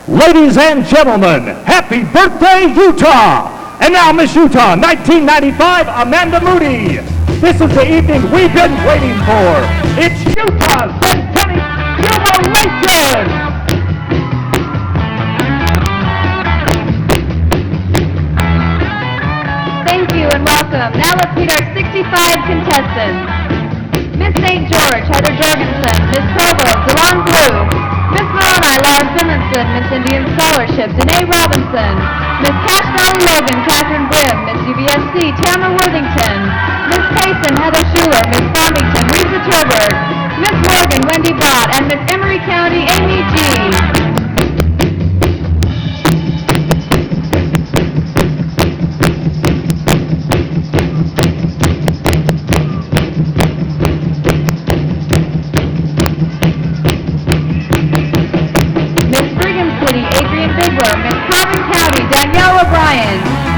Ladies and gentlemen, happy birthday, Utah! And now, Miss Utah, 1995, Amanda Moody. This is the evening we've been waiting for. It's Utah's Centennial Jubilation! Thank you and welcome. Now let's meet our 65 contestants. Miss St. George, Heather Jorgensen. Miss Provo, Delon Blue. Miss Moroni, Laura Simonson. Miss Indian Scholarship, Danae Robinson. Miss Cache Valley Logan, Catherine Grimm. Miss UVSC, Tamara Worthington. Miss Payson, Heather Schuler. Miss Farmington, Lisa Turberg. Miss Morgan, Wendy Bott. And Miss Emory County, Amy G.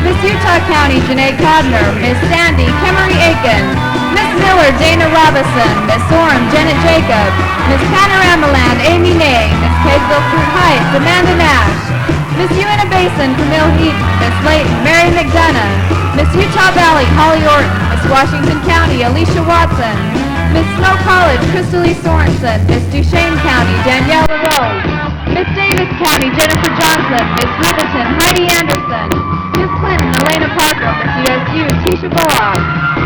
Miss Utah County, Janae Codner. Miss Sandy, Kimmery Aiken. Miss Miller, Dana Robison. Miss Orem, Janet Jacob. Miss Panoramaland, Amy Nay. Miss Kaysville Fruit Heights, Amanda Nash. Miss Uinta Basin, Camille Heaton. Miss Layton, Mary McDonough. Miss Utah Valley, Holly Orton. Miss Washington County, Alicia Watson. Miss Snow College, Crystal Lee Sorensen. Miss Duchesne County, Danielle Rose. Miss Davis County, Jennifer Johnson. Miss Riverton, Heidi Anderson. Miss Clinton, Elena Parker. Miss USU, Tisha Bullock.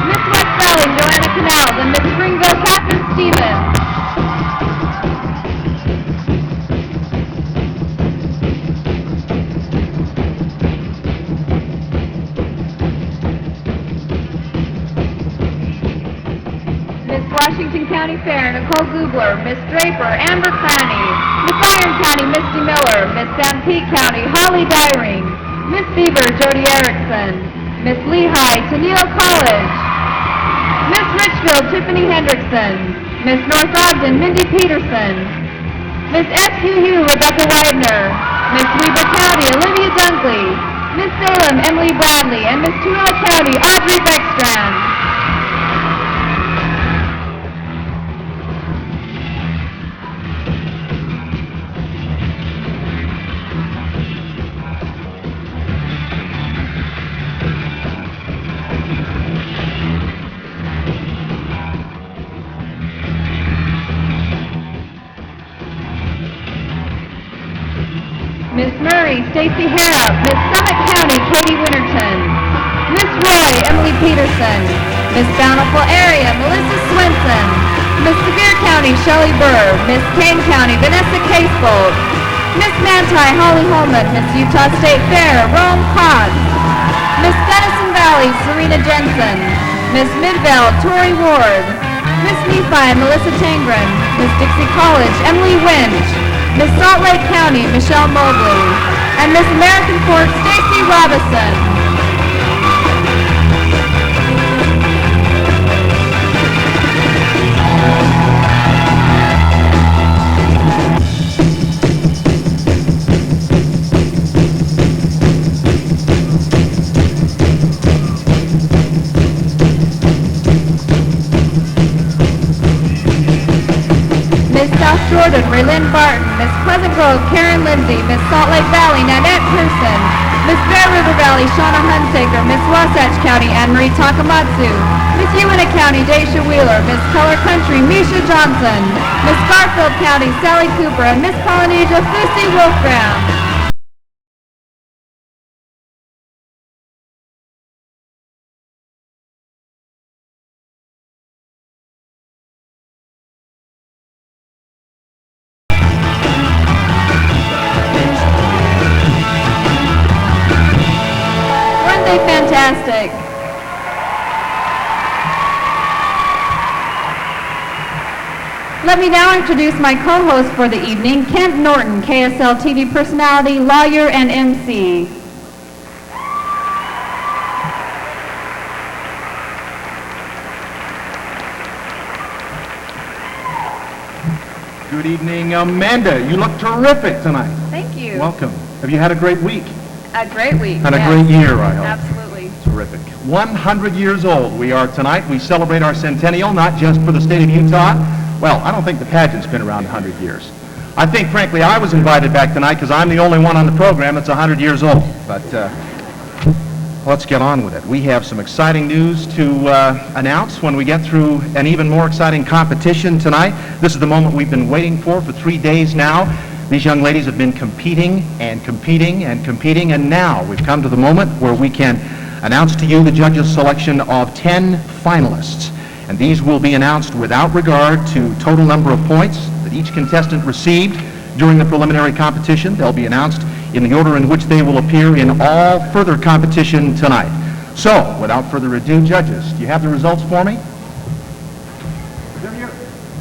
Miss West Valley, Joanna Canals. And Miss Springville, Catherine Stevens. Miss Washington County Fair, Nicole Gubler. Miss Draper, Amber Cranny. Miss Iron County, Misty Miller. Miss Sanpete County, Holly Dyring. Miss Beaver, Jody Erickson. Miss Lehigh, Centennial College. Miss Richfield, Tiffany Hendrickson. Miss North Ogden, Mindy Peterson. Miss SUU, Rebecca Widener. Miss Weber County, Olivia Dunkley. Miss Salem, Emily Bradley. And Miss Tooele County, Audrey Beckstrand. Miss Murray, Stacy Harrop. Miss Summit County, Katie Winterton. Miss Roy, Emily Peterson. Miss Bountiful Area, Melissa Swenson. Miss Sevier County, Shelley Burr. Miss Kane County, Vanessa Casebolt. Miss Manti, Holly Holman. Miss Utah State Fair, Rome Potts. Miss Denison Valley, Serena Jensen. Miss Midvale, Tori Ward. Miss Nephi, Melissa Tangren. Miss Dixie College, Emily Winch. Miss Salt Lake County, Michelle Mobley. And Miss American Fork, Stacy Robison. Miss South Jordan, Raylyn Barton. Miss Pleasant Grove, Karen Lindsay. Miss Salt Lake Valley, Nanette Pearson. Miss Bear River Valley, Shauna Hunsaker. Miss Wasatch County, Anne-Marie Takamatsu. Miss Uinta County, Daisha Wheeler. Miss Keller Country, Misha Johnson. Miss Garfield County, Sally Cooper. And Miss Polynesia, Lucy Wolfram. Fantastic. Let me now introduce my co-host for the evening, Kent Norton, KSL TV personality, lawyer, and MC. Good evening, Amanda. You look terrific tonight. Thank you. Welcome. Have you had a great week? A great week. And a great year, I hope. Absolutely. Terrific. 100 years old we are tonight. We celebrate our centennial, not just for the state of Utah. Well, I don't think the pageant's been around 100 years. I think, frankly, I was invited back tonight because I'm the only one on the program that's 100 years old. But let's get on with it. We have some exciting news to announce when we get through an even more exciting competition tonight. This is the moment we've been waiting for 3 days now. These young ladies have been competing and competing and competing, and now we've come to the moment where we can announce to you the judges' selection of 10 finalists. And these will be announced without regard to total number of points that each contestant received during the preliminary competition. They'll be announced in the order in which they will appear in all further competition tonight. So, without further ado, judges, do you have the results for me? They're here.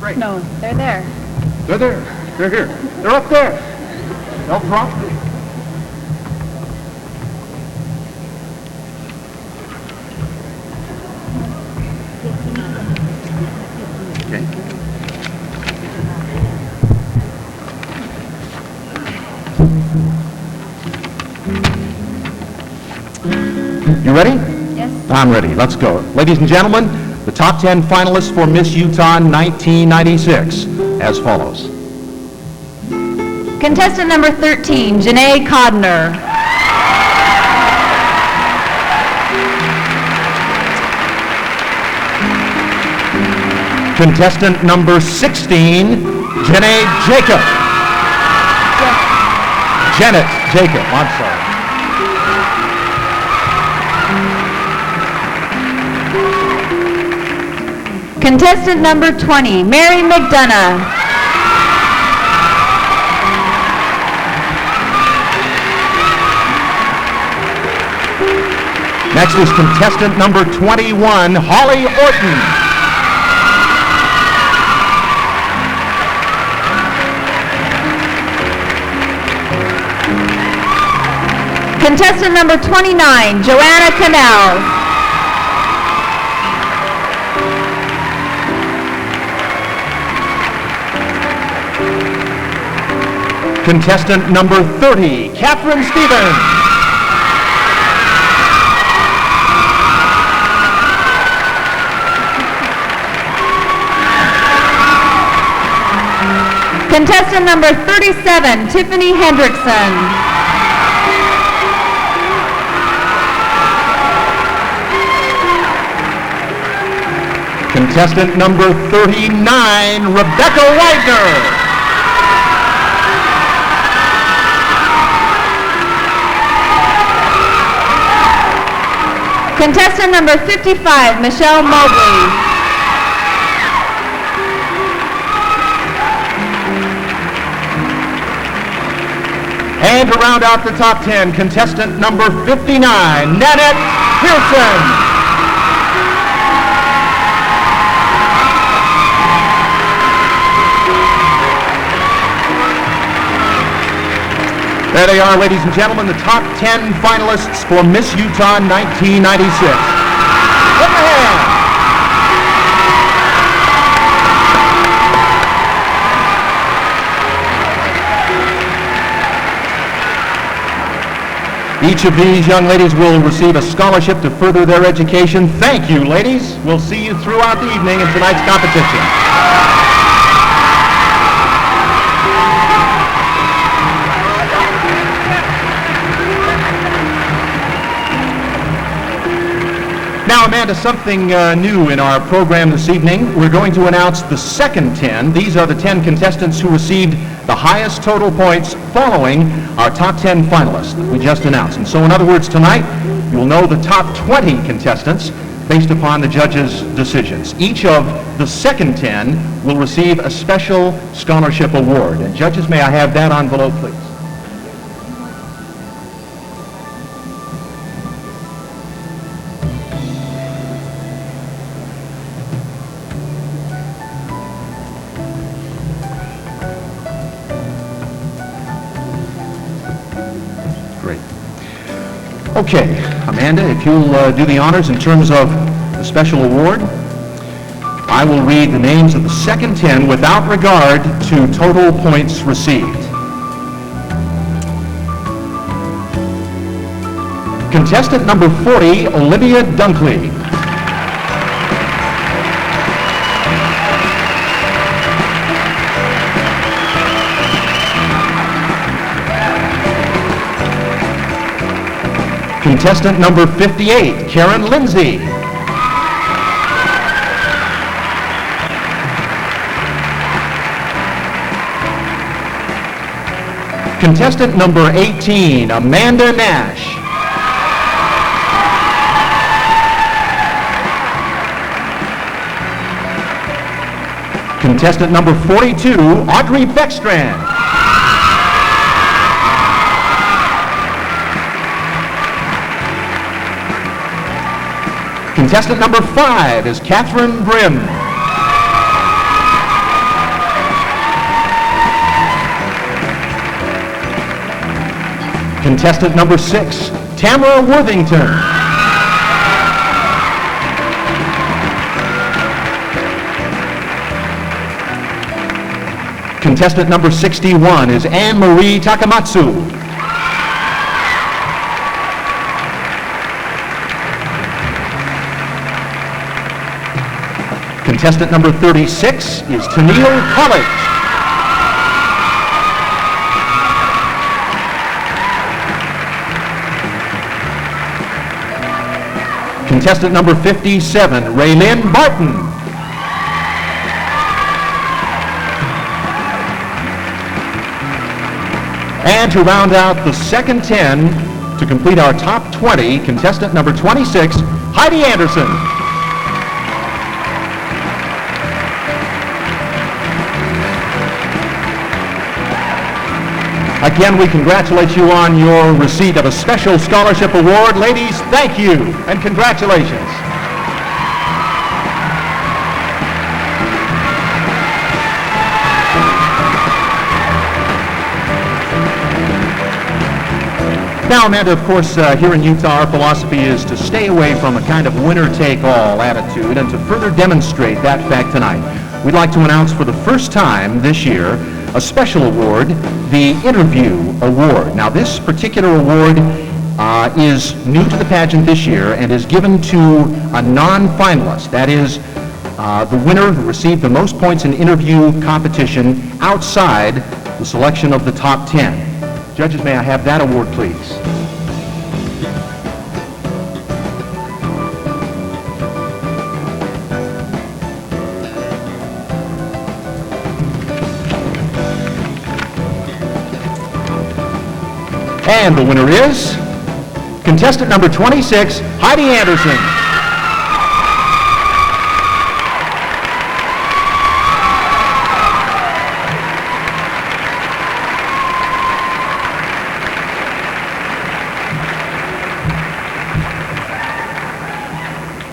Great. No, they're there. They're there. They're here. They're up there. They'll drop. Okay. You ready? Yes. I'm ready. Let's go. Ladies and gentlemen, the top 10 finalists for Miss Utah 1996 as follows. Contestant number 13, Janae Codner. Contestant number 16, Janae Jacob. Janet Jacob, I'm sorry. Contestant number 20, Mary McDonough. Next is contestant number 21, Holly Orton. Contestant number 29, Joanna Canals. Contestant number 30, Catherine Stevens. Contestant number 37, Tiffany Hendrickson. Contestant number 39, Rebecca Widener. Contestant number 55, Michelle Mobley. And to round out the top 10, contestant number 59, Nanette Pearson. There they are, ladies and gentlemen, the top 10 finalists for Miss Utah 1996. Give them a hand. Each of these young ladies will receive a scholarship to further their education. Thank you, ladies. We'll see you throughout the evening in tonight's competition. Now, Amanda, something new in our program this evening. We're going to announce the second 10. These are the 10 contestants who received the highest total points following our top 10 finalists that we just announced. And so, in other words, tonight, you'll know the top 20 contestants based upon the judges' decisions. Each of the second 10 will receive a special scholarship award. And judges, may I have that envelope, please? Okay, Amanda, if you'll do the honors in terms of the special award, I will read the names of the second 10 without regard to total points received. Contestant number 40, Olivia Dunkley. Contestant number 58, Karen Lindsay. Contestant number 18, Amanda Nash. Contestant number 42, Audrey Beckstrand. Contestant number 5 is Catherine Brim. Contestant number 6, Tamara Worthington. Contestant number 61 is Anne-Marie Takamatsu. Contestant number 36 is Centennial College. Contestant number 57, Raylyn Barton. And to round out the second 10, to complete our top 20, contestant number 26, Heidi Anderson. Again, we congratulate you on your receipt of a special scholarship award. Ladies, thank you and congratulations. Now, Amanda, of course, here in Utah, our philosophy is to stay away from a kind of winner-take-all attitude and to further demonstrate that fact tonight. We'd like to announce for the first time this year a special award, the Interview Award. Now, this particular award is new to the pageant this year and is given to a non-finalist. That is, the winner who received the most points in interview competition outside the selection of the top 10. Judges, may I have that award, please? And the winner is contestant number 26, Heidi Anderson.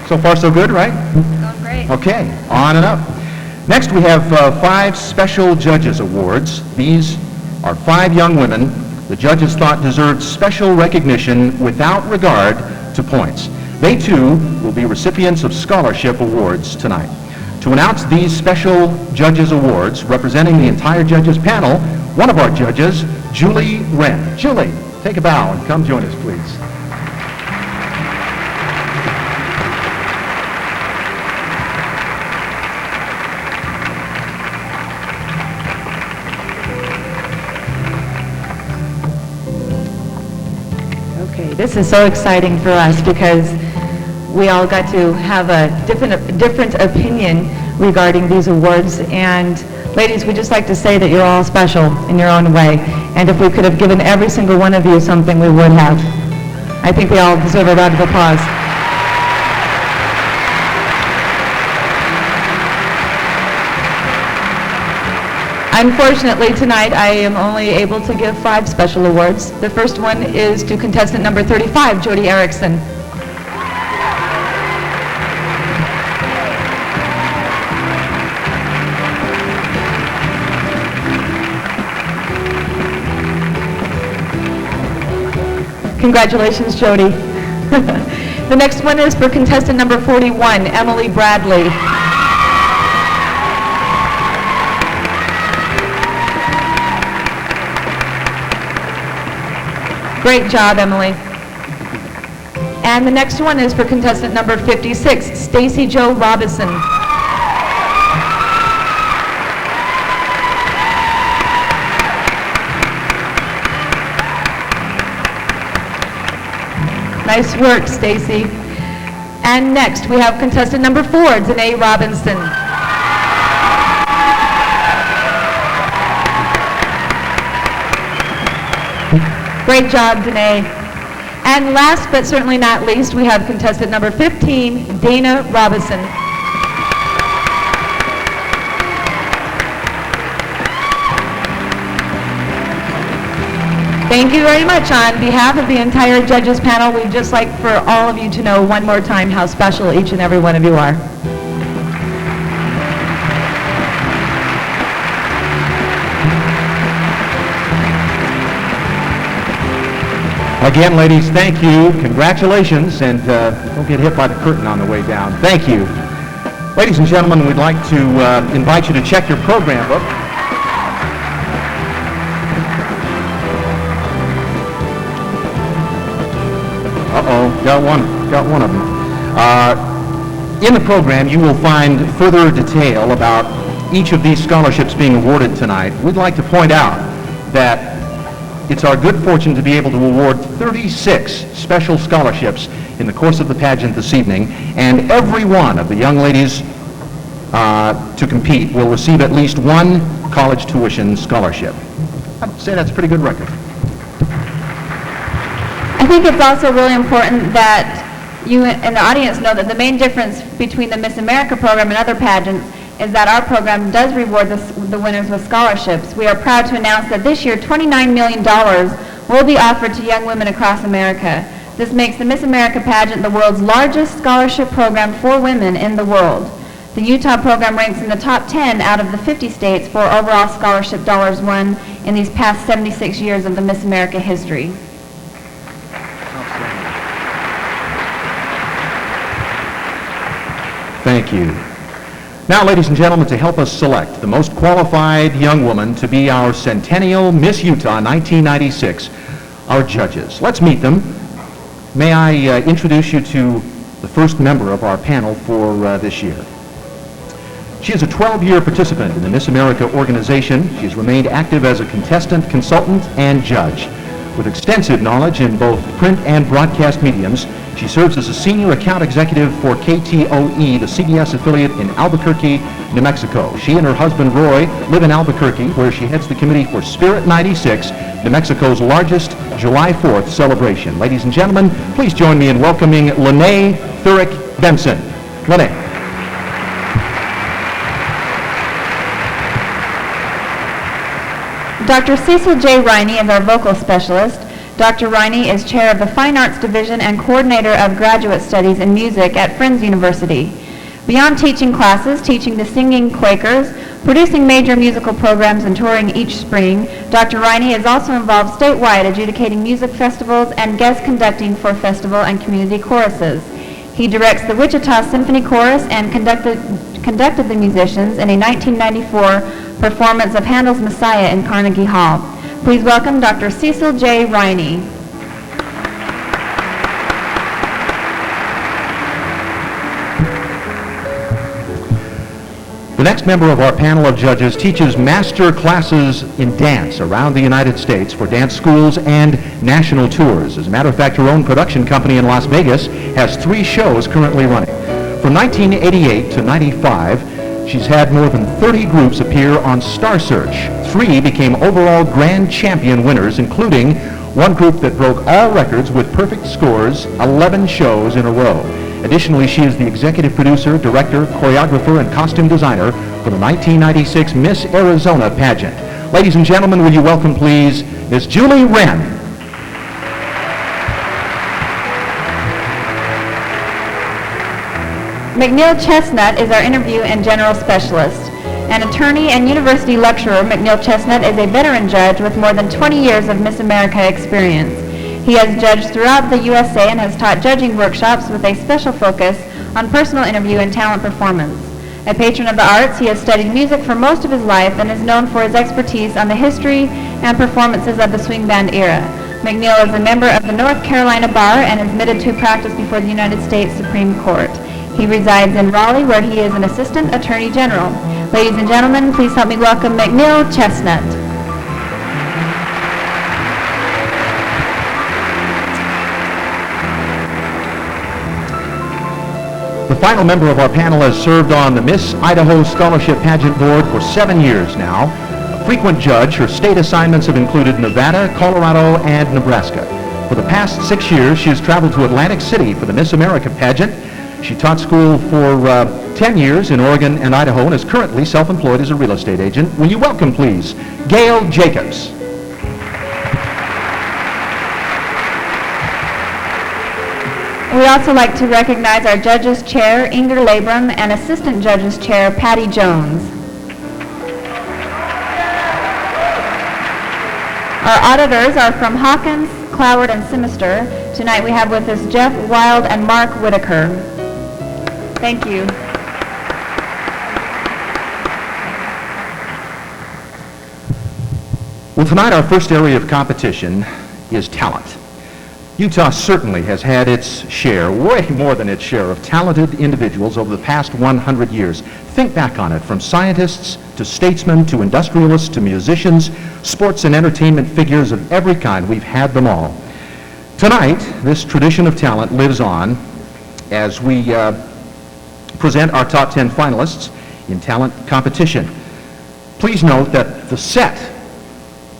So far, so good, right? Going great. Okay, on and up. Next, we have 5 Special Judges Awards. These are 5 young women the judges thought deserved special recognition without regard to points. They, too, will be recipients of scholarship awards tonight. To announce these Special Judges Awards, representing the entire judges panel, one of our judges, Julie Wren. Julie, take a bow and come join us, please. This is so exciting for us because we all got to have a different opinion regarding these awards. And ladies, we'd just like to say that you're all special in your own way. And if we could have given every single one of you something, we would have. I think we all deserve a round of applause. Unfortunately, tonight I am only able to give 5 special awards. The first one is to contestant number 35, Jody Erickson. Congratulations, Jody. The next one is for contestant number 41, Emily Bradley. Great job, Emily. And the next one is for contestant number 56, Stacy Jo Robinson. Nice work, Stacy. And next, we have contestant number 4, Danae Robinson. Great job, Danae. And last but certainly not least, we have contestant number 15, Dana Robinson. Thank you very much. On behalf of the entire judges panel, we'd just like for all of you to know one more time how special each and every one of you are. Again, ladies, thank you. Congratulations, and don't get hit by the curtain on the way down. Thank you. Ladies and gentlemen, we'd like to invite you to check your program book. Uh-oh, got one of them. In the program, you will find further detail about each of these scholarships being awarded tonight. We'd like to point out that it's our good fortune to be able to award 36 special scholarships in the course of the pageant this evening, and every one of the young ladies to compete will receive at least one college tuition scholarship. I'd say that's a pretty good record. I think it's also really important that you and the audience know that the main difference between the Miss America program and other pageants is that our program does reward the winners with scholarships. We are proud to announce that this year $29 million will be offered to young women across America. This makes the Miss America pageant the world's largest scholarship program for women in the world. The Utah program ranks in the top 10 out of the 50 states for overall scholarship dollars won in these past 76 years of the Miss America history. Thank you. Now, ladies and gentlemen, to help us select the most qualified young woman to be our Centennial Miss Utah 1996, our judges. Let's meet them. May I introduce you to the first member of our panel for this year. She is a 12-year participant in the Miss America organization. She has remained active as a contestant, consultant, and judge. With extensive knowledge in both print and broadcast mediums, she serves as a senior account executive for KTOE, the CBS affiliate in Albuquerque, New Mexico. She and her husband, Roy, live in Albuquerque, where she heads the committee for Spirit 96, New Mexico's largest July 4th celebration. Ladies and gentlemen, please join me in welcoming Lene Thurick Benson. Lene. Dr. Cecil J. Riney is our vocal specialist. Dr. Riney is chair of the Fine Arts Division and coordinator of graduate studies in music at Friends University. Beyond teaching classes, teaching the singing Quakers, producing major musical programs and touring each spring, Dr. Riney is also involved statewide adjudicating music festivals and guest conducting for festival and community choruses. He directs the Wichita Symphony Chorus and conducted the musicians in a 1994 performance of Handel's Messiah in Carnegie Hall. Please welcome Dr. Cecil J. Riney. The next member of our panel of judges teaches master classes in dance around the United States for dance schools and national tours. As a matter of fact, her own production company in Las Vegas has 3 shows currently running. From 1988 to 95, she's had more than 30 groups appear on Star Search. 3 became overall grand champion winners, including one group that broke all records with perfect scores 11 shows in a row. Additionally, she is the executive producer, director, choreographer, and costume designer for the 1996 Miss Arizona pageant. Ladies and gentlemen, will you welcome, please, Miss Julie Wren. McNeil Chestnut is our interview and general specialist. An attorney and university lecturer, McNeil Chestnut is a veteran judge with more than 20 years of Miss America experience. He has judged throughout the USA and has taught judging workshops with a special focus on personal interview and talent performance. A patron of the arts, he has studied music for most of his life and is known for his expertise on the history and performances of the swing band era. McNeil is a member of the North Carolina Bar and is admitted to practice before the United States Supreme Court. He resides in Raleigh, where he is an assistant attorney general. Ladies and gentlemen, please help me welcome McNeil Chestnut. The final member of our panel has served on the Miss Idaho Scholarship Pageant Board for 7 years now. A frequent judge, her state assignments have included Nevada, Colorado, and Nebraska. For the past 6 years, she has traveled to Atlantic City for the Miss America pageant. She taught school for 10 years in Oregon and Idaho and is currently self-employed as a real estate agent. Will you welcome, please, Gail Jacobs. We'd also like to recognize our Judges Chair, Inger Labrum, and Assistant Judges Chair, Patty Jones. Our auditors are from Hawkins, Cloward, and Simister. Tonight we have with us Jeff Wild and Mark Whitaker. Thank you. Well, tonight our first area of competition is talent. Utah certainly has had its share, way more than its share, of talented individuals over the past 100 years. Think back on it, from scientists to statesmen to industrialists to musicians, sports and entertainment figures of every kind. We've had them all. Tonight, this tradition of talent lives on as we present our top 10 finalists in talent competition. Please note that the set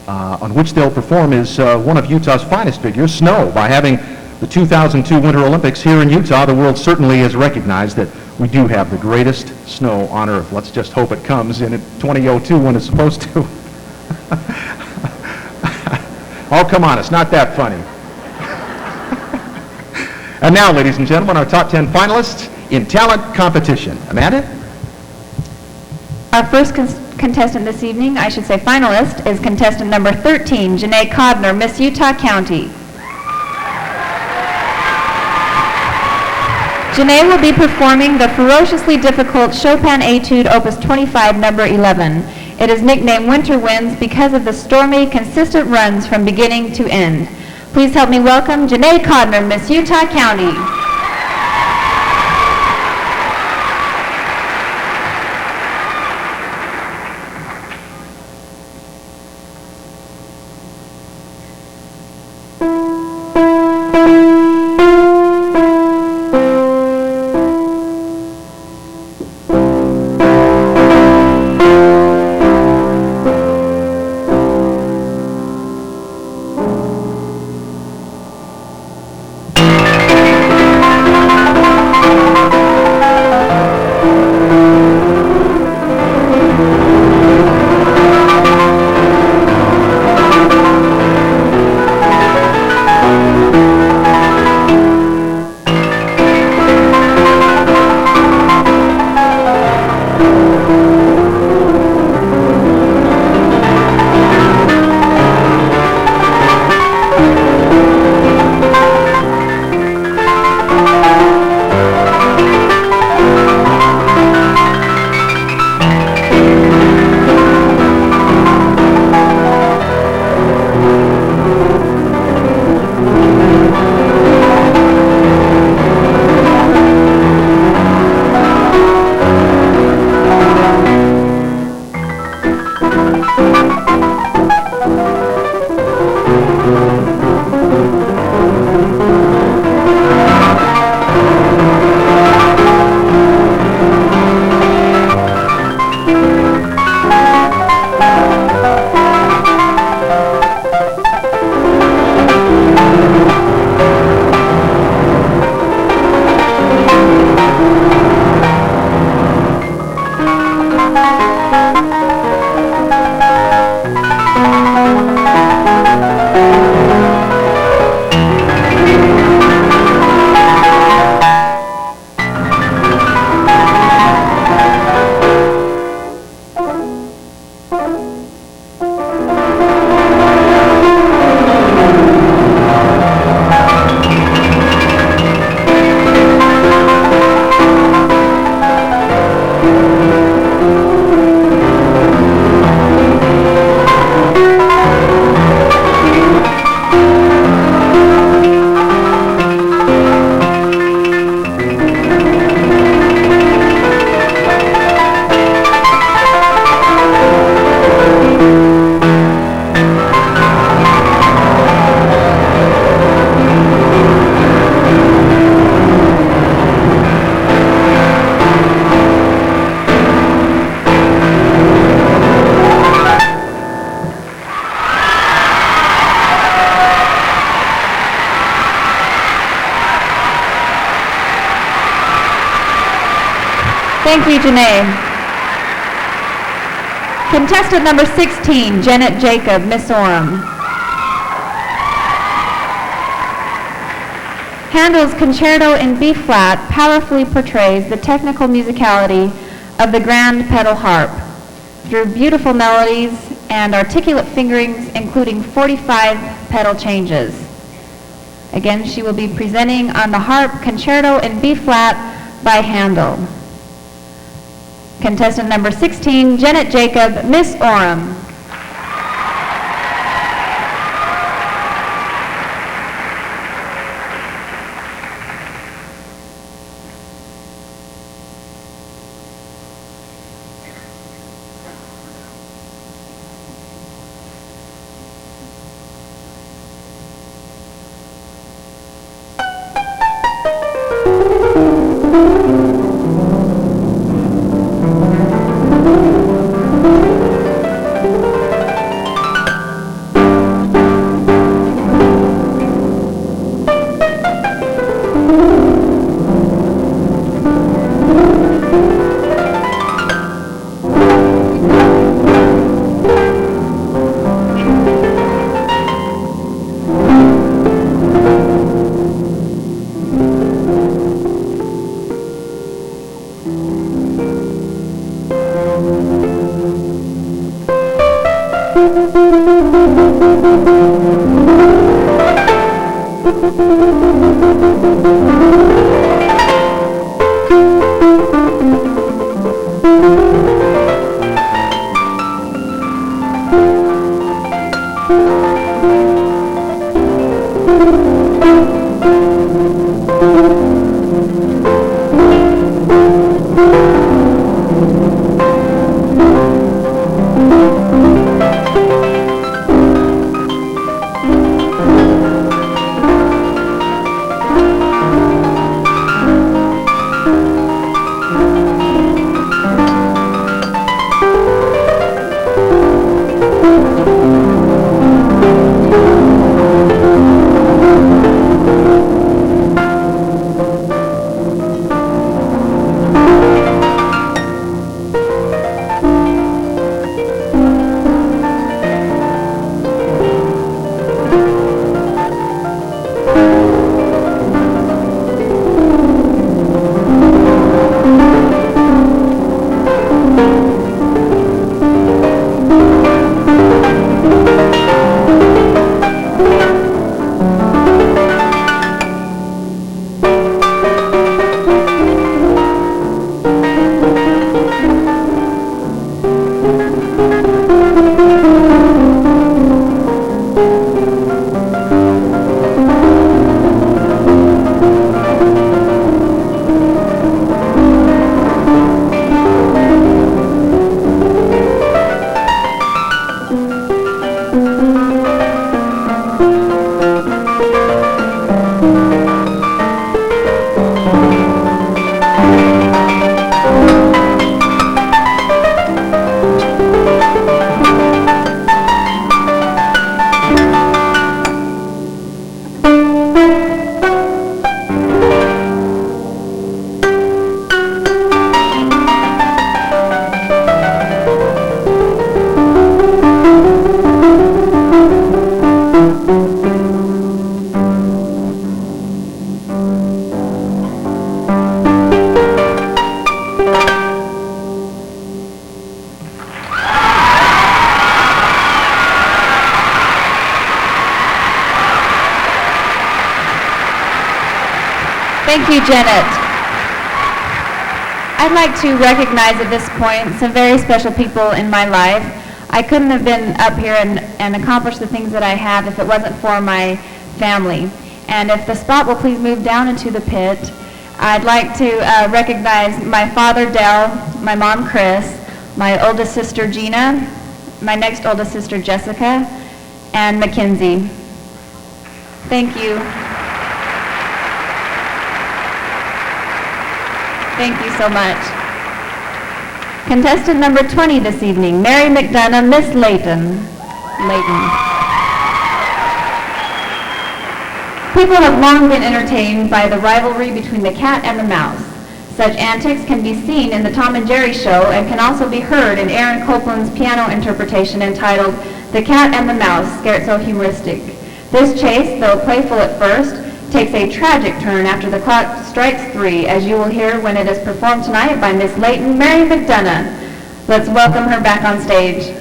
on which they'll perform is one of Utah's finest figures, snow. By having the 2002 Winter Olympics here in Utah, the world certainly has recognized that we do have the greatest snow on earth. Let's just hope it comes in 2002 when it's supposed to. Oh, come on, it's not that funny. And now, ladies and gentlemen, our top 10 finalists in talent competition. Amanda? Our first contestant this evening, I should say finalist, is contestant number 13, Janae Codner, Miss Utah County. Janae will be performing the ferociously difficult Chopin Etude Opus 25, number 11. It is nicknamed Winter Winds because of the stormy, consistent runs from beginning to end. Please help me welcome Janae Codner, Miss Utah County. Thank you, Janae. Contestant number 16, Janet Jacob, Miss Orem. Handel's Concerto in B-flat powerfully portrays the technical musicality of the grand pedal harp through beautiful melodies and articulate fingerings, including 45 pedal changes. Again, she will be presenting on the harp Concerto in B-flat by Handel. Contestant number 16, Janet Jacob, Miss Orem. Thank you, Janet. I'd like to recognize at this point some very special people in my life. I couldn't have been up here and accomplished the things that I have if it wasn't for my family. And if the spot will please move down into the pit, I'd like to recognize my father, Dell, my mom, Chris, my oldest sister, Gina, my next oldest sister, Jessica, and Mackenzie. Thank you. Thank you so much. Contestant number 20 this evening, Mary McDonough, Miss Layton. People have long been entertained by the rivalry between the cat and the mouse. Such antics can be seen in the Tom and Jerry Show and can also be heard in Aaron Copland's piano interpretation entitled The Cat and the Mouse, Scherzo Humoristic. This chase, though playful at first, takes a tragic turn after the clock strikes 3, as you will hear when it is performed tonight by Miss Leighton Mary McDonough. Let's welcome her back on stage.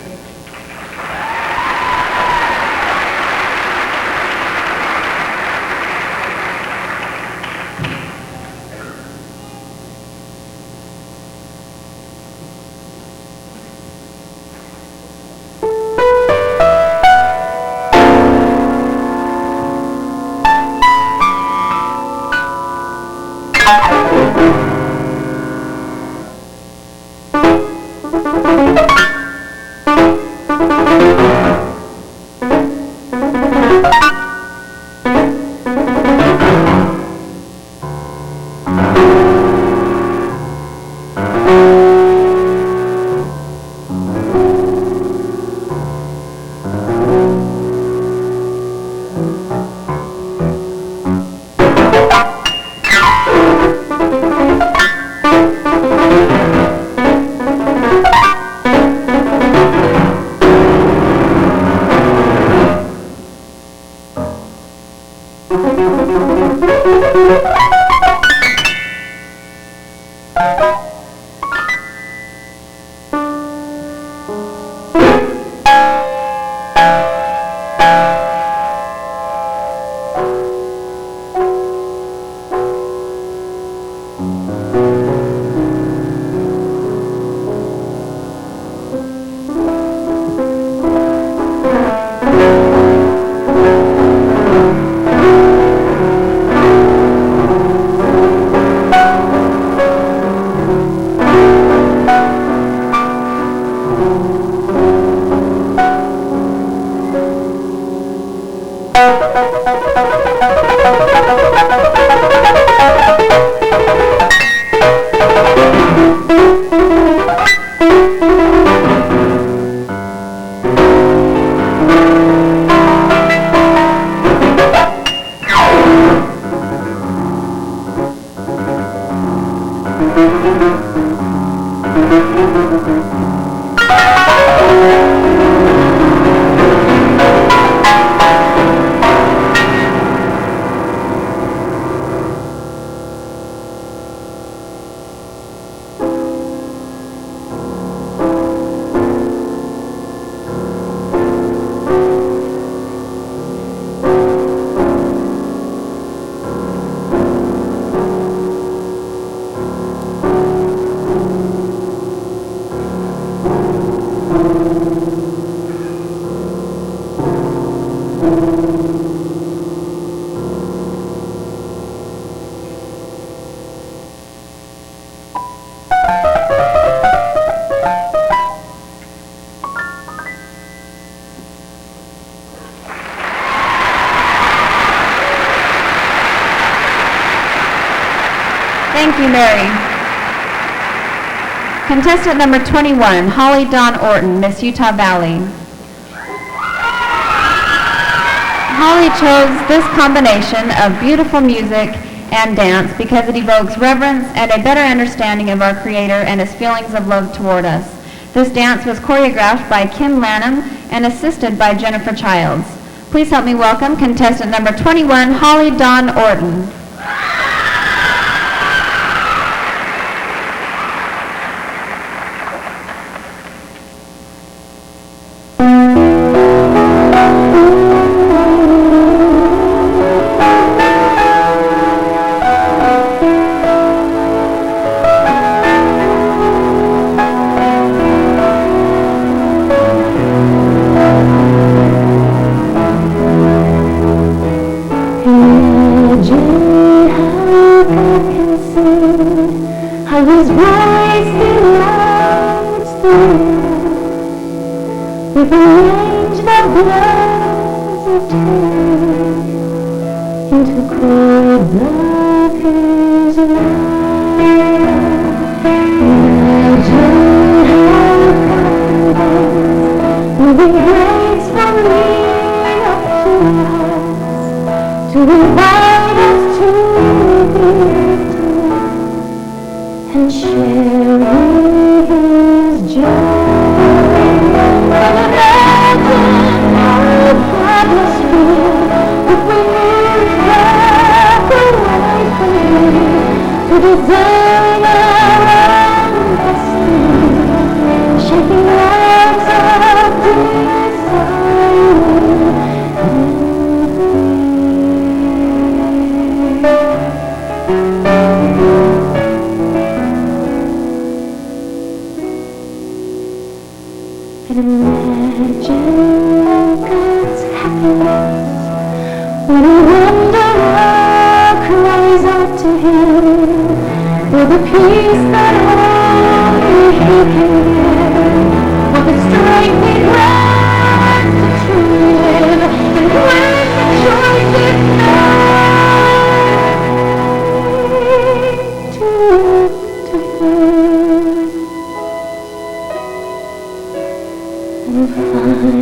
Thank you, Mary. Contestant number 21, Holly Dawn Orton, Miss Utah Valley. Holly chose this combination of beautiful music and dance because it evokes reverence and a better understanding of our Creator and His feelings of love toward us. This dance was choreographed by Kim Lanham and assisted by Jennifer Childs. Please help me welcome contestant number 21, Holly Dawn Orton. atmosphere. If we move back away from here to design our own destiny, shaking lives of and imagine God's happiness when a wanderer cries out to him for the peace that only he can give, for the strength he grants to truly live, and when the choice is made to live. And finally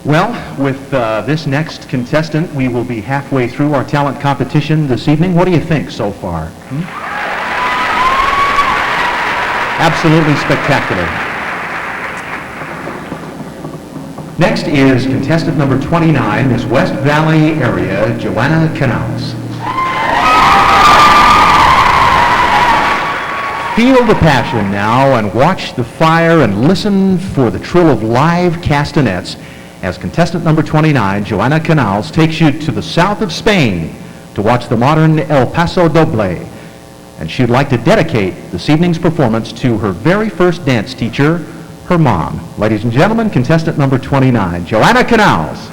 Well, with this next contestant, we will be halfway through our talent competition this evening. What do you think so far? Absolutely spectacular. Next is contestant number 29, Miss West Valley area, Joanna Canals. Feel the passion now and watch the fire and listen for the trill of live castanets as contestant number 29, Joanna Canals, takes you to the south of Spain to watch the modern El Paso Doble. And she'd like to dedicate this evening's performance to her very first dance teacher, her mom. Ladies and gentlemen, contestant number 29, Joanna Canals.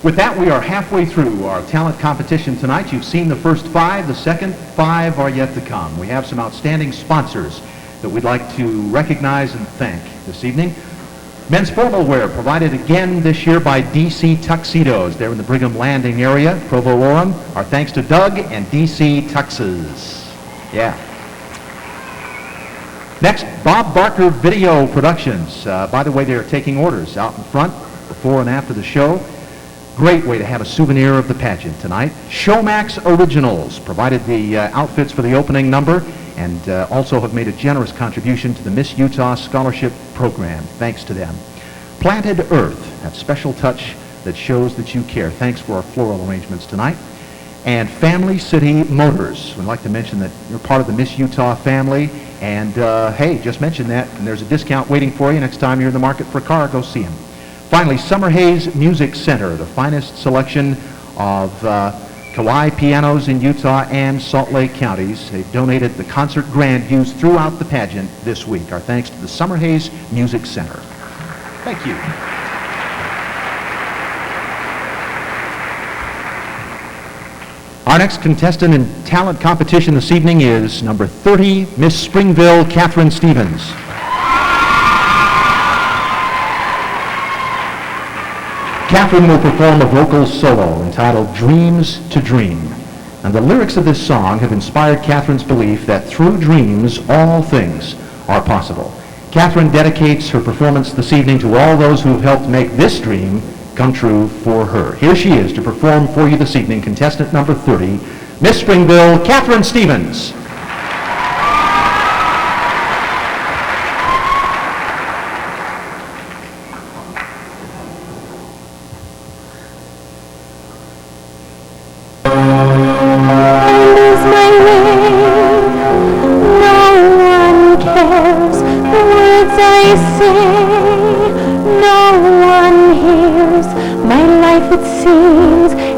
With that, we are halfway through our talent competition tonight. You've seen the first 5. The second 5 are yet to come. We have some outstanding sponsors that we'd like to recognize and thank this evening. Men's formal wear provided again this year by DC Tuxedos. They're in the Brigham Landing area, Provo, Orem. Our thanks to Doug and DC Tuxes. Yeah. Next, Bob Barker Video Productions. By the way, they are taking orders out in front before and after the show. Great way to have a souvenir of the pageant tonight. Showmax Originals provided the outfits for the opening number and also have made a generous contribution to the Miss Utah Scholarship Program. Thanks to them. Planted Earth, that special touch that shows that you care. Thanks for our floral arrangements tonight. And Family City Motors. We'd like to mention that you're part of the Miss Utah family. And hey, just mention that, and there's a discount waiting for you next time you're in the market for a car. Go see them. Finally, Summer Hayes Music Center, the finest selection of Kauai pianos in Utah and Salt Lake counties. They've donated the concert grand used throughout the pageant this week. Our thanks to the Summer Hayes Music Center. Thank you. Our next contestant in talent competition this evening is number 30, Miss Springville, Catherine Stevens. Catherine will perform a vocal solo entitled Dreams to Dream. And the lyrics of this song have inspired Catherine's belief that through dreams, all things are possible. Catherine dedicates her performance this evening to all those who have helped make this dream come true for her. Here she is to perform for you this evening, contestant number 30, Miss Springville, Catherine Stevens.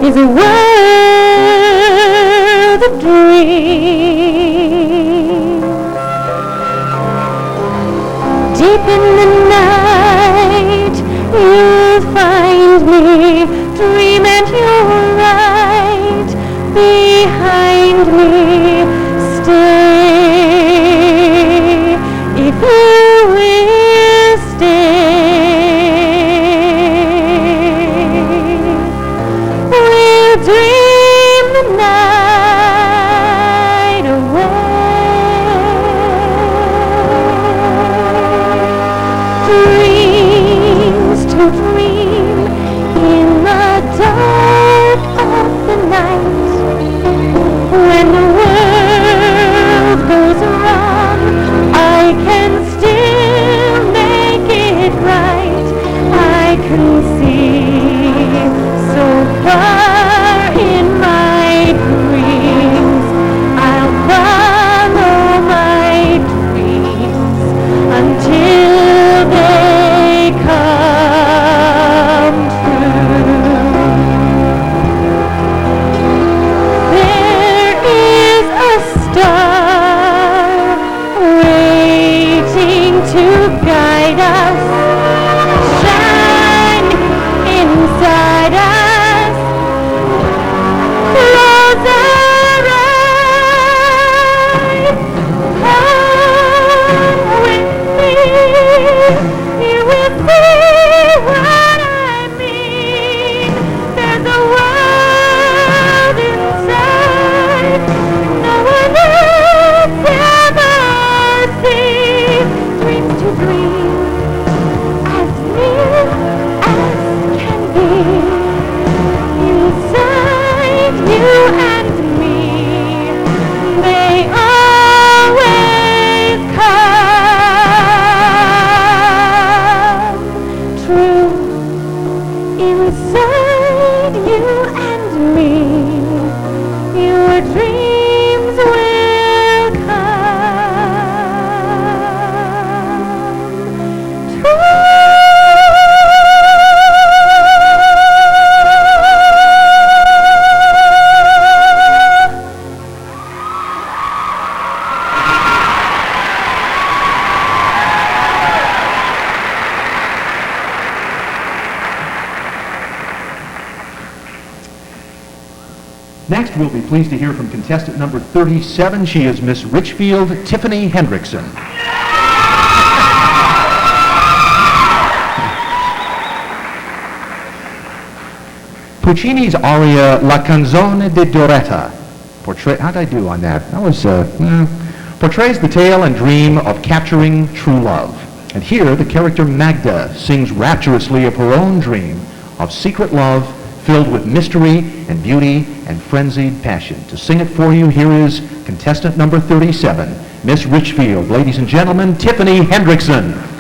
Is a world of dreams. Deep in the night, you'll find me. Dream and you're right behind me. Stay if you will stay. Dream the night away. Dreams to dream in the dark of the night. When the world goes wrong, I can still make it right. I can see so far. In my dreams, I'll follow my dreams until they come true. There is a star waiting to guide us, shining Next, we'll be pleased to hear from contestant number 37. She is Miss Richfield Tiffany Hendrickson. Puccini's aria La Canzone di Doretta how'd I do on that? That was, portrays the tale and dream of capturing true love. And here, the character Magda sings rapturously of her own dream of secret love filled with mystery and beauty and frenzied passion. To sing it for you, here is contestant number 37, Miss Richfield. Ladies and gentlemen, Tiffany Hendrickson.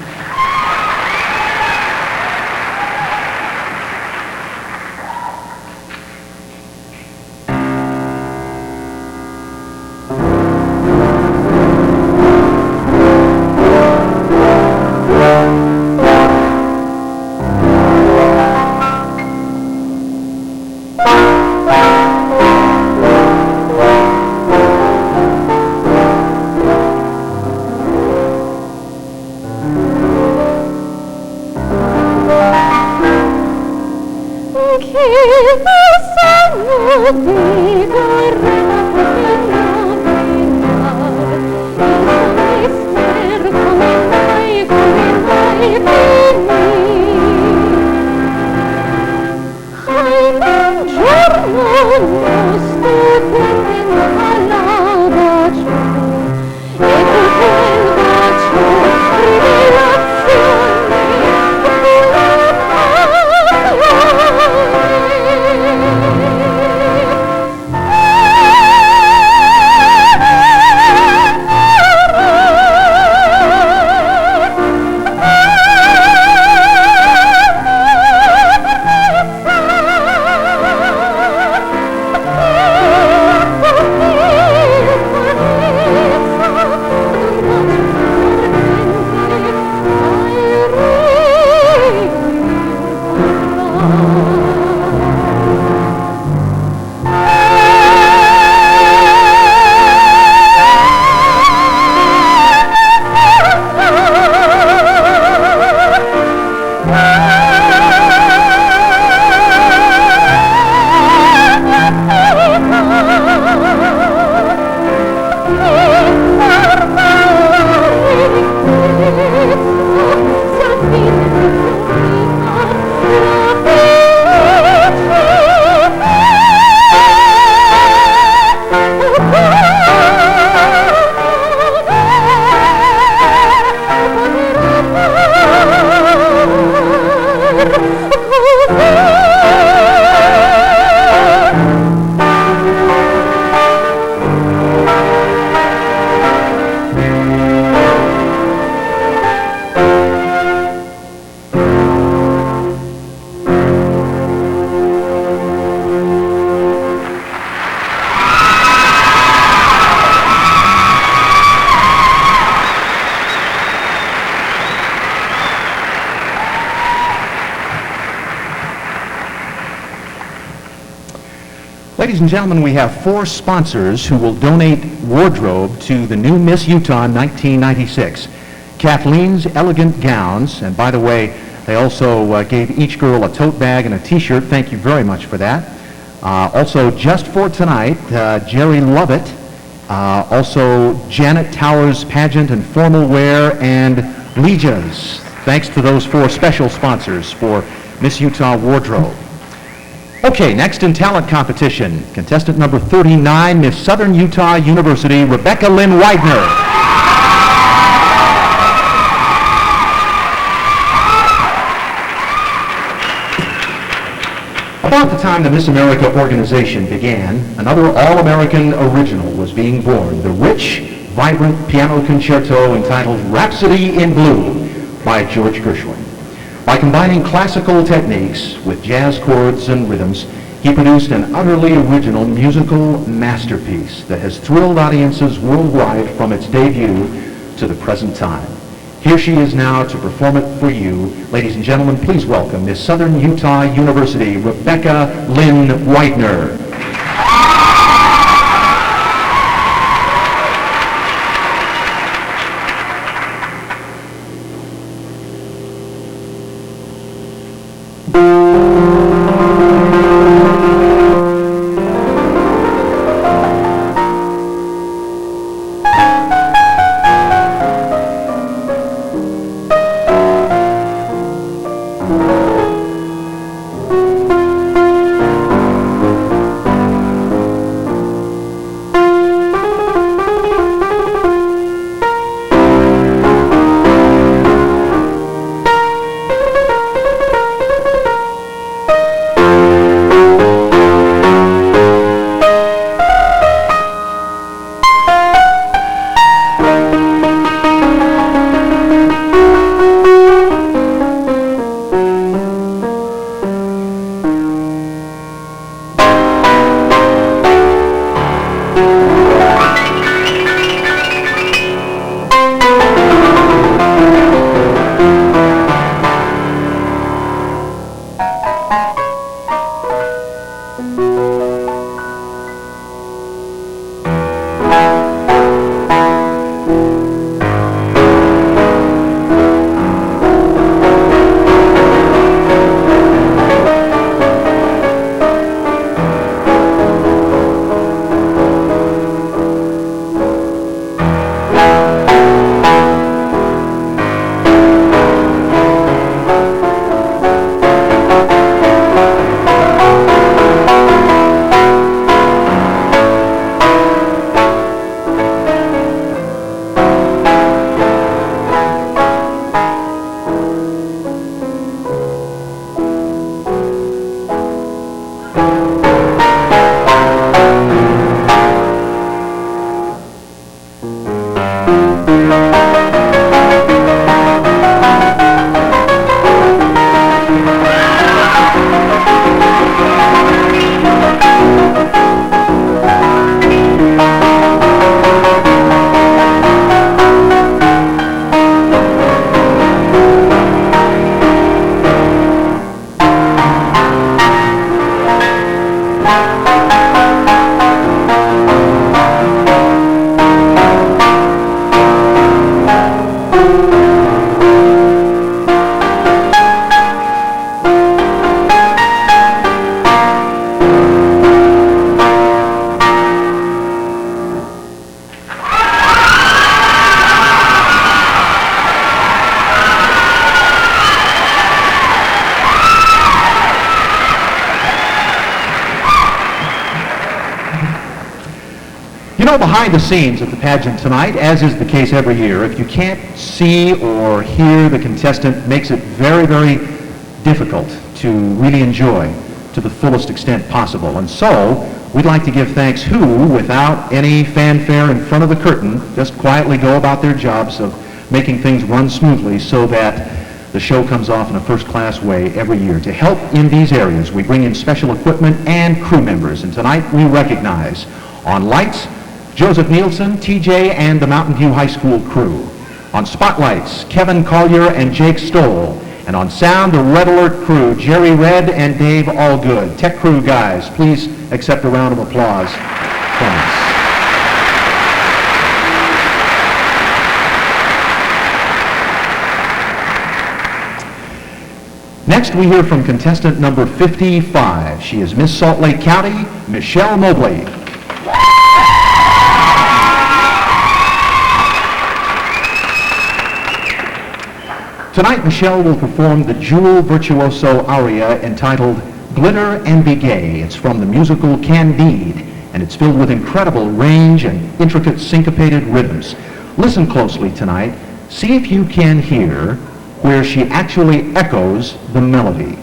Ladies and gentlemen, we have 4 sponsors who will donate wardrobe to the new Miss Utah 1996. Kathleen's Elegant Gowns, and by the way, they also gave each girl a tote bag and a t-shirt. Thank you very much for that. Also, just for tonight, Jerry Lovett, also Janet Towers Pageant and Formal Wear, and Legions. Thanks to those 4 special sponsors for Miss Utah Wardrobe. Okay, next in talent competition, contestant number 39, Miss Southern Utah University, Rebecca Lynn Widener. About the time the Miss America organization began, another All-American original was being born, the rich, vibrant piano concerto entitled Rhapsody in Blue by George Gershwin. By combining classical techniques with jazz chords and rhythms, he produced an utterly original musical masterpiece that has thrilled audiences worldwide from its debut to the present time. Here she is now to perform it for you. Ladies and gentlemen, please welcome Miss Southern Utah University, Rebecca Lynn Widener. You know, behind the scenes at the pageant tonight, as is the case every year, if you can't see or hear the contestant, makes it very, very difficult to really enjoy to the fullest extent possible. And so, we'd like to give thanks who, without any fanfare in front of the curtain, just quietly go about their jobs of making things run smoothly so that the show comes off in a first-class way every year. To help in these areas, we bring in special equipment and crew members. And tonight we recognize on lights, Joseph Nielsen, TJ, and the Mountain View High School crew. On spotlights, Kevin Collier and Jake Stoll. And on sound, the Red Alert crew, Jerry Red and Dave Allgood. Tech crew guys, please accept a round of applause from us. Next, we hear from contestant number 55. She is Miss Salt Lake County, Michelle Mobley. Tonight, Michelle will perform the Jewel Virtuoso aria entitled Glitter and Be Gay. It's from the musical Candide, and it's filled with incredible range and intricate syncopated rhythms. Listen closely tonight. See if you can hear where she actually echoes the melody.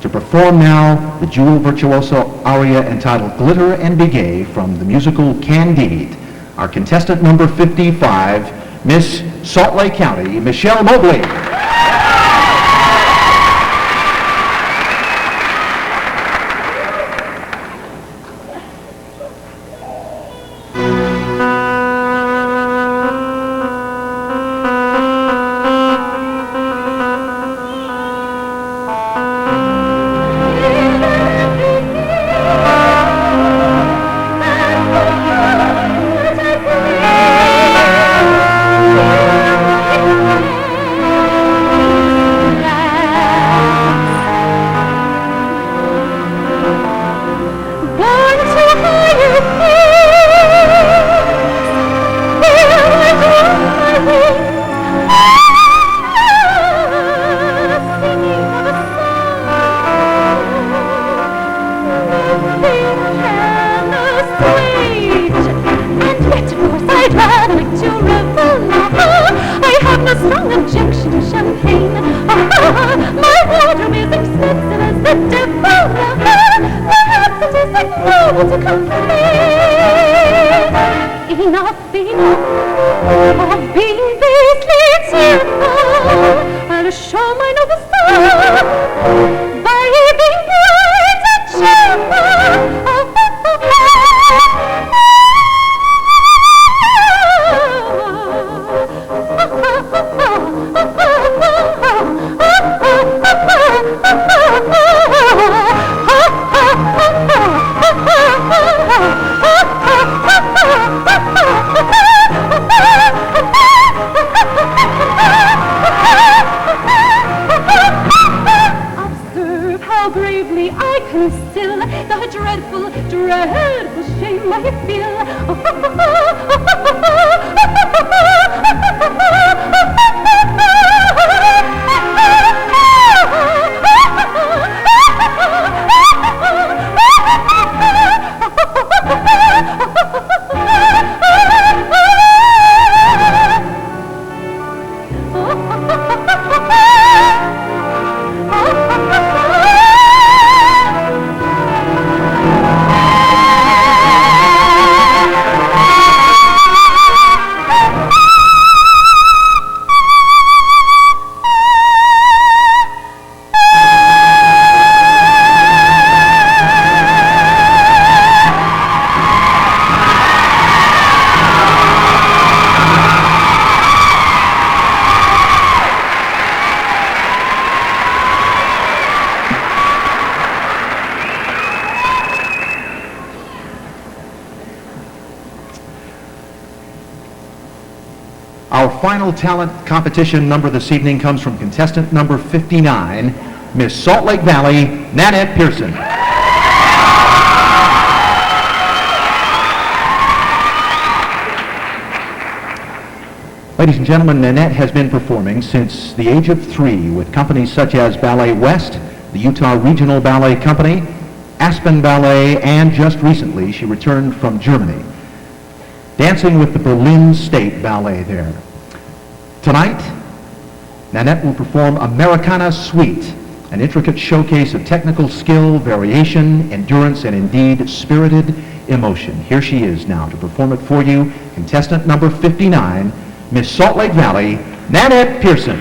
To perform now the Jewel Virtuoso aria entitled Glitter and Be Gay from the musical Candide, our contestant number 55, Miss Salt Lake County, Michelle Mobley. Our final talent competition number this evening comes from contestant number 59, Miss Salt Lake Valley, Nanette Pearson. Ladies and gentlemen, Nanette has been performing since the age of 3 with companies such as Ballet West, the Utah Regional Ballet Company, Aspen Ballet, and just recently she returned from Germany. dancing with the Berlin State Ballet there. Tonight, Nanette will perform Americana Suite, an intricate showcase of technical skill, variation, endurance, and indeed spirited emotion. Here she is now to perform it for you, contestant number 59, Miss Salt Lake Valley, Nanette Pearson.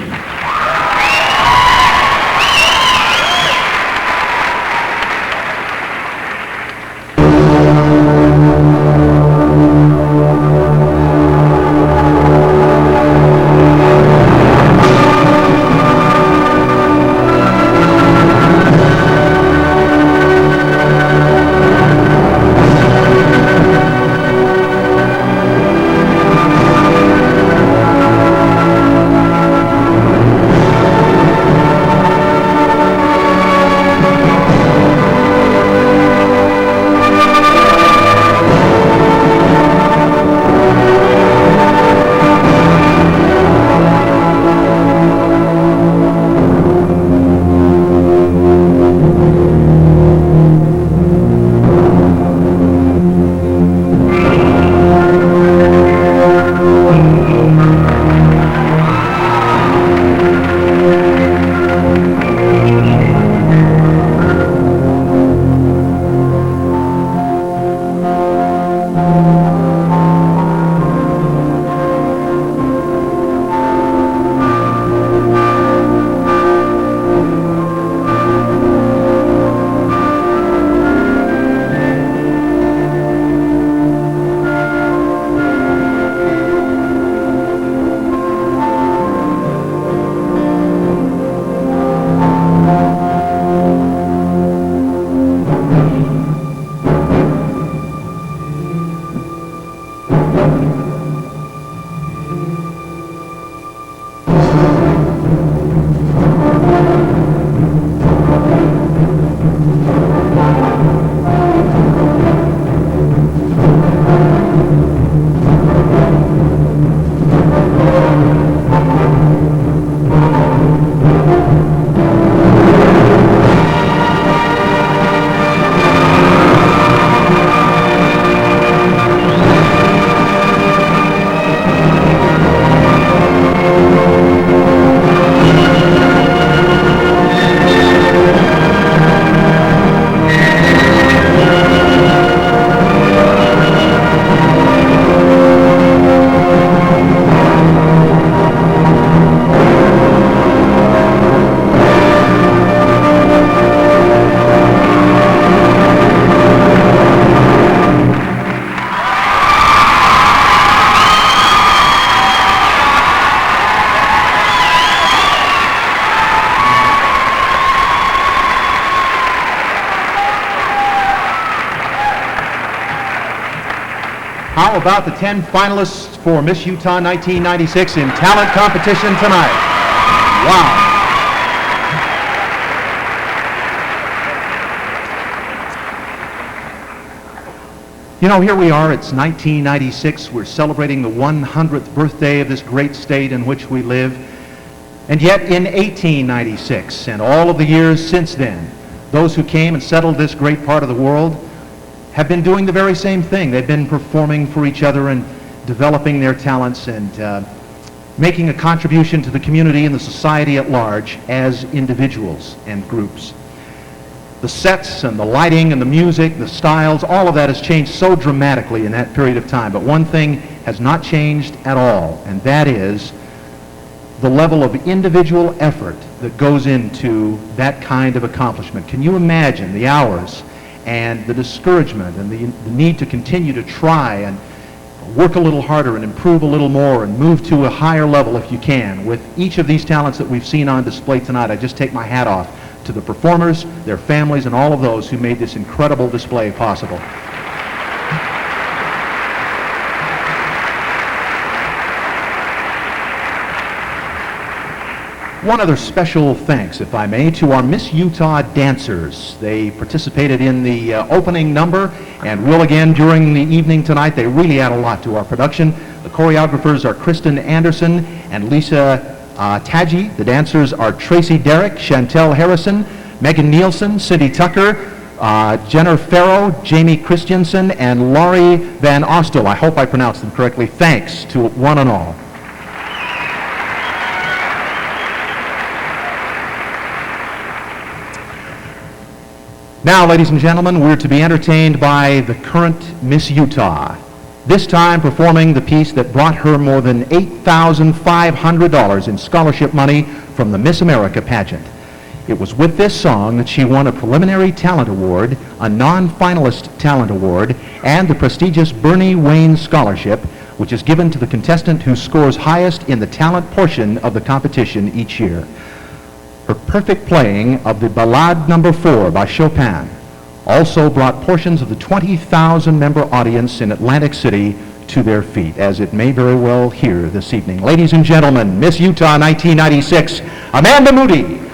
How about the 10 finalists for Miss Utah 1996 in talent competition tonight? Wow. You know, here we are, it's 1996. We're celebrating the 100th birthday of this great state in which we live. And yet in 1896 and all of the years since then, those who came and settled this great part of the world have been doing the very same thing. They've been performing for each other and developing their talents and making a contribution to the community and the society at large as individuals and groups. The sets and the lighting and the music, the styles, all of that has changed so dramatically in that period of time. But one thing has not changed at all, and that is the level of individual effort that goes into that kind of accomplishment. Can you imagine the hours and the discouragement and the need to continue to try and work a little harder and improve a little more and move to a higher level if you can? With each of these talents that we've seen on display tonight, I just take my hat off to the performers, their families, and all of those who made this incredible display possible. One other special thanks, if I may, to our Miss Utah dancers. They participated in the opening number and will again during the evening tonight. They really add a lot to our production. The choreographers are Kristen Anderson and Lisa Taggi. The dancers are Tracy Derrick, Chantel Harrison, Megan Nielsen, Cindy Tucker, Jenner Farrow, Jamie Christensen, and Laurie Van Ostel. I hope I pronounced them correctly. Thanks to one and all. Now, ladies and gentlemen, we're to be entertained by the current Miss Utah, this time performing the piece that brought her more than $8,500 in scholarship money from the Miss America pageant. It was with this song that she won a preliminary talent award, a non-finalist talent award, and the prestigious Bernie Wayne Scholarship, which is given to the contestant who scores highest in the talent portion of the competition each year. Her perfect playing of the Ballade No. 4 by Chopin also brought portions of the 20,000-member audience in Atlantic City to their feet, as it may very well here this evening. Ladies and gentlemen, Miss Utah 1996, Amanda Moody.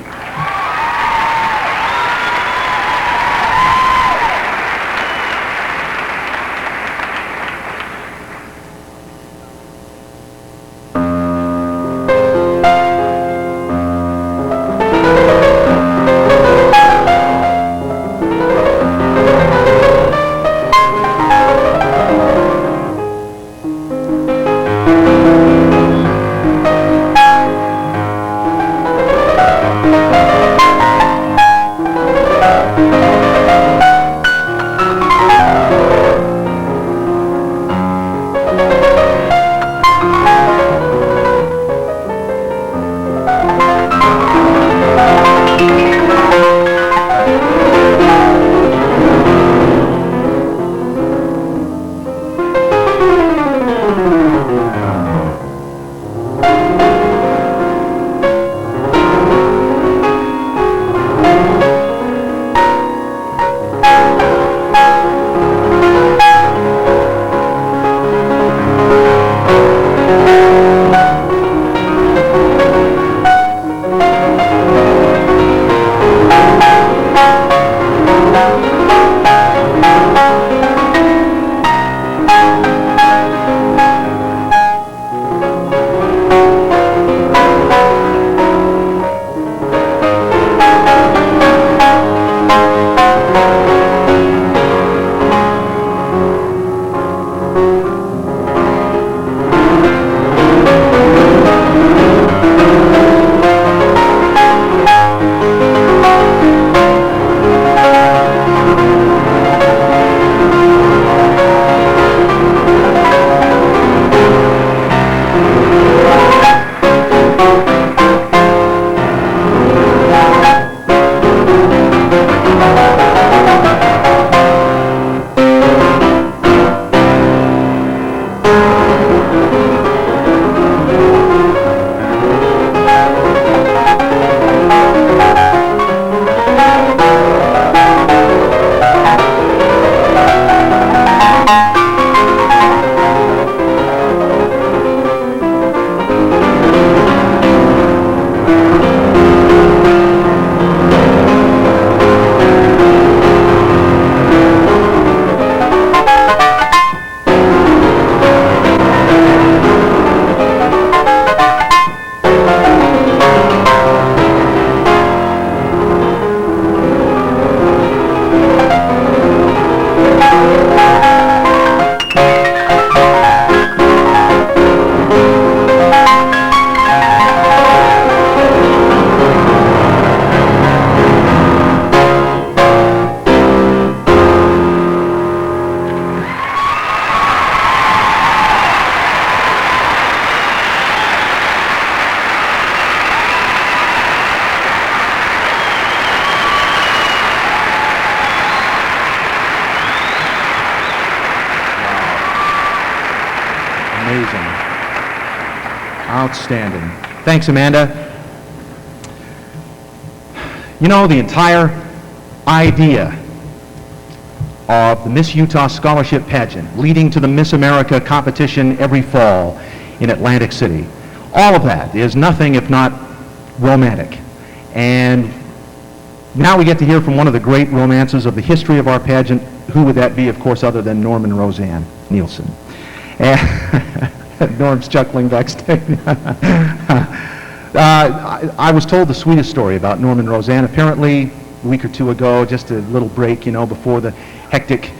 Amazing. Outstanding. Thanks, Amanda. You know, the entire idea of the Miss Utah Scholarship Pageant leading to the Miss America competition every fall in Atlantic City, all of that is nothing if not romantic. And now we get to hear from one of the great romances of the history of our pageant. Who would that be, of course, other than Norm and Roseanne Nielsen? And Norm's chuckling backstage. I was told the sweetest story about Norm and Roseanne. Apparently, week or two ago, just a little break, before the hectic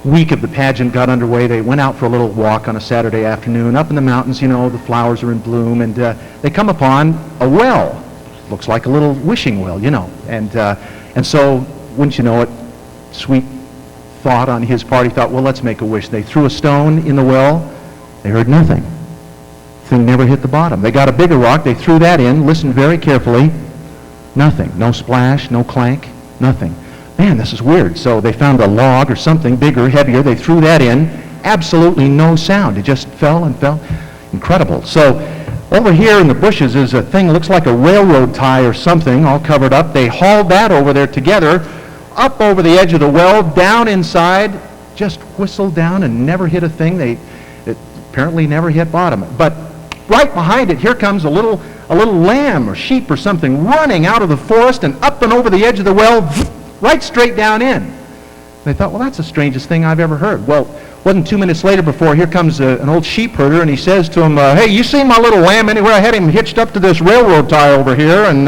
week of the pageant got underway. They went out for a little walk on a Saturday afternoon up in the mountains. The flowers are in bloom, and they come upon a well. Looks like a little wishing well, and so, wouldn't you know it, sweet thought on his part, he thought, well, let's make a wish. They threw a stone in the well. They heard nothing. Thing never hit the bottom. They got a bigger rock. They threw that in, listened very carefully. Nothing. No splash, no clank, nothing. Man, this is weird. So they found a log or something bigger, heavier. They threw that in. Absolutely no sound. It just fell and fell. Incredible. So over here in the bushes is a thing that looks like a railroad tie or something, all covered up. They hauled that over there together, up over the edge of the well, down inside, just whistled down and never hit a thing. It apparently never hit bottom. But right behind it, here comes a little lamb or sheep or something running out of the forest and up and over the edge of the well, right straight down in. They thought, well, that's the strangest thing I've ever heard. Well, wasn't 2 minutes later before here comes an old sheep herder, and he says to him, hey, you seen my little lamb anywhere? I had him hitched up to this railroad tie over here, and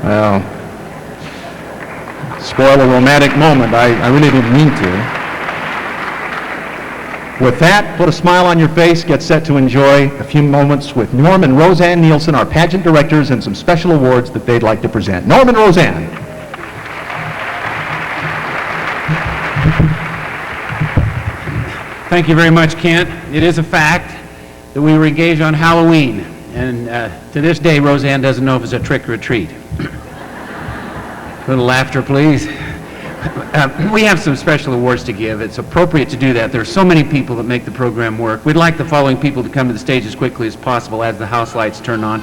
well, spoil a romantic moment. I really didn't mean to. With that, put a smile on your face, get set to enjoy a few moments with Norm and Roseanne Nielsen, our pageant directors, and some special awards that they'd like to present. Norm and Roseanne. Thank you very much, Kent. It is a fact that we were engaged on Halloween, and to this day, Roseanne doesn't know if it's a trick or a treat. A little laughter, please. We have some special awards to give. It's appropriate to do that. There are so many people that make the program work. We'd like the following people to come to the stage as quickly as possible as the house lights turn on.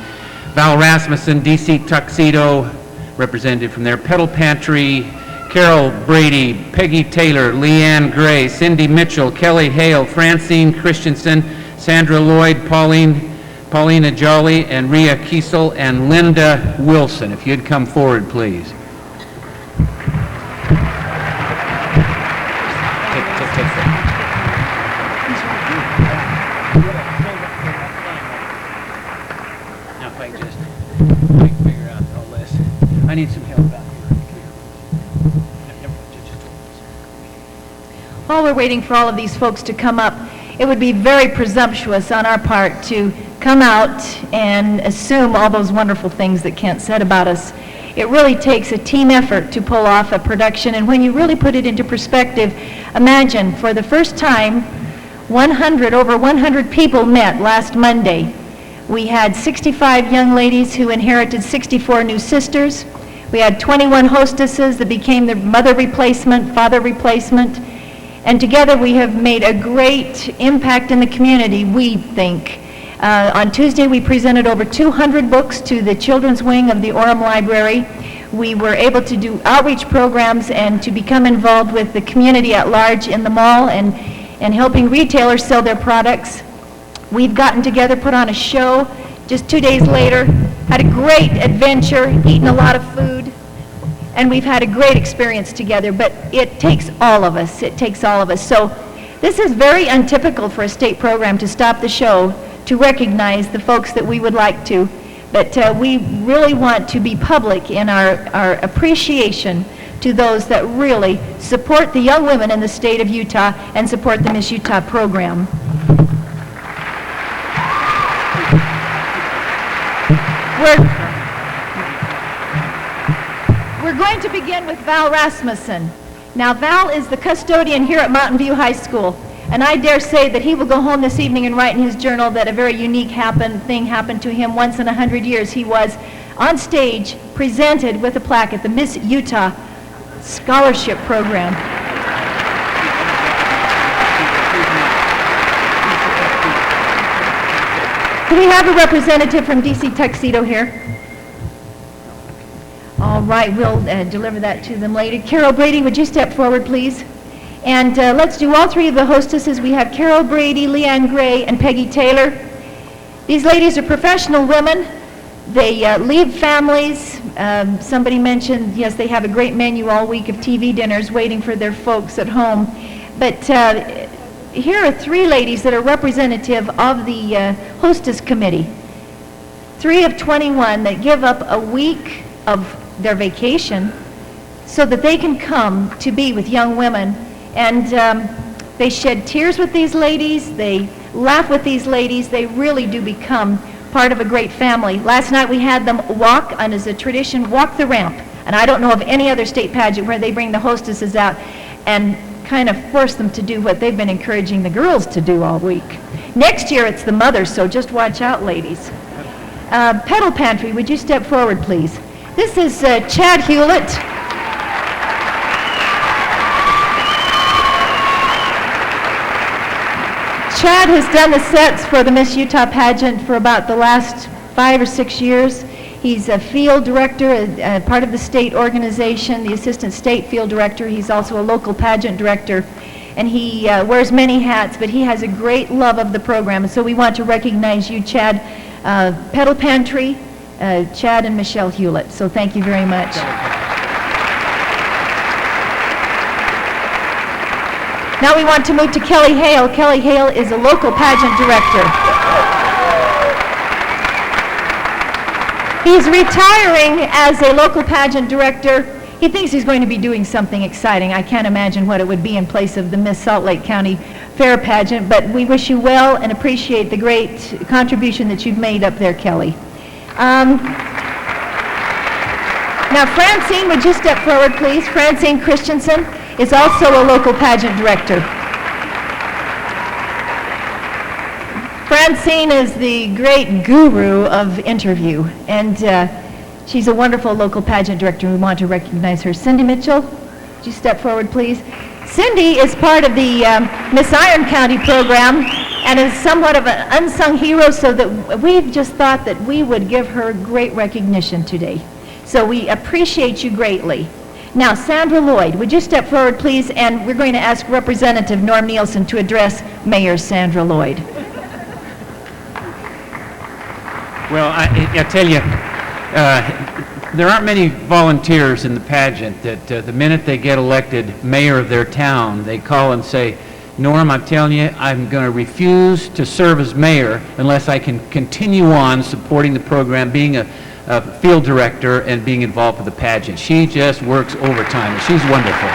Val Rasmussen, DC Tuxedo, representative from their Pedal Pantry, Carol Brady, Peggy Taylor, Leanne Gray, Cindy Mitchell, Kelly Hale, Francine Christensen, Sandra Lloyd, Paulina Jolly, and Rhea Kiesel, and Linda Wilson. If you'd come forward, please. I need some help out here. While we're waiting for all of these folks to come up, it would be very presumptuous on our part to come out and assume all those wonderful things that Kent said about us. It really takes a team effort to pull off a production, and when you really put it into perspective, imagine for the first time, over 100 people met last Monday. We had 65 young ladies who inherited 64 new sisters. We had 21 hostesses that became the mother replacement, father replacement, and together we have made a great impact in the community, we think. On Tuesday, we presented over 200 books to the children's wing of the Orem Library. We were able to do outreach programs and to become involved with the community at large in the mall and helping retailers sell their products. We've gotten together, put on a show just 2 days later, had a great adventure, eaten a lot of food, and we've had a great experience together, but it takes all of us. It takes all of us. So this is very untypical for a state program to stop the show to recognize the folks that we would like to, but we really want to be public in our appreciation to those that really support the young women in the state of Utah and support the Miss Utah program. We're going to begin with Val Rasmussen. Now, Val is the custodian here at Mountain View High School, and I dare say that he will go home this evening and write in his journal that a very unique thing happened to him once in 100 years. He was on stage presented with a plaque at the Miss Utah Scholarship Program. Do we have a representative from DC Tuxedo here? All right, we'll deliver that to them later. Carol Brady, would you step forward, please? And let's do all three of the hostesses. We have Carol Brady, Leanne Gray, and Peggy Taylor. These ladies are professional women. They leave families. Somebody mentioned, yes, they have a great menu all week of TV dinners waiting for their folks at home. But here are 3 ladies that are representative of the hostess committee. 3 of 21 that give up a week of their vacation so that they can come to be with young women. And they shed tears with these ladies, they laugh with these ladies, they really do become part of a great family. Last night we had them walk, and as a tradition, walk the ramp. And I don't know of any other state pageant where they bring the hostesses out and kind of force them to do what they've been encouraging the girls to do all week. Next year it's the mothers, so just watch out, ladies. Pedal Pantry, would you step forward, please? This is Chad Hewlett. Chad has done the sets for the Miss Utah pageant for about the last 5 or 6 years. He's a field director, part of the state organization, the assistant state field director. He's also a local pageant director, and he wears many hats, but he has a great love of the program. And so we want to recognize you, Chad. Pedal Pantry, Chad and Michelle Hewlett. So thank you very much. Now we want to move to Kelly Hale. Kelly Hale is a local pageant director. He's retiring as a local pageant director. He thinks he's going to be doing something exciting. I can't imagine what it would be in place of the Miss Salt Lake County Fair pageant, but we wish you well and appreciate the great contribution that you've made up there, Kelly. Now, Francine, would you step forward, please? Francine Christensen is also a local pageant director. Francine is the great guru of interview, and she's a wonderful local pageant director. We want to recognize her. Cindy Mitchell, would you step forward, please? Cindy is part of the Miss Iron County program and is somewhat of an unsung hero, so that we've just thought that we would give her great recognition today. So we appreciate you greatly. Now, Sandra Lloyd, would you step forward, please? And we're going to ask Representative Norm Nielsen to address Mayor Sandra Lloyd. Well, I tell you, there aren't many volunteers in the pageant that the minute they get elected mayor of their town, they call and say, Norm, I'm telling you, I'm going to refuse to serve as mayor unless I can continue on supporting the program, being a field director and being involved with the pageant. She just works overtime, and she's wonderful.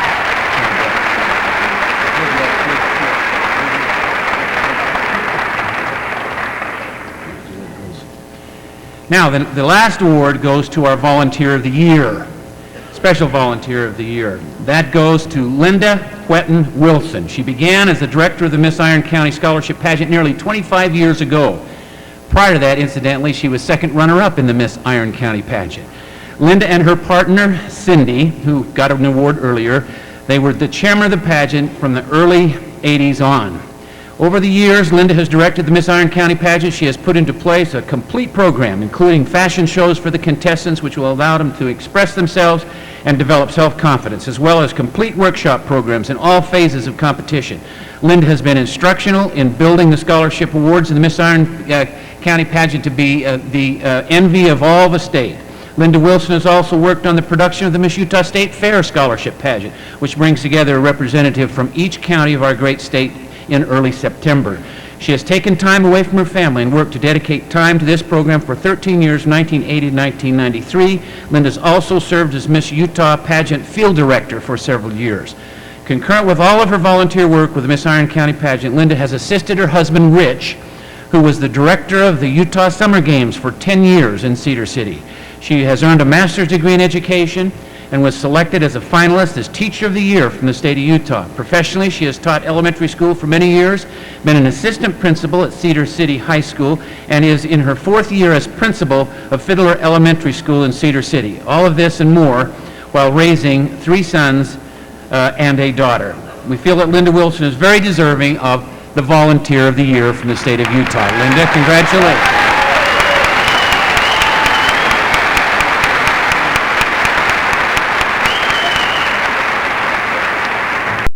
Now, the last award goes to our Volunteer of the Year, Special Volunteer of the Year. That goes to Linda Whetten Wilson. She began as the director of the Miss Iron County Scholarship Pageant nearly 25 years ago. Prior to that, incidentally, she was second runner-up in the Miss Iron County pageant. Linda and her partner, Cindy, who got an award earlier, they were the chairman of the pageant from the early 80s on. Over the years, Linda has directed the Miss Iron County pageant. She has put into place a complete program, including fashion shows for the contestants, which will allow them to express themselves and develop self-confidence, as well as complete workshop programs in all phases of competition. Linda has been instructional in building the scholarship awards in the Miss Iron County pageant to be the envy of all the state. Linda Wilson has also worked on the production of the Miss Utah State Fair Scholarship Pageant, which brings together a representative from each county of our great state in early September. She has taken time away from her family and worked to dedicate time to this program for 13 years, 1980 to 1993. Linda's also served as Miss Utah Pageant Field Director for several years. Concurrent with all of her volunteer work with the Miss Iron County pageant, Linda has assisted her husband, Rich, who was the director of the Utah Summer Games for 10 years in Cedar City. She has earned a master's degree in education and was selected as a finalist as Teacher of the Year from the state of Utah. Professionally, she has taught elementary school for many years, been an assistant principal at Cedar City High School, and is in her 4th year as principal of Fiddler Elementary School in Cedar City. All of this and more while raising 3 sons and a daughter. We feel that Linda Wilson is very deserving of the Volunteer of the Year from the state of Utah. Linda, congratulations.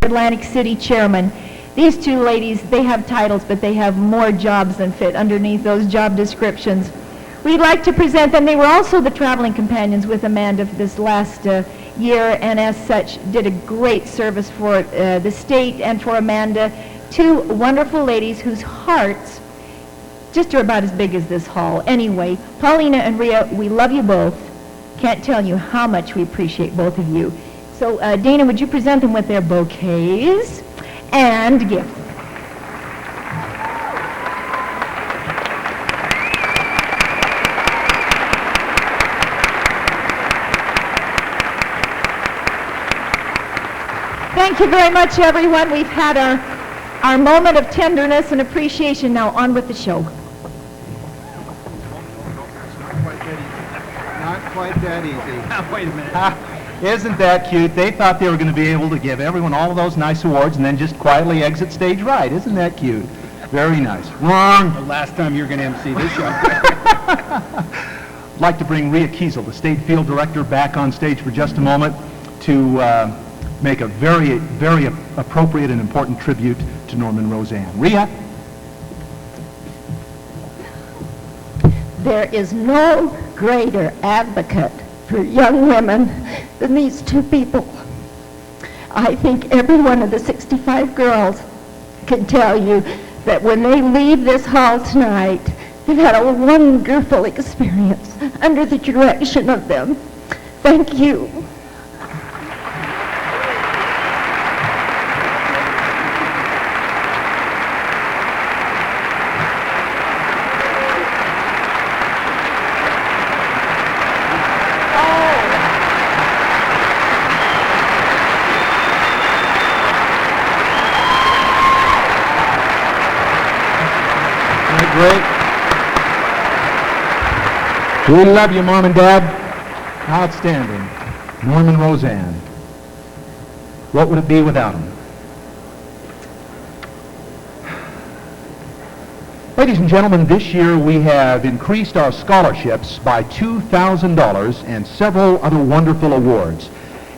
Atlantic City Chairman. These 2 ladies, they have titles, but they have more jobs than fit underneath those job descriptions. We'd like to present them. They were also the traveling companions with Amanda for this last year, and as such did a great service for the state and for Amanda, two wonderful ladies whose hearts just are about as big as this hall. Anyway, Paulina and Rhea, we love you both. Can't tell you how much we appreciate both of you. So, Dana, would you present them with their bouquets and gifts? Thank you very much, everyone. We've had our moment of tenderness and appreciation. Now, on with the show. Not quite that easy. Wait a minute. Isn't that cute? They thought they were going to be able to give everyone all of those nice awards and then just quietly exit stage right. Isn't that cute? Very nice. Wrong. The last time you're going to MC this show. I'd like to bring Rhea Kiesel, the State Field Director, back on stage for just a moment to make a very, very appropriate and important tribute to Norman Roseanne. Rhea? There is no greater advocate for young women than these two people. I think every one of the 65 girls can tell you that when they leave this hall tonight, they've had a wonderful experience under the direction of them. Thank you. Great. We love you, Mom and Dad. Outstanding. Norman Roseanne. What would it be without him? Ladies and gentlemen, this year we have increased our scholarships by $2,000 and several other wonderful awards.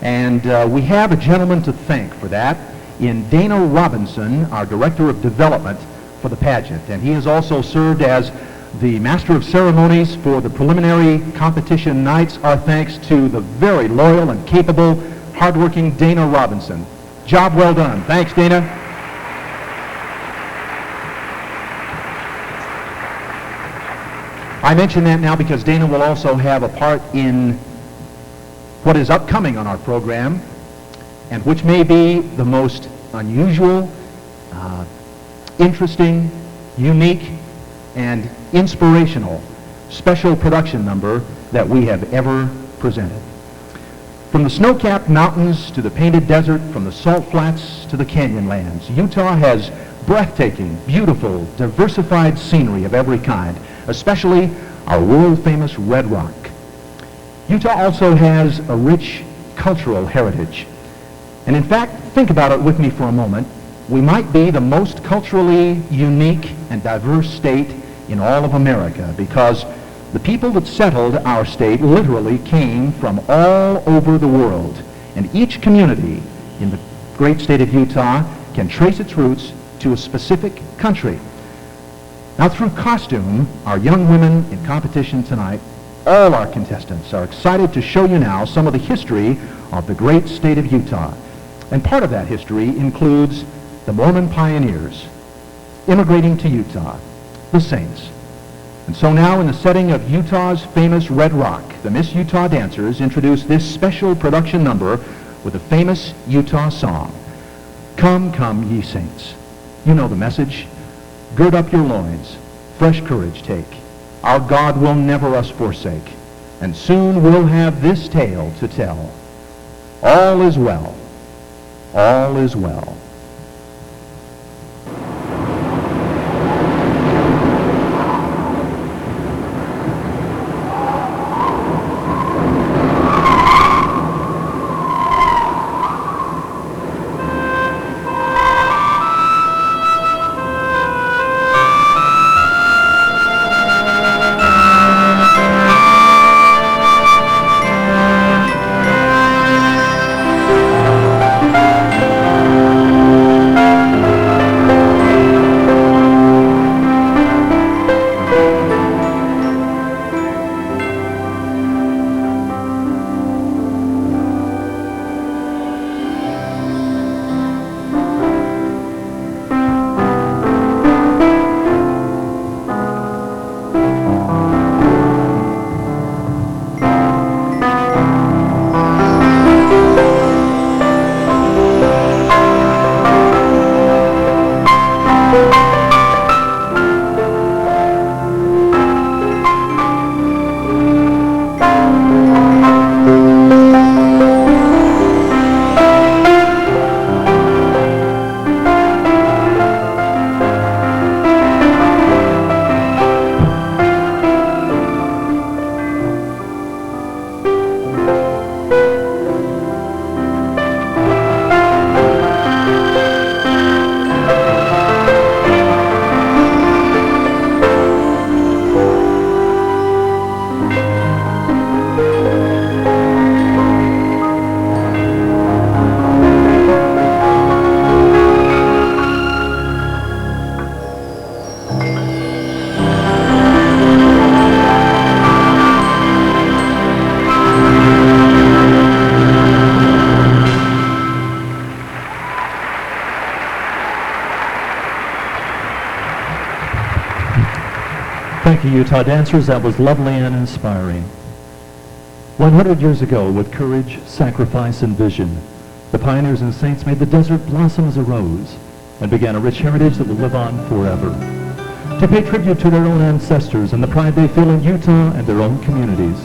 And we have a gentleman to thank for that in Dana Robinson, our Director of Development for the pageant. And he has also served as the Master of Ceremonies for the preliminary competition nights. Our thanks to the very loyal and capable, hardworking Dana Robinson. Job well done. Thanks, Dana. I mention that now because Dana will also have a part in what is upcoming on our program, and which may be the most unusual, interesting, unique, and inspirational special production number that we have ever presented. From the snow-capped mountains to the painted desert, from the salt flats to the canyon lands, Utah has breathtaking, beautiful, diversified scenery of every kind, especially our world-famous Red Rock. Utah also has a rich cultural heritage. And in fact, think about it with me for a moment. We might be the most culturally unique and diverse state in all of America because the people that settled our state literally came from all over the world. And each community in the great state of Utah can trace its roots to a specific country. Now, through costume, our young women in competition tonight, all our contestants are excited to show you now some of the history of the great state of Utah. And part of that history includes the Mormon pioneers immigrating to Utah, the Saints. And so now, in the setting of Utah's famous Red Rock, the Miss Utah dancers introduce this special production number with a famous Utah song, Come, Come, Ye Saints. You know the message. Gird up your loins, fresh courage take. Our God will never us forsake, and soon we'll have this tale to tell. All is well. All is well. Thank you, Utah dancers. That was lovely and inspiring. 100 years ago, with courage, sacrifice, and vision, the pioneers and saints made the desert blossom as a rose and began a rich heritage that will live on forever. To pay tribute to their own ancestors and the pride they feel in Utah and their own communities,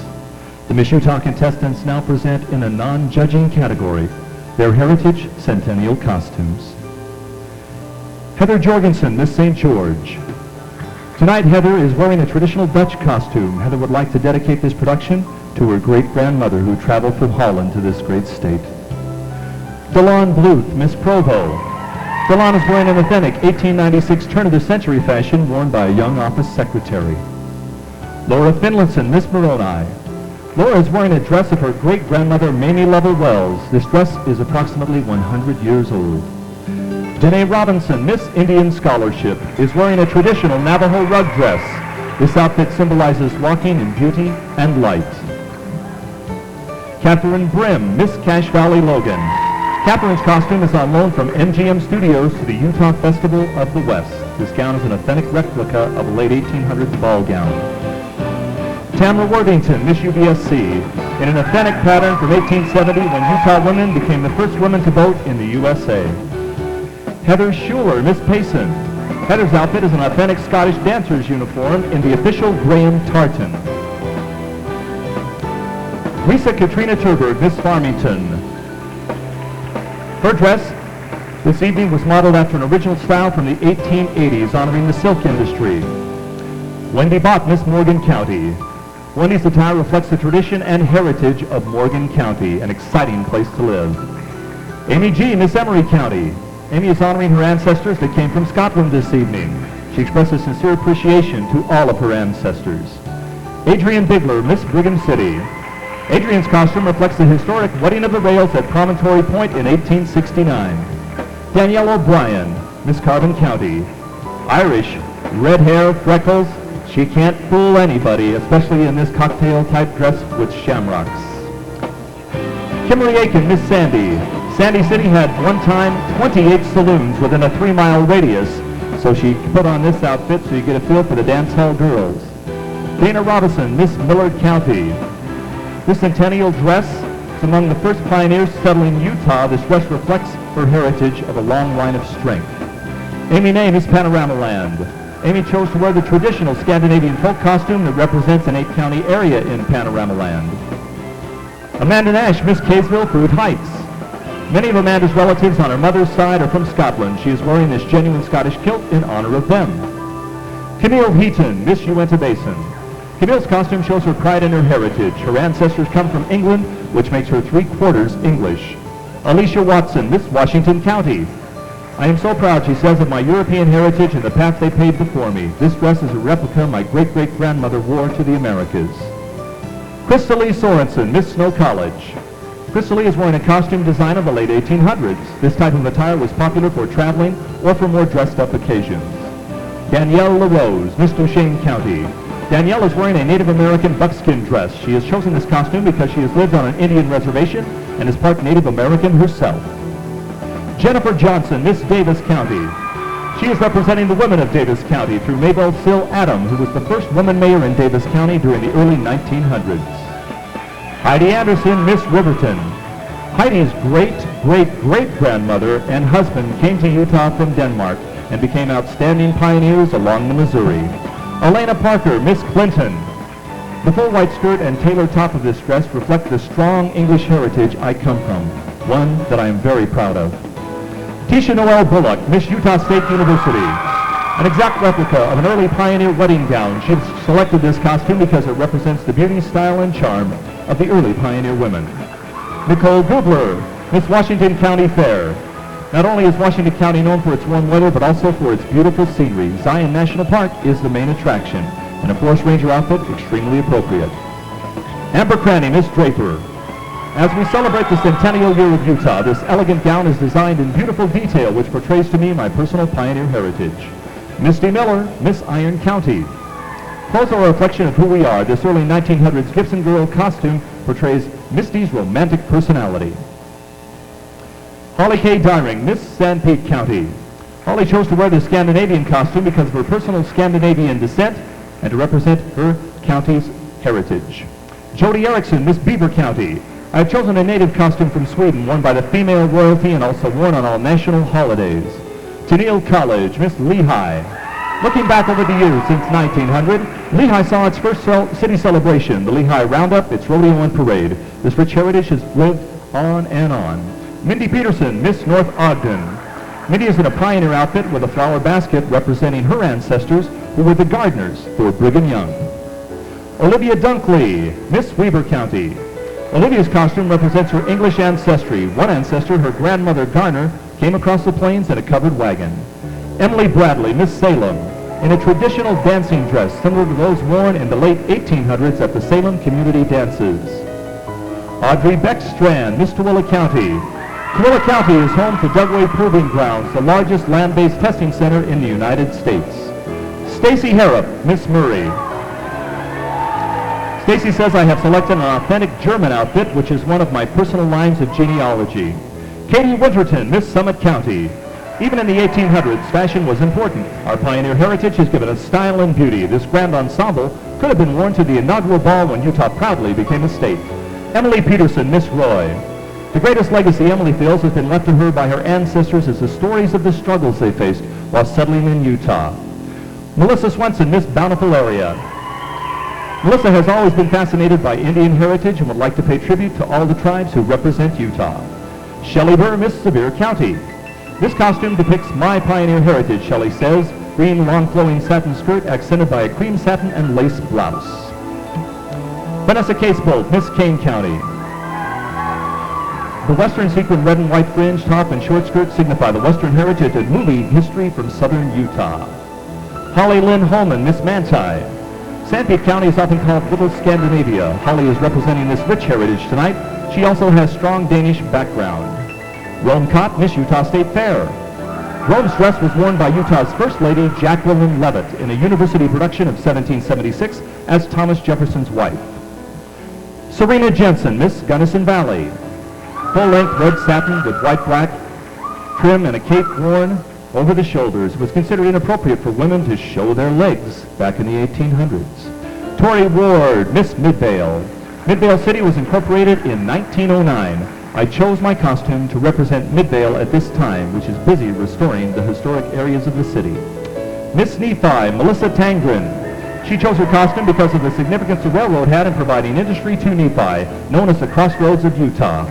the Miss Utah contestants now present in a non-judging category their heritage Centennial costumes. Heather Jorgensen, Miss St. George. Tonight, Heather is wearing a traditional Dutch costume. Heather would like to dedicate this production to her great-grandmother who traveled from Holland to this great state. Delon Bluth, Miss Provo. Delon is wearing an authentic 1896 turn-of-the-century fashion worn by a young office secretary. Laura Finlinson, Miss Moroni. Laura is wearing a dress of her great-grandmother Mamie Lovell Wells. This dress is approximately 100 years old. Danae Robinson, Miss Indian Scholarship, is wearing a traditional Navajo rug dress. This outfit symbolizes walking in beauty and light. Catherine Brim, Miss Cache Valley Logan. Catherine's costume is on loan from MGM Studios to the Utah Festival of the West. This gown is an authentic replica of a late 1800s ball gown. Tamara Worthington, Miss UBSC, in an authentic pattern from 1870 when Utah women became the first women to vote in the USA. Heather Schuler, Miss Payson. Heather's outfit is an authentic Scottish dancer's uniform in the official Graham tartan. Risa Katrina Turberg, Miss Farmington. Her dress this evening was modeled after an original style from the 1880s honoring the silk industry. Wendy Bott, Miss Morgan County. Wendy's attire reflects the tradition and heritage of Morgan County, an exciting place to live. Amy G, Miss Emery County. Amy is honoring her ancestors that came from Scotland this evening. She expresses sincere appreciation to all of her ancestors. Adrian Bigler, Miss Brigham City. Adrian's costume reflects the historic wedding of the rails at Promontory Point in 1869. Danielle O'Brien, Miss Carbon County. Irish, red hair, freckles. She can't fool anybody, especially in this cocktail-type dress with shamrocks. Kimberly Aiken, Miss Sandy. Sandy City had one time 28 saloons within a 3-mile radius, so she put on this outfit so you get a feel for the dance hall girls. Dana Robinson, Miss Millard County. This Centennial dress is among the first pioneers settling Utah. This dress reflects her heritage of a long line of strength. Amy Nay, Miss Panorama Land. Amy chose to wear the traditional Scandinavian folk costume that represents an 8-county area in Panorama Land. Amanda Nash, Miss Kaysville, Fruit Heights. Many of Amanda's relatives on her mother's side are from Scotland. She is wearing this genuine Scottish kilt in honor of them. Camille Heaton, Miss Uinta Basin. Camille's costume shows her pride in her heritage. Her ancestors come from England, which makes her 3/4 English. Alicia Watson, Miss Washington County. I am so proud, she says, of my European heritage and the path they paved before me. This dress is a replica my great-great-grandmother wore to the Americas. Crystal Lee Sorensen, Miss Snow College. Crystal Lee is wearing a costume design of the late 1800s. This type of attire was popular for traveling or for more dressed-up occasions. Danielle LaRose, Miss Duchesne County. Danielle is wearing a Native American buckskin dress. She has chosen this costume because she has lived on an Indian reservation and is part Native American herself. Jennifer Johnson, Miss Davis County. She is representing the women of Davis County through Mabel Sill Adam, who was the first woman mayor in Davis County during the early 1900s. Heidi Anderson, Miss Riverton. Heidi's great-great-great-grandmother and husband came to Utah from Denmark and became outstanding pioneers along the Missouri. Elena Parker, Miss Clinton. The full white skirt and tailored top of this dress reflect the strong English heritage I come from, one that I am very proud of. Tisha Noel Bullock, Miss Utah State University. An exact replica of an early pioneer wedding gown. She selected this costume because it represents the beauty, style, and charm of the early pioneer women. Nicole Gubler, Miss Washington County Fair. Not only is Washington County known for its warm weather, but also for its beautiful scenery. Zion National Park is the main attraction, and a Forest Ranger outfit extremely appropriate. Amber Cranny, Miss Draper. As we celebrate the Centennial Year of Utah, this elegant gown is designed in beautiful detail, which portrays to me my personal pioneer heritage. Misty Miller, Miss Iron County. Clothes are a reflection of who we are. This early 1900s Gibson girl costume portrays Misty's romantic personality. Holly K. Dyring, Miss Sanpete County. Holly chose to wear the Scandinavian costume because of her personal Scandinavian descent and to represent her county's heritage. Jody Erickson, Miss Beaver County. I've chosen a native costume from Sweden worn by the female royalty and also worn on all national holidays. Centennial College, Miss Lehigh. Looking back over the years since 1900, Lehigh saw its first city celebration, the Lehigh Roundup, its rodeo and parade. This rich heritage has lived on and on. Mindy Peterson, Miss North Ogden. Mindy is in a pioneer outfit with a flower basket representing her ancestors who were the gardeners for Brigham Young. Olivia Dunkley, Miss Weber County. Olivia's costume represents her English ancestry. One ancestor, her grandmother Garner, came across the plains in a covered wagon. Emily Bradley, Miss Salem, in a traditional dancing dress similar to those worn in the late 1800s at the Salem community dances. Audrey Beckstrand, Miss Tooele County. Tooele County is home to Dugway Proving Grounds, the largest land-based testing center in the United States. Stacy Harrop, Miss Murray. Stacy says, I have selected an authentic German outfit, which is one of my personal lines of genealogy. Katie Winterton, Miss Summit County. Even in the 1800s, fashion was important. Our pioneer heritage has given us style and beauty. This grand ensemble could have been worn to the inaugural ball when Utah proudly became a state. Emily Peterson, Miss Roy. The greatest legacy Emily feels has been left to her by her ancestors is the stories of the struggles they faced while settling in Utah. Melissa Swenson, Miss Bountiful Area. Melissa has always been fascinated by Indian heritage and would like to pay tribute to all the tribes who represent Utah. Shelley Burr, Miss Sevier County. This costume depicts my pioneer heritage, Shelley says. Green long flowing satin skirt accented by a cream satin and lace blouse. Vanessa Casebolt, Miss Kane County. The western sequin red and white fringe top and short skirt signify the western heritage and movie history from southern Utah. Holly Lynn Holman, Miss Manti. Sanpete County is often called Little Scandinavia. Holly is representing this rich heritage tonight. She also has strong Danish background. Rome Cott, Miss Utah State Fair. Rome's dress was worn by Utah's First Lady, Jacqueline Leavitt, in a university production of 1776 as Thomas Jefferson's wife. Serena Jensen, Miss Gunnison Valley. Full-length red satin with white-black trim and a cape worn over the shoulders. It was considered inappropriate for women to show their legs back in the 1800s. Tori Ward, Miss Midvale. Midvale City was incorporated in 1909. I chose my costume to represent Midvale at this time, which is busy restoring the historic areas of the city. Miss Nephi, Melissa Tangren. She chose her costume because of the significance the railroad had in providing industry to Nephi, known as the Crossroads of Utah.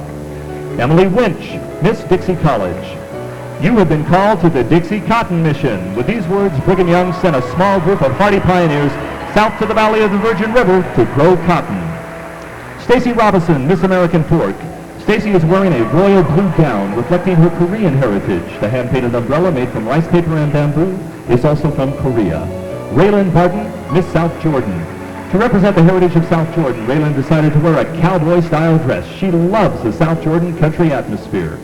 Emily Winch, Miss Dixie College. You have been called to the Dixie Cotton Mission. With these words, Brigham Young sent a small group of hardy pioneers south to the valley of the Virgin River to grow cotton. Stacy Robinson, Miss American Pork. Stacy is wearing a royal blue gown reflecting her Korean heritage. The hand-painted umbrella made from rice paper and bamboo is also from Korea. Raylan Barton, Miss South Jordan. To represent the heritage of South Jordan, Raylan decided to wear a cowboy-style dress. She loves the South Jordan country atmosphere.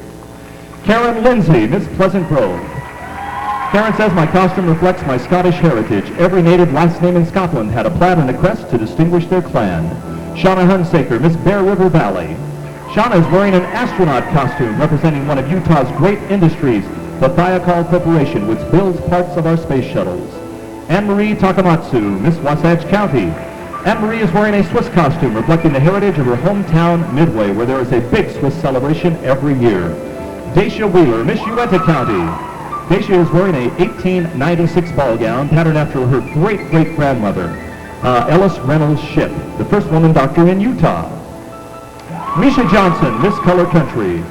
Karen Lindsay, Miss Pleasant Grove. Karen says, my costume reflects my Scottish heritage. Every native last name in Scotland had a plaid and a crest to distinguish their clan. Shauna Hunsaker, Miss Bear River Valley. Shauna is wearing an astronaut costume representing one of Utah's great industries, the Thiokol Corporation, which builds parts of our space shuttles. Anne-Marie Takamatsu, Miss Wasatch County. Anne-Marie is wearing a Swiss costume reflecting the heritage of her hometown, Midway, where there is a big Swiss celebration every year. Dacia Wheeler, Miss Uinta County. Dacia is wearing a 1896 ball gown patterned after her great-great-grandmother, Ellis Reynolds Shipp, the first woman doctor in Utah. Misha Johnson, Miss Color Country.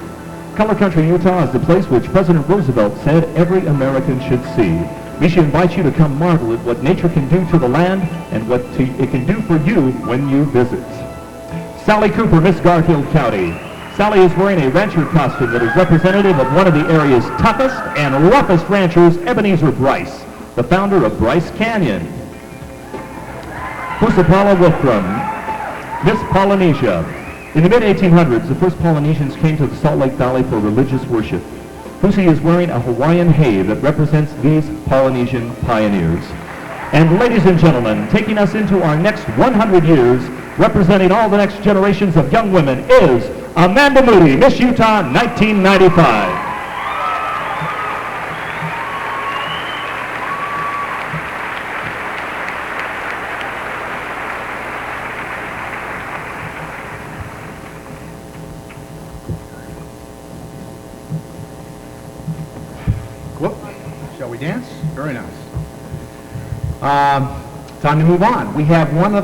Color Country, Utah is the place which President Roosevelt said every American should see. Misha invites you to come marvel at what nature can do to the land and what it can do for you when you visit. Sally Cooper, Miss Garfield County. Sally is wearing a rancher costume that is representative of one of the area's toughest and roughest ranchers, Ebenezer Bryce, the founder of Bryce Canyon. Pusapala Wolfram, Miss Polynesia. In the mid-1800s, the first Polynesians came to the Salt Lake Valley for religious worship. Pussy is wearing a Hawaiian hay that represents these Polynesian pioneers. And ladies and gentlemen, taking us into our next 100 years, representing all the next generations of young women, is Amanda Moody, Miss Utah, 1995. dance? Very nice. Time to move on. We have one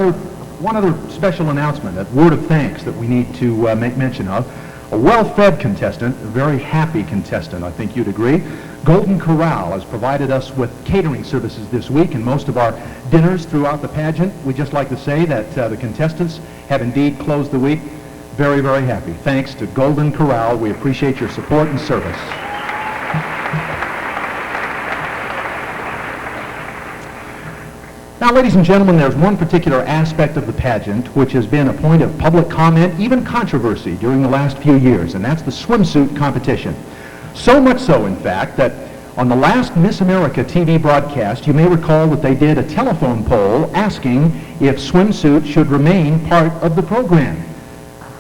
other special announcement, a word of thanks that we need to make mention of. A well-fed contestant, a very happy contestant, I think you'd agree. Golden Corral has provided us with catering services this week and most of our dinners throughout the pageant. We'd just like to say that the contestants have indeed closed the week very, very happy. Thanks to Golden Corral. We appreciate your support and service. Now, ladies and gentlemen, there's one particular aspect of the pageant which has been a point of public comment, even controversy, during the last few years, and that's the swimsuit competition. So much so, in fact, that on the last Miss America TV broadcast, you may recall that they did a telephone poll asking if swimsuit should remain part of the program.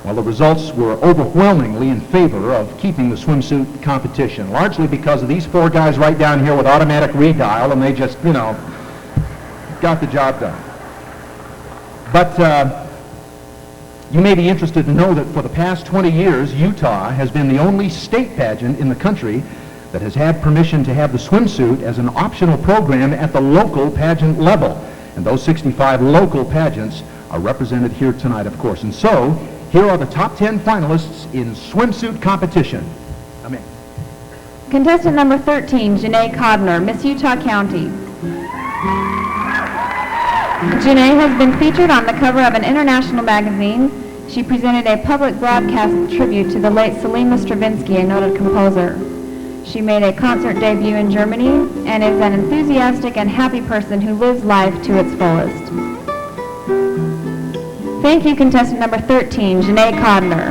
Well, the results were overwhelmingly in favor of keeping the swimsuit competition, largely because of these four guys right down here with automatic redial, and they just, got the job done. But you may be interested to know that for the past 20 years, Utah has been the only state pageant in the country that has had permission to have the swimsuit as an optional program at the local pageant level. And those 65 local pageants are represented here tonight, of course. And so, here are the top 10 finalists in swimsuit competition. Amen. Contestant number 13, Janae Codner, Miss Utah County. Janae has been featured on the cover of an international magazine. She presented a public broadcast tribute to the late Selima Stravinsky, a noted composer. She made a concert debut in Germany and is an enthusiastic and happy person who lives life to its fullest. Thank you, contestant number 13, Janae Codner.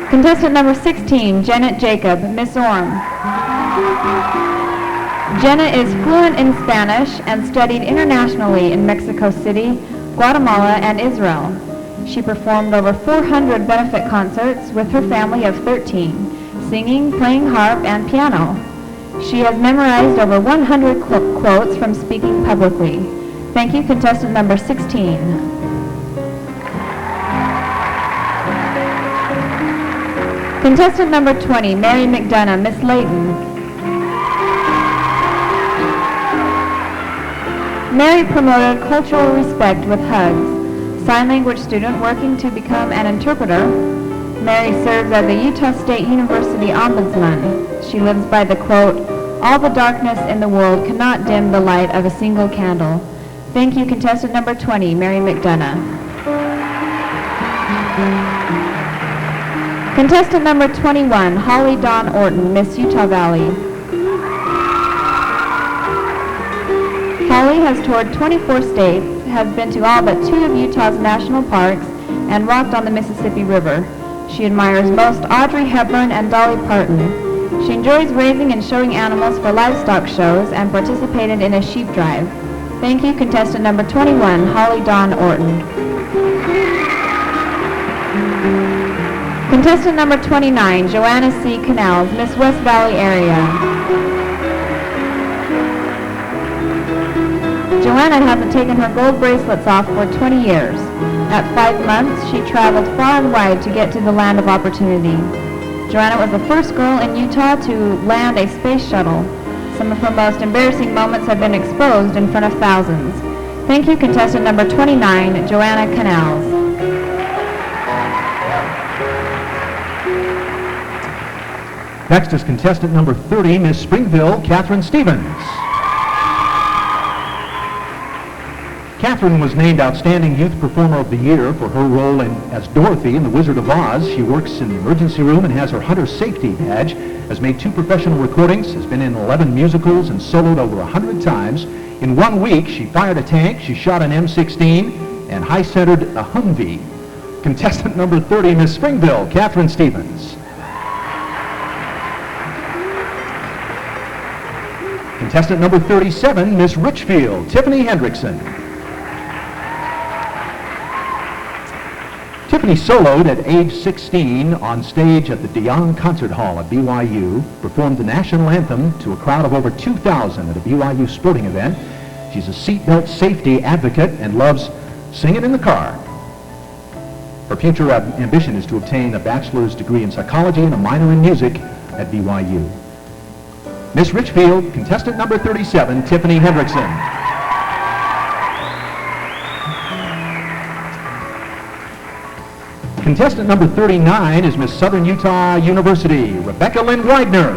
Contestant number 16, Janet Jacob, Miss Orm. Jenna is fluent in Spanish and studied internationally in Mexico City, Guatemala, and Israel. She performed over 400 benefit concerts with her family of 13, singing, playing harp, and piano. She has memorized over 100 quotes from speaking publicly. Thank you, contestant number 16. Contestant number 20, Mary McDonough, Miss Layton. Mary promoted cultural respect with hugs. Sign language student working to become an interpreter. Mary serves as a Utah State University Ombudsman. She lives by the quote, "All the darkness in the world cannot dim the light of a single candle." Thank you, contestant number 20, Mary McDonough. Contestant number 21, Holly Dawn Orton, Miss Utah Valley. Holly has toured 24 states, has been to all but 2 of Utah's national parks, and walked on the Mississippi River. She admires most Audrey Hepburn and Dolly Parton. She enjoys raising and showing animals for livestock shows and participated in a sheep drive. Thank you, contestant number 21, Holly Dawn Orton. Contestant number 29, Joanna C. Canals, Miss West Valley area. Joanna hasn't taken her gold bracelets off for 20 years. At 5 months, she traveled far and wide to get to the land of opportunity. Joanna was the first girl in Utah to land a space shuttle. Some of her most embarrassing moments have been exposed in front of thousands. Thank you, contestant number 29, Joanna Canals. Next is contestant number 30, Miss Springville, Catherine Stevens. Catherine was named Outstanding Youth Performer of the Year for her role as Dorothy in The Wizard of Oz. She works in the emergency room and has her Hunter Safety Badge, has made 2 professional recordings, has been in 11 musicals, and soloed over 100 times. In 1 week, she fired a tank, she shot an M16, and high-centered a Humvee. Contestant number 30, Miss Springville, Catherine Stevens. Contestant number 37, Miss Richfield, Tiffany Hendrickson. Tiffany soloed at age 16 on stage at the DeYoung Concert Hall at BYU, performed the national anthem to a crowd of over 2,000 at a BYU sporting event. She's a seatbelt safety advocate and loves singing in the car. Her future ambition is to obtain a bachelor's degree in psychology and a minor in music at BYU. Miss Richfield, contestant number 37, Tiffany Hendrickson. Contestant number 39 is Miss Southern Utah University, Rebecca Lynn Widener.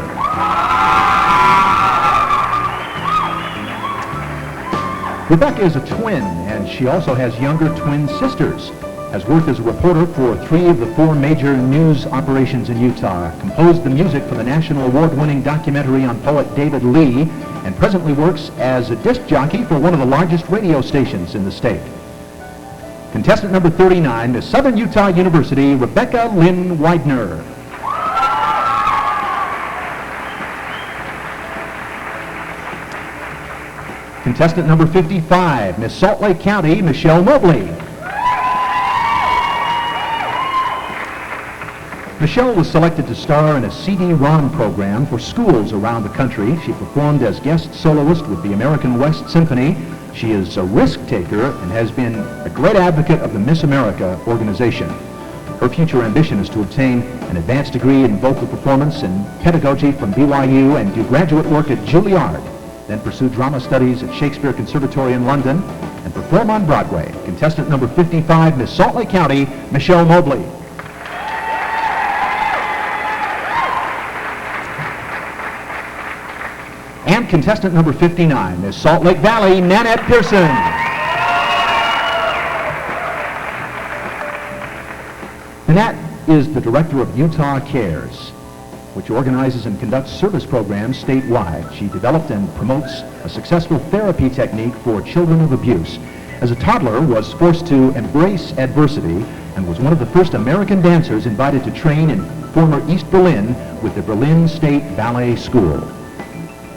Rebecca is a twin, and she also has younger twin sisters. Has worked as a reporter for 3 of the 4 major news operations in Utah, composed the music for the national award-winning documentary on poet David Lee, and presently works as a disc jockey for one of the largest radio stations in the state. Contestant number 39, Miss Southern Utah University, Rebecca Lynn Widener. Contestant number 55, Miss Salt Lake County, Michelle Mobley. Michelle was selected to star in a CD-ROM program for schools around the country. She performed as guest soloist with the American West Symphony. She is a risk taker and has been a great advocate of the Miss America organization. Her future ambition is to obtain an advanced degree in vocal performance and pedagogy from BYU and do graduate work at Juilliard, then pursue drama studies at Shakespeare Conservatory in London and perform on Broadway. Contestant number 55, Miss Salt Lake County, Michelle Mobley. And contestant number 59, Miss Salt Lake Valley, Nanette Pearson. Nanette is the director of Utah Cares, which organizes and conducts service programs statewide. She developed and promotes a successful therapy technique for children of abuse. As a toddler, was forced to embrace adversity and was one of the first American dancers invited to train in former East Berlin with the Berlin State Ballet School.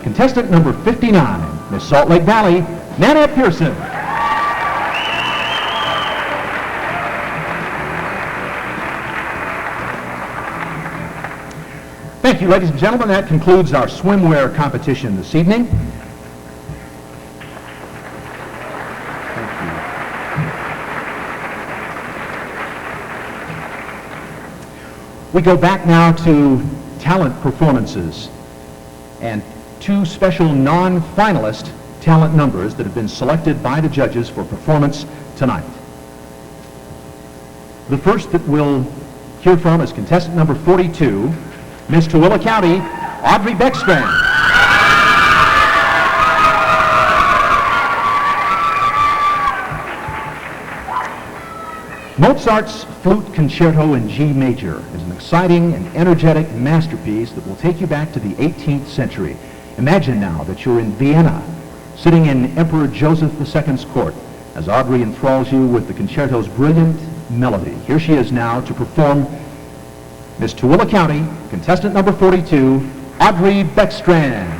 Contestant number 59, Miss Salt Lake Valley, Nanette Pearson. Thank you, ladies and gentlemen. That concludes our swimwear competition this evening. We go back now to talent performances and 2 special non-finalist talent numbers that have been selected by the judges for performance tonight. The first that we'll hear from is contestant number 42, Miss Tooele County, Audrey Beckstrand. Mozart's Flute Concerto in G major is an exciting and energetic masterpiece that will take you back to the 18th century. Imagine now that you're in Vienna, sitting in Emperor Joseph II's court, as Audrey enthralls you with the concerto's brilliant melody. Here she is now to perform Miss Tooele County, contestant number 42, Audrey Beckstrand.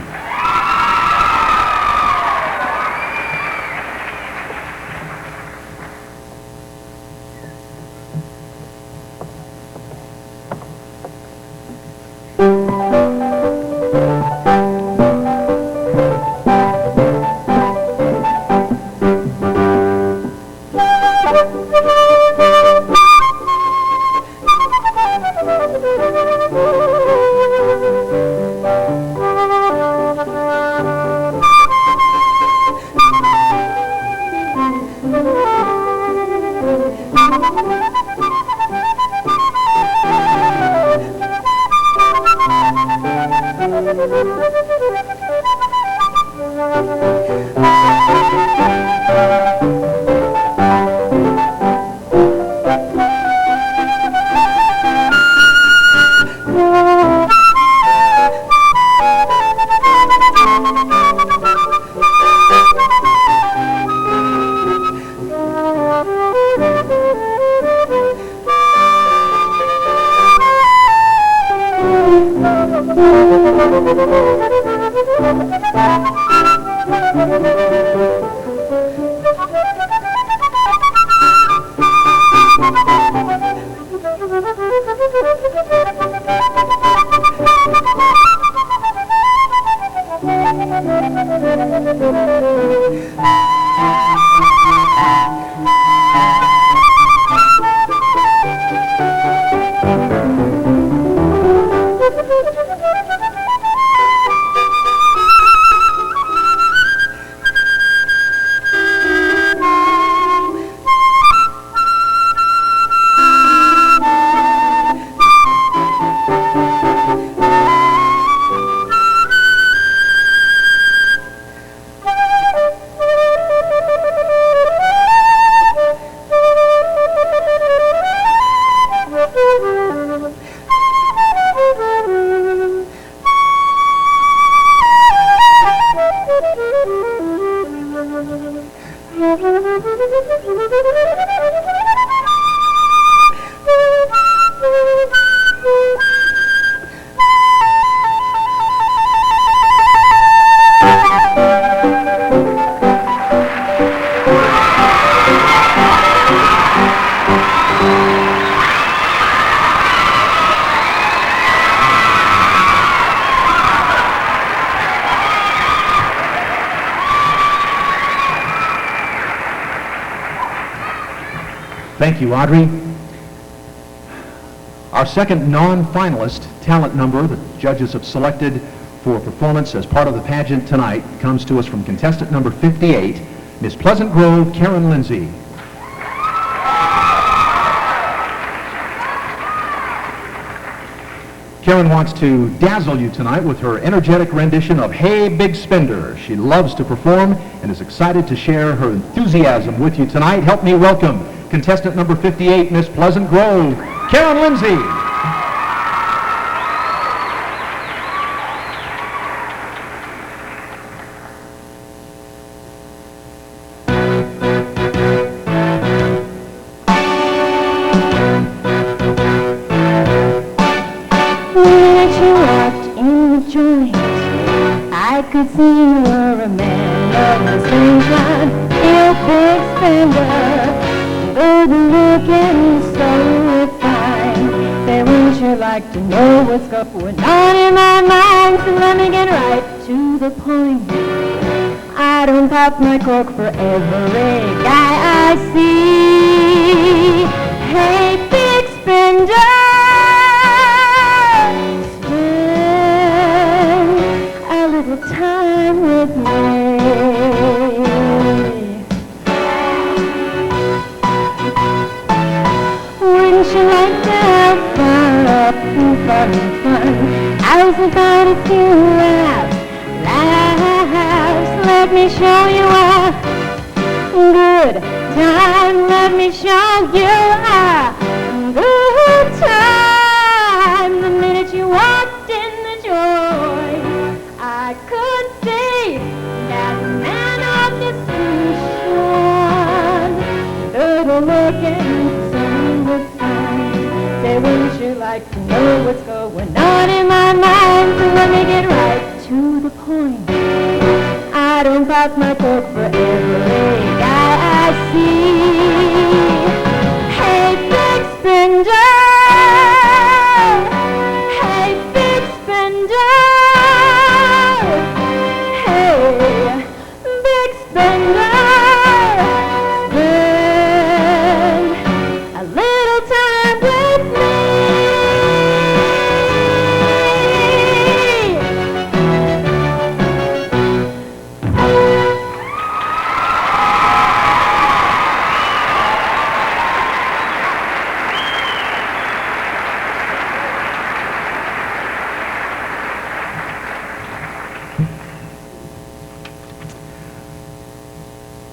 Thank you, Audrey. Our second non-finalist talent number that judges have selected for performance as part of the pageant tonight comes to us from contestant number 58, Miss Pleasant Grove, Karen Lindsay. Karen wants to dazzle you tonight with her energetic rendition of Hey Big Spender. She loves to perform and is excited to share her enthusiasm with you tonight. Help me welcome contestant number 58, Miss Pleasant Grove, Karen Lindsay. I could see you were a man of distinction, you big spender, good looking, so refined. Say, wouldn't you like to know what's going on in my mind? So let me get right to the point. I don't pop my cork for every guy I see. Hey, big spender, time with me. Wouldn't you like to have fun up and fun? How's about a few laughs? Let me show you a good time. Let me show you a good time. The minute you walked in the door, I could see that man of distinction, good looking, so refined. Say, wouldn't you like to know what's going on in my mind? So let me get right to the point. I don't pop my cork for every guy I see. Hey, big spender. Hey, big spender.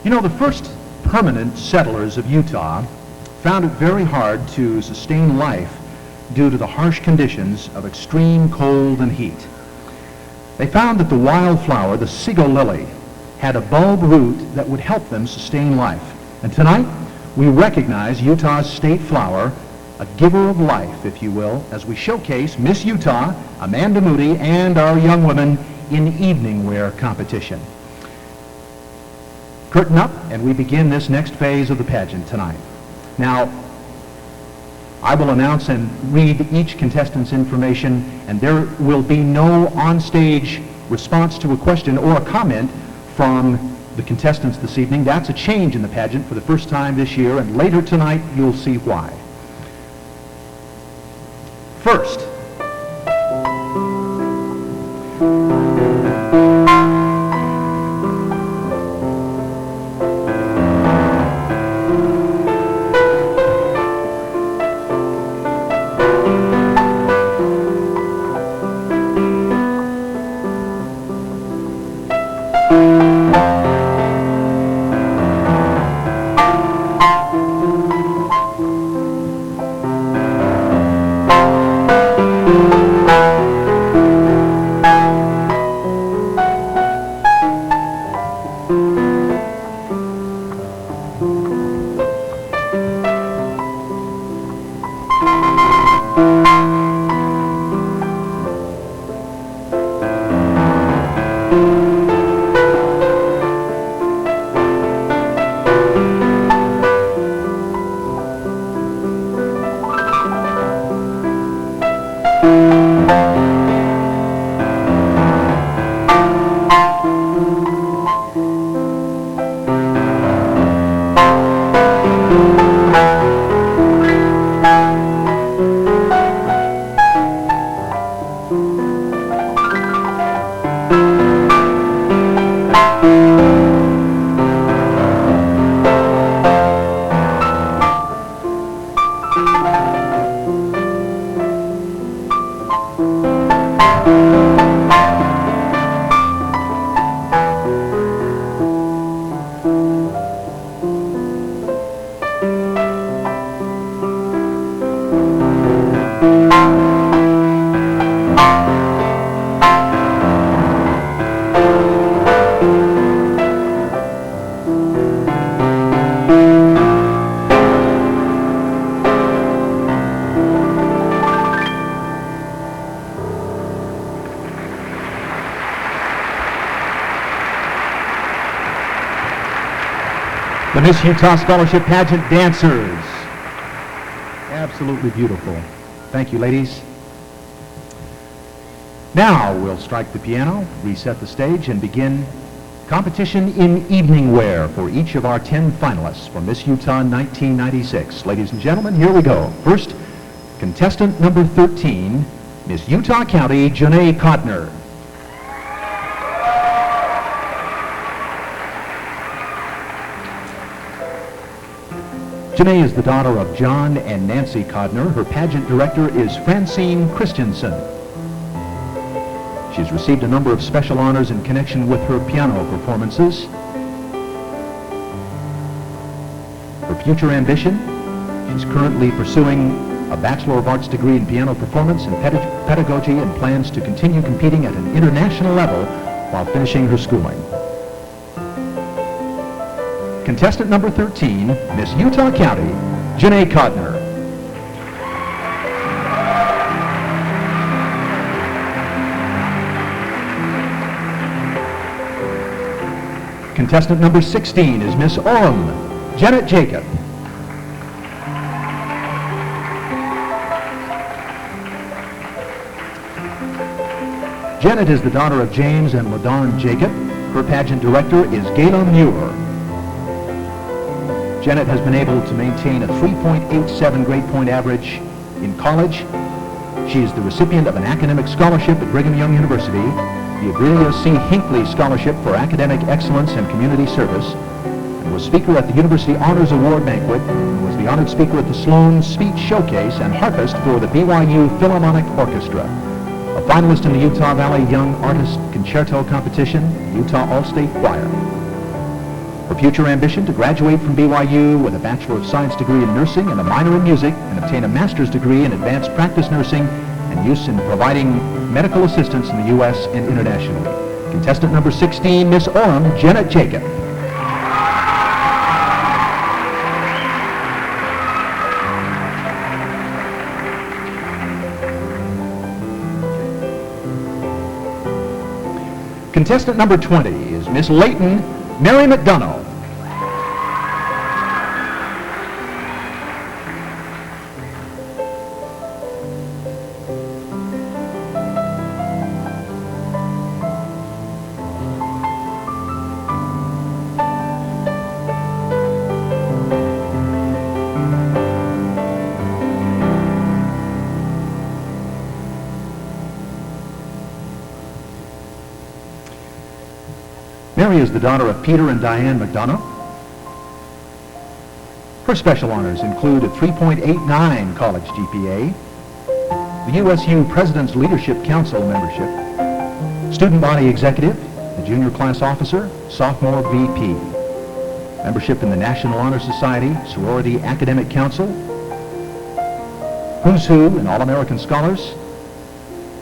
You know, the first permanent settlers of Utah found it very hard to sustain life due to the harsh conditions of extreme cold and heat. They found that the wildflower, the sego lily, had a bulb root that would help them sustain life. And tonight, we recognize Utah's state flower, a giver of life, if you will, as we showcase Miss Utah, Amanda Moody, and our young women in evening wear competition. Curtain up, and we begin this next phase of the pageant tonight. Now, I will announce and read each contestant's information, and there will be no on-stage response to a question or a comment from the contestants this evening. That's a change in the pageant for the first time this year, and later tonight you'll see why. First, The Miss Utah Scholarship Pageant dancers. Absolutely beautiful. Thank you, ladies. Now we'll strike the piano, reset the stage, and begin competition in evening wear for each of our 10 finalists for Miss Utah 1996. Ladies and gentlemen, here we go. First, contestant number 13, Miss Utah County, Janae Cotner. Janae is the daughter of John and Nancy Codner. Her pageant director is Francine Christensen. She's received a number of special honors in connection with her piano performances. Her future ambition, she's currently pursuing a Bachelor of Arts degree in piano performance and pedagogy and plans to continue competing at an international level while finishing her schooling. Contestant number 13, Miss Utah County, Janae Codner. Contestant number 16 is Miss Orem, Janet Jacob. Janet is the daughter of James and LaDawn Jacob. Her pageant director is Gayla Muir. Janet has been able to maintain a 3.87 grade point average in college. She is the recipient of an academic scholarship at Brigham Young University, the Aurelia C. Hinckley Scholarship for Academic Excellence and Community Service, and was speaker at the University Honors Award Banquet, and was the honored speaker at the Sloan Speech Showcase and harpist for the BYU Philharmonic Orchestra. A finalist in the Utah Valley Young Artist Concerto Competition, Utah All-State Choir. Her future ambition to graduate from BYU with a Bachelor of Science degree in nursing and a minor in music and obtain a master's degree in advanced practice nursing and use in providing medical assistance in the U.S. and internationally. Contestant number 16, Miss Orem, Janet Jacob. Contestant number 20 is Miss Layton Mary McDonough. Mary is the daughter of Peter and Diane McDonough. Her special honors include a 3.89 college GPA, the USU President's Leadership Council membership, student body executive, the junior class officer, sophomore VP, membership in the National Honor Society, Sorority Academic Council, Who's Who and All-American Scholars,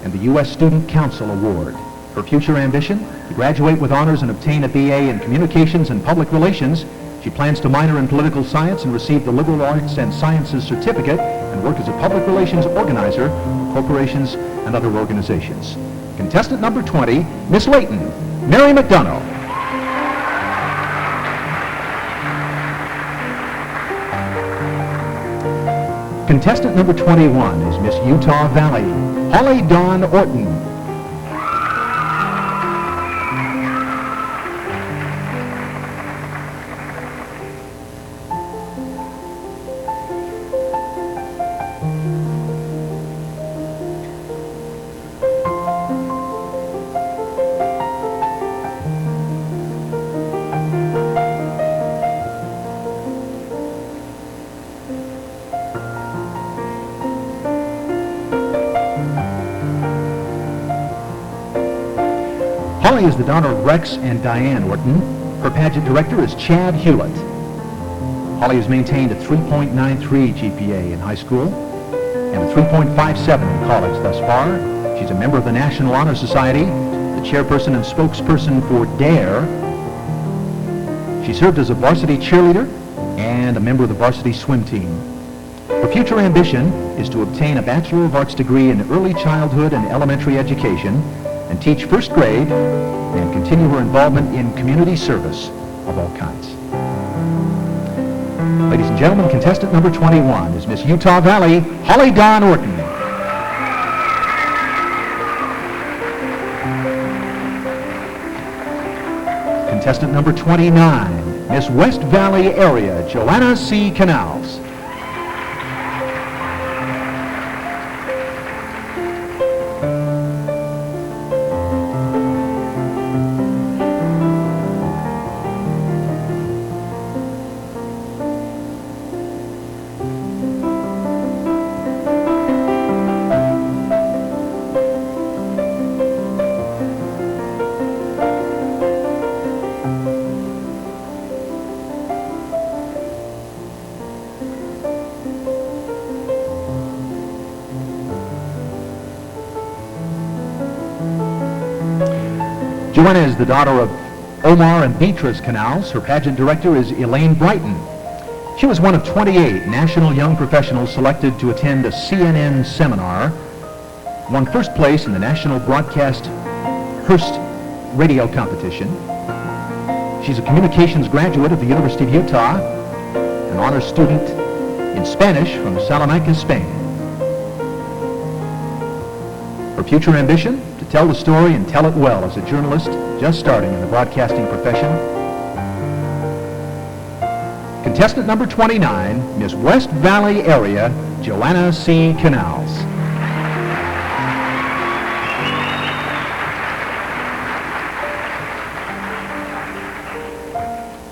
and the U.S. Student Council Award. Her future ambition, to graduate with honors and obtain a BA in Communications and Public Relations. She plans to minor in political science and receive the Liberal Arts and Sciences certificate and work as a public relations organizer for corporations and other organizations. Contestant number 20, Miss Layton, Mary McDonough. Contestant number 21 is Miss Utah Valley, Holly Dawn Orton. Holly is the daughter of Rex and Diane Orton. Her pageant director is Chad Hewlett. Holly has maintained a 3.93 GPA in high school and a 3.57 in college thus far. She's a member of the National Honor Society, the chairperson and spokesperson for DARE. She served as a varsity cheerleader and a member of the varsity swim team. Her future ambition is to obtain a Bachelor of Arts degree in early childhood and elementary education and teach first grade and continue her involvement in community service of all kinds. Ladies and gentlemen, contestant number 21 is Miss Utah Valley, Holly Dawn Orton. Contestant number 29, Miss West Valley Area, Joanna C. Canals. Joanna is the daughter of Omar and Beatrice Canals. Her pageant director is Elaine Brighton. She was one of 28 national young professionals selected to attend a CNN seminar, won first place in the National Broadcast Hearst radio competition. She's a communications graduate of the University of Utah, an honors student in Spanish from Salamanca, Spain. Her future ambition? To tell the story and tell it well as a journalist just starting in the broadcasting profession. Contestant number 29, Miss West Valley Area, Joanna C. Canals.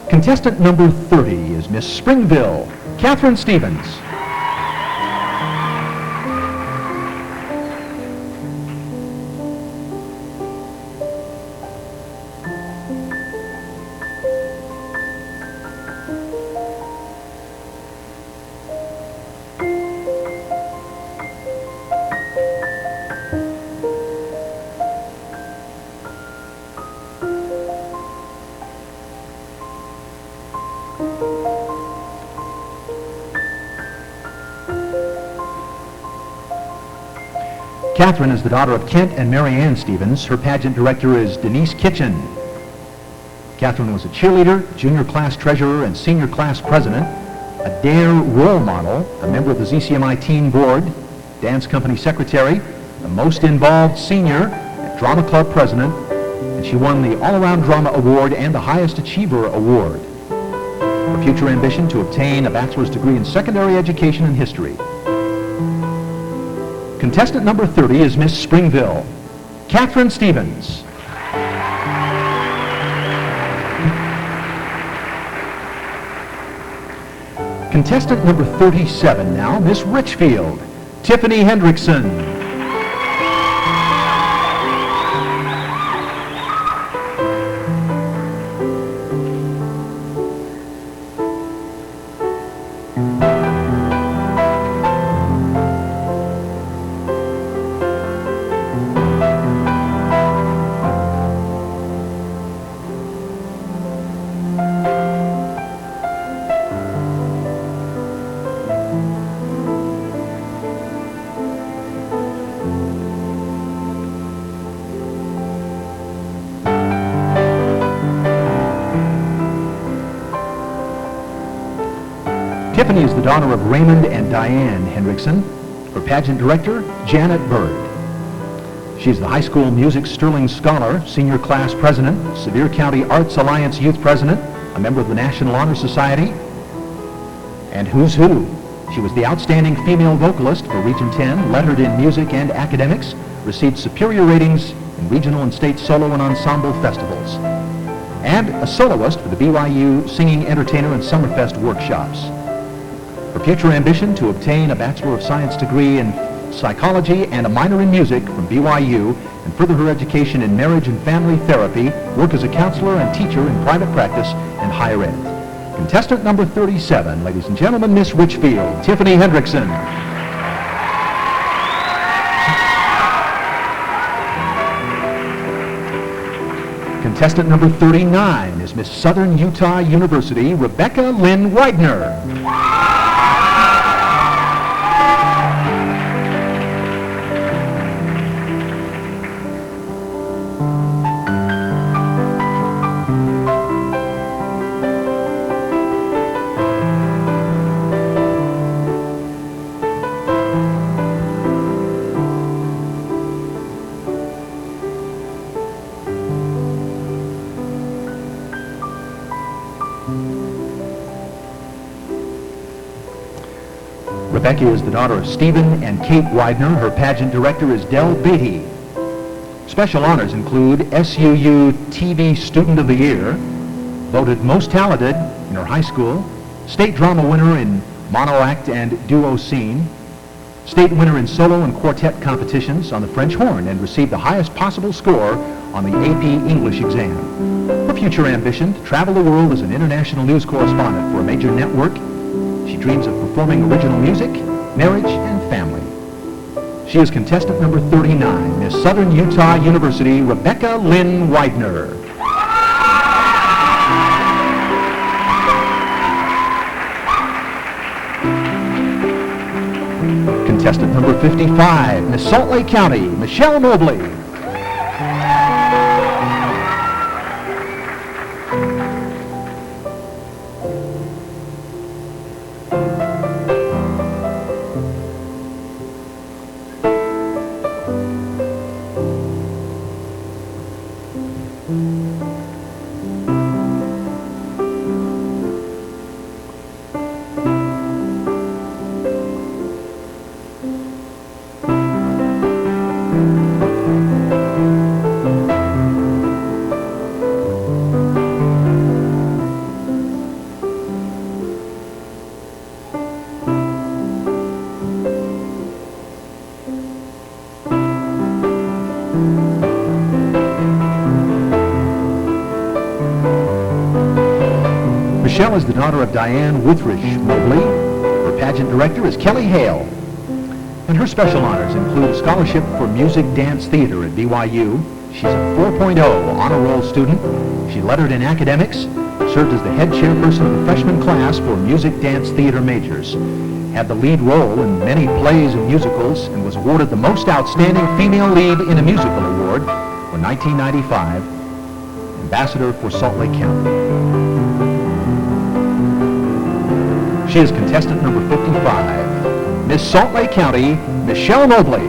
Contestant number 30 is Miss Springville, Catherine Stevens. Catherine is the daughter of Kent and Mary Ann Stevens. Her pageant director is Denise Kitchen. Catherine was a cheerleader, junior class treasurer, and senior class president, a DARE role model, a member of the ZCMI teen board, dance company secretary, the most involved senior, and drama club president, and she won the All-Around Drama Award and the Highest Achiever Award. Her future ambition to obtain a bachelor's degree in secondary education and history. Contestant number 30 is Miss Springville, Catherine Stevens. Contestant number 37 now, Miss Richfield, Tiffany Hendrickson. Tiffany is the daughter of Raymond and Diane Hendrickson. Her pageant director, Janet Bird. She's the high school music Sterling Scholar, senior class president, Sevier County Arts Alliance youth president, a member of the National Honor Society, and who's who. She was the outstanding female vocalist for Region 10, lettered in music and academics, received superior ratings in regional and state solo and ensemble festivals, and a soloist for the BYU Singing Entertainer and Summerfest workshops. Her future ambition to obtain a Bachelor of Science degree in psychology and a minor in music from BYU and further her education in marriage and family therapy, work as a counselor and teacher in private practice and higher ed. Contestant number 37, ladies and gentlemen, Miss Richfield, Tiffany Hendrickson. Contestant number 39 is Miss Southern Utah University, Rebecca Lynn Widener. Rebecca is the daughter of Stephen and Kate Widener. Her pageant director is Del Beatty. Special honors include SUU TV Student of the Year, voted most talented in her high school, state drama winner in mono-act and duo scene, state winner in solo and quartet competitions on the French horn, and received the highest possible score on the AP English exam. Her future ambition, to travel the world as an international news correspondent for a major network. She dreams of performing original music, marriage, and family. She is contestant number 39, Miss Southern Utah University, Rebecca Lynn Widener. Contestant number 55, Miss Salt Lake County, Michelle Mobley. Michelle is the daughter of Diane Withridge Mobley. Her pageant director is Kelly Hale. And her special honors include a scholarship for music dance theater at BYU. She's a 4.0 honor roll student. She lettered in academics, served as the head chairperson of the freshman class for music dance theater majors, had the lead role in many plays and musicals, and was awarded the Most Outstanding Female Lead in a Musical Award for 1995, Ambassador for Salt Lake County. She is contestant number 55, Miss Salt Lake County, Michelle Mobley.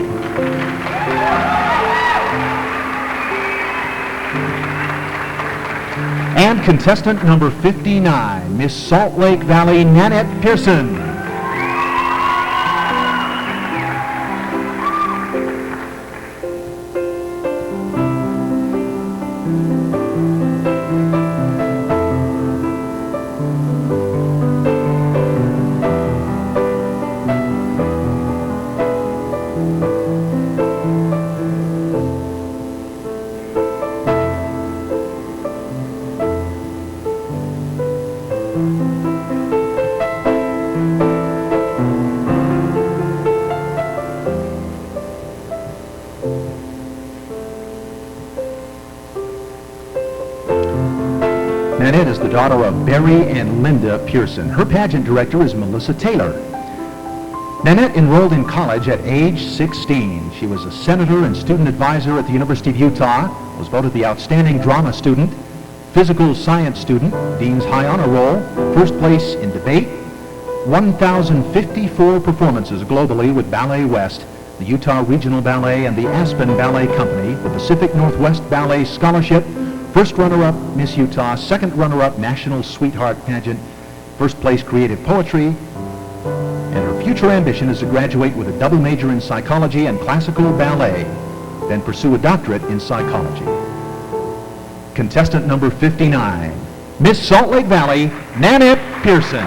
And contestant number 59, Miss Salt Lake Valley, Nanette Pearson. Nanette is the daughter of Barry and Linda Pearson. Her pageant director is Melissa Taylor. Nanette enrolled in college at age 16. She was a senator and student advisor at the University of Utah, was voted the outstanding drama student, physical science student, Dean's High Honor Roll, first place in debate, 1,054 performances globally with Ballet West, the Utah Regional Ballet, and the Aspen Ballet Company, the Pacific Northwest Ballet Scholarship, first runner-up Miss Utah, second runner-up National Sweetheart Pageant, first place Creative Poetry, and her future ambition is to graduate with a double major in psychology and classical ballet, then pursue a doctorate in psychology. Contestant number 59, Miss Salt Lake Valley, Nanette Pearson.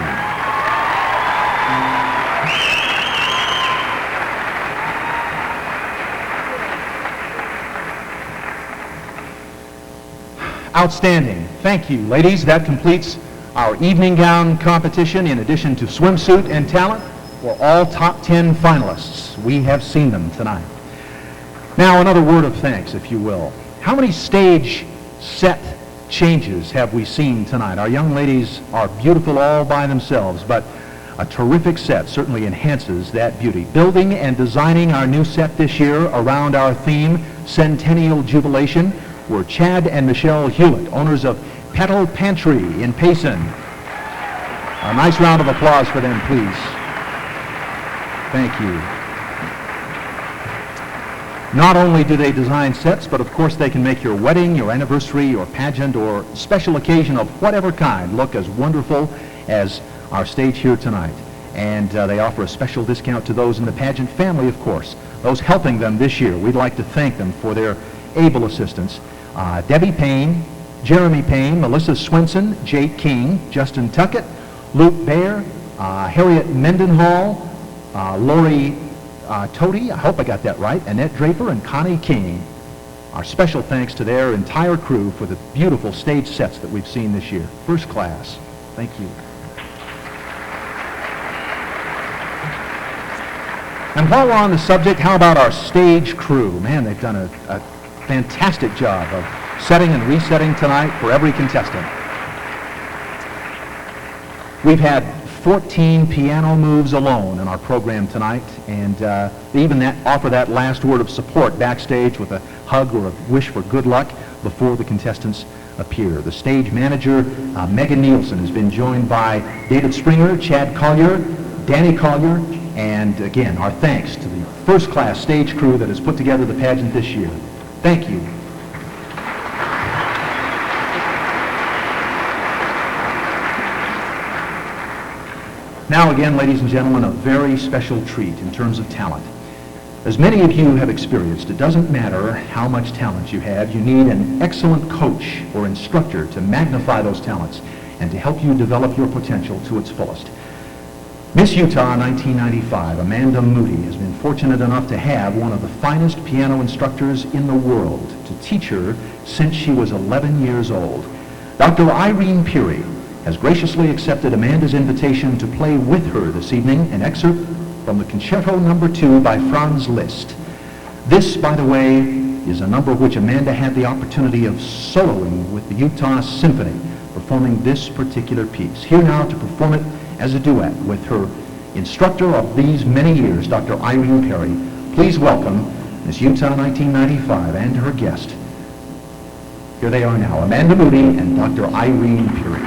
Outstanding. Thank you, ladies. That completes our evening gown competition. In addition to swimsuit and talent, we're all top 10 finalists. We have seen them tonight. Now, another word of thanks, if you will. How many stage set changes have we seen tonight? Our young ladies are beautiful all by themselves, but a terrific set certainly enhances that beauty. Building and designing our new set this year around our theme, Centennial Jubilation, were Chad and Michelle Hewlett, owners of Petal Pantry in Payson. A nice round of applause for them, please. Thank you. Not only do they design sets, but of course they can make your wedding, your anniversary, your pageant, or special occasion of whatever kind look as wonderful as our stage here tonight. and they offer a special discount to those in the Pageant family, of course. Those helping them this year, we'd like to thank them for their able assistance. Debbie Payne, Jeremy Payne, Melissa Swenson, Jake King, Justin Tuckett, Luke Baer, Harriet Mendenhall, Lori Toady, I hope I got that right, Annette Draper, and Connie King. Our special thanks to their entire crew for the beautiful stage sets that we've seen this year. First class. Thank you. And while we're on the subject, how about our stage crew? Man, they've done a fantastic job of setting and resetting tonight for every contestant. We've had 14 piano moves alone in our program tonight, and they even offer that last word of support backstage with a hug or a wish for good luck before the contestants appear. The stage manager, Megan Nielsen, has been joined by David Springer, Chad Collier, Danny Collier, and again, our thanks to the first-class stage crew that has put together the pageant this year. Thank you. Now again, ladies and gentlemen, a very special treat in terms of talent. As many of you have experienced, it doesn't matter how much talent you have, you need an excellent coach or instructor to magnify those talents and to help you develop your potential to its fullest. Miss Utah 1995, Amanda Moody, has been fortunate enough to have one of the finest piano instructors in the world to teach her since she was 11 years old. Dr. Irene Peary has graciously accepted Amanda's invitation to play with her this evening an excerpt from the Concerto No. 2 by Franz Liszt. This, by the way, is a number which Amanda had the opportunity of soloing with the Utah Symphony, performing this particular piece. Here now to perform it as a duet with her instructor of these many years, Dr. Irene Peary. Please welcome Miss Utah 1995 and her guest. Here they are now, Amanda Moody and Dr. Irene Peary.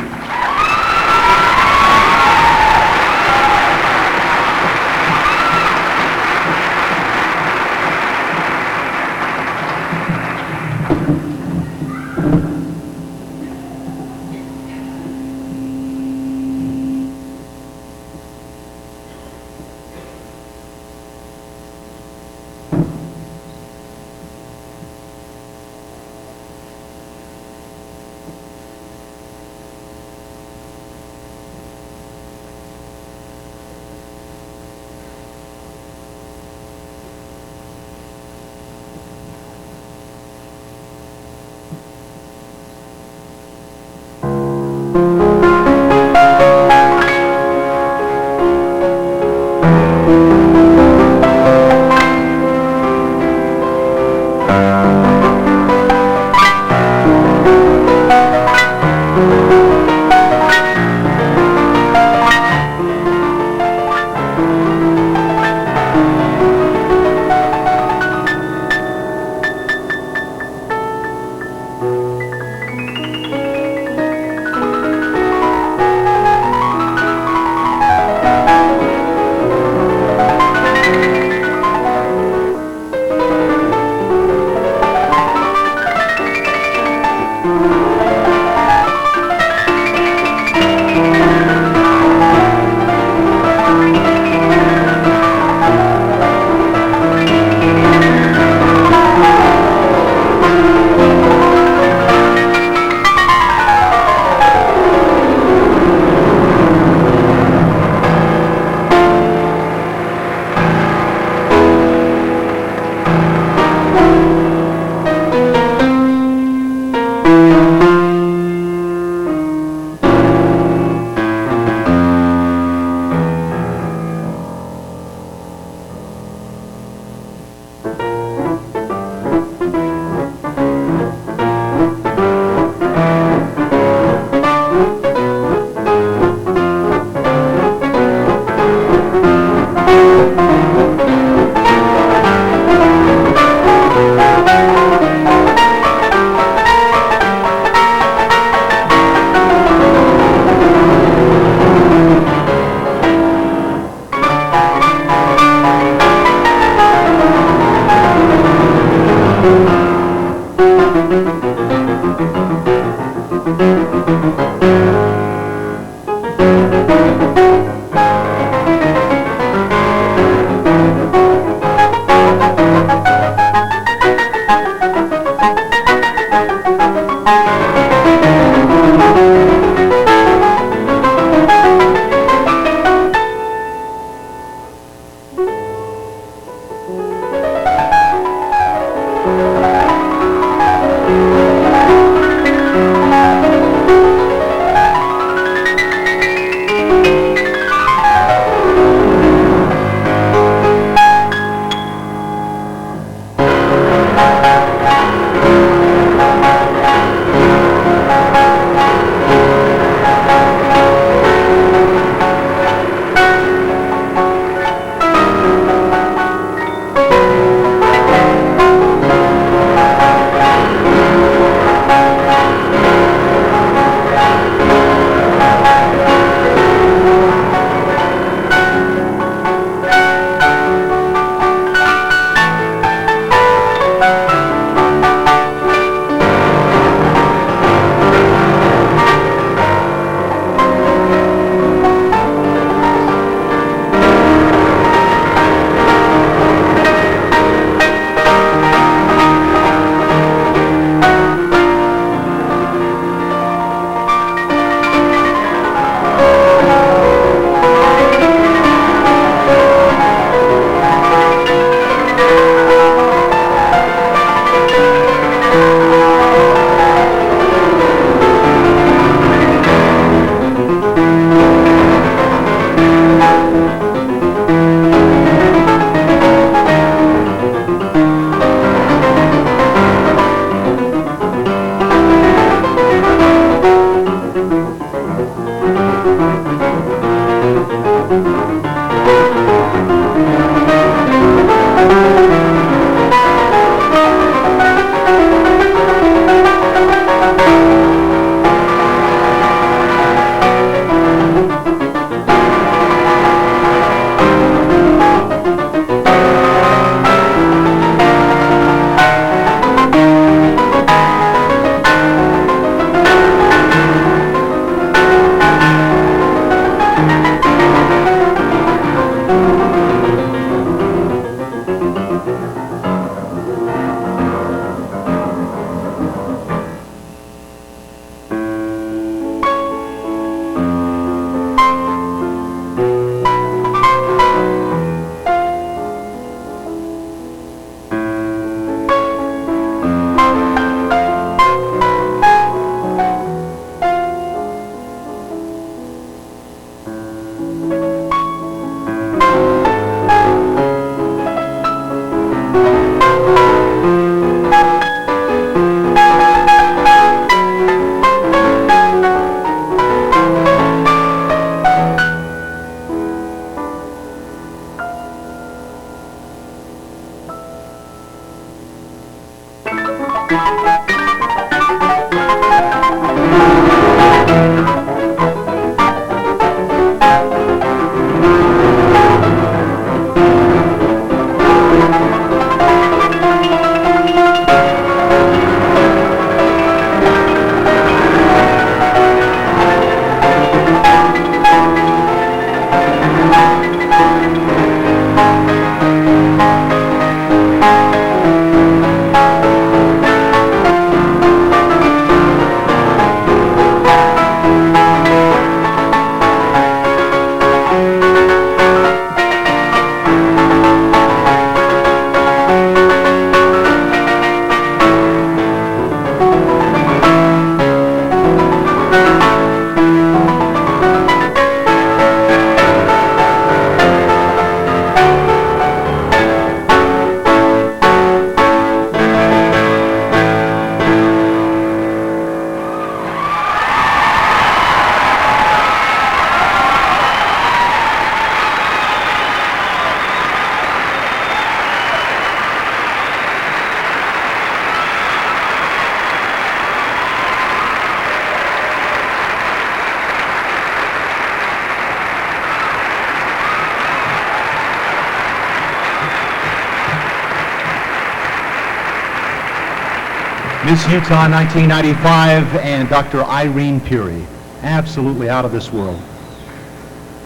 Miss Utah 1995 and Dr. Irene Peary. Absolutely out of this world.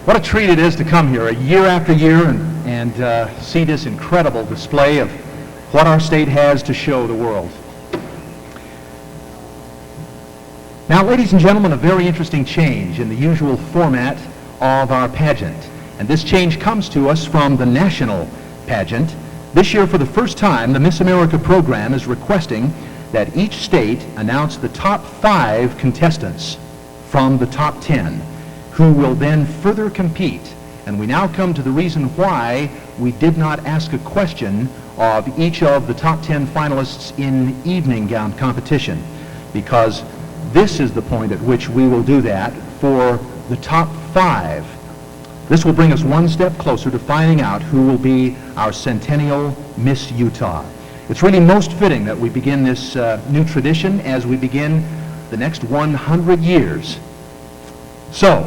What a treat it is to come here year after year and see this incredible display of what our state has to show the world. Now, ladies and gentlemen, a very interesting change in the usual format of our pageant. And this change comes to us from the national pageant. This year, for the first time, the Miss America program is requesting that each state announce the top 5 contestants from the top 10, who will then further compete. And we now come to the reason why we did not ask a question of each of the top 10 finalists in evening gown competition, because this is the point at which we will do that for the top 5. This will bring us one step closer to finding out who will be our Centennial Miss Utah. It's really most fitting that we begin this new tradition as we begin the next 100 years. So,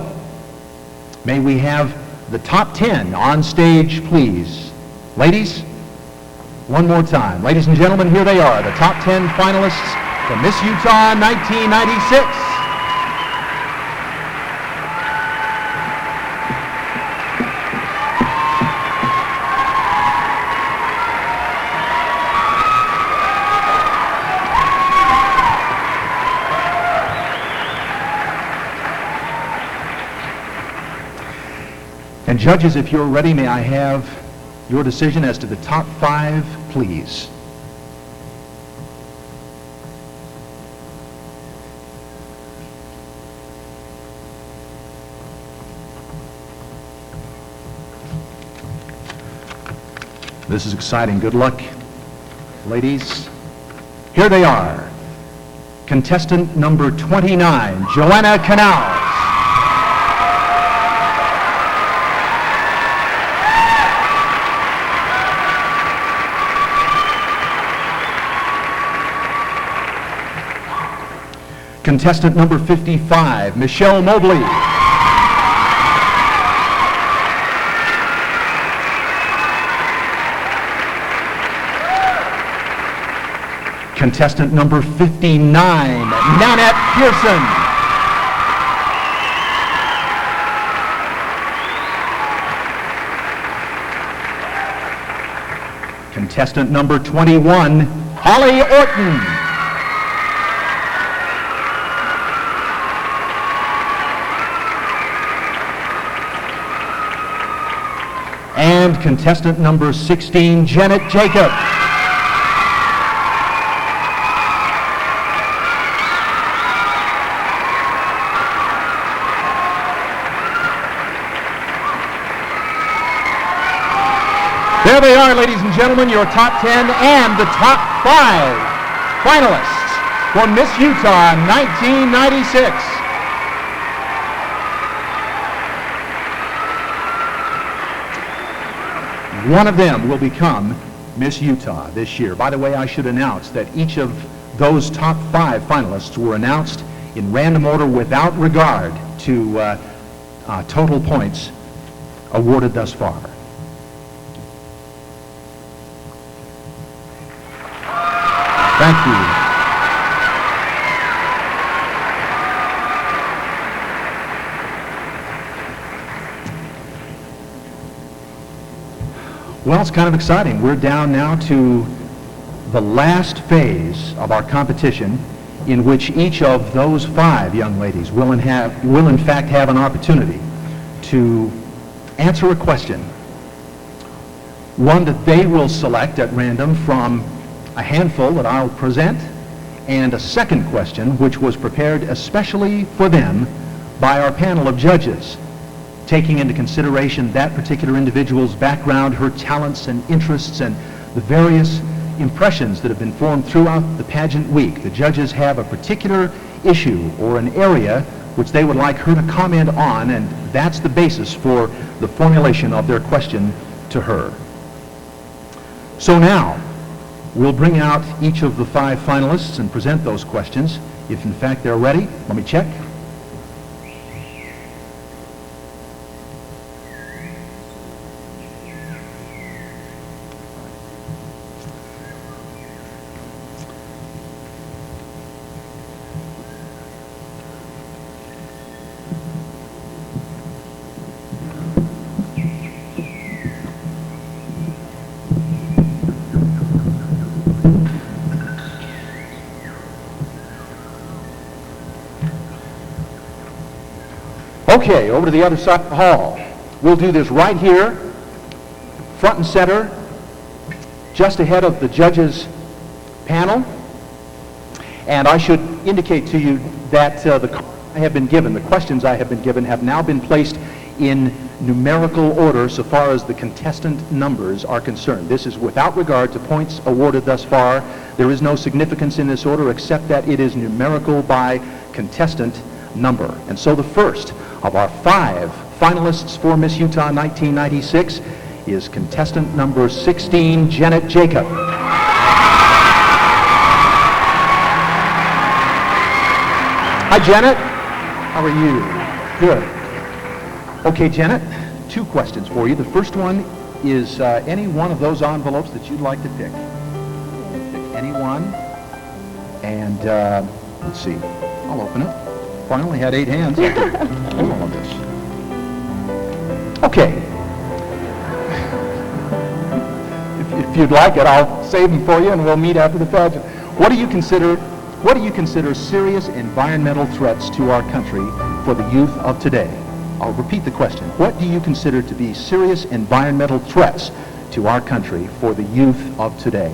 may we have the top 10 on stage, please. Ladies, one more time. Ladies and gentlemen, here they are, the top 10 finalists for Miss Utah 1996. And judges, if you're ready, may I have your decision as to the top 5, please? This is exciting. Good luck, ladies. Here they are. Contestant number 29, Joanna Canals. Contestant number 55, Michelle Mobley. Contestant number 59, Nanette Pearson. Contestant number 21, Holly Orton. And contestant number 16, Janet Jacob. There they are, ladies and gentlemen, your top 10 and the top 5 finalists for Miss Utah 1996. One of them will become Miss Utah this year. By the way, I should announce that each of those top 5 finalists were announced in random order without regard to total points awarded thus far. Thank you. Well, it's kind of exciting. We're down now to the last phase of our competition, in which each of those 5 young ladies will in fact have an opportunity to answer a question, one that they will select at random from a handful that I'll present, and a second question which was prepared especially for them by our panel of judges, taking into consideration that particular individual's background, her talents and interests, and the various impressions that have been formed throughout the pageant week. The judges have a particular issue or an area which they would like her to comment on, and that's the basis for the formulation of their question to her. So now, we'll bring out each of the 5 finalists and present those questions. If in fact they're ready, let me check. Okay, over to the other side of the hall. We'll do this right here, front and center, just ahead of the judges' panel. And I should indicate to you that the questions I have been given have now been placed in numerical order so far as the contestant numbers are concerned. This is without regard to points awarded thus far. There is no significance in this order except that it is numerical by contestant number. And so the first of our 5 finalists for Miss Utah 1996 is contestant number 16, Janet Jacob. Hi, Janet. How are you? Good. Okay, Janet, 2 questions for you. The first one is any one of those envelopes that you'd like to pick. Pick any one. And let's see. I'll open it. If I only had 8 hands, I could hold all of this. Okay. If you'd like it, I'll save them for you, and we'll meet after the pageant. What do you consider serious environmental threats to our country for the youth of today? I'll repeat the question. What do you consider to be serious environmental threats to our country for the youth of today?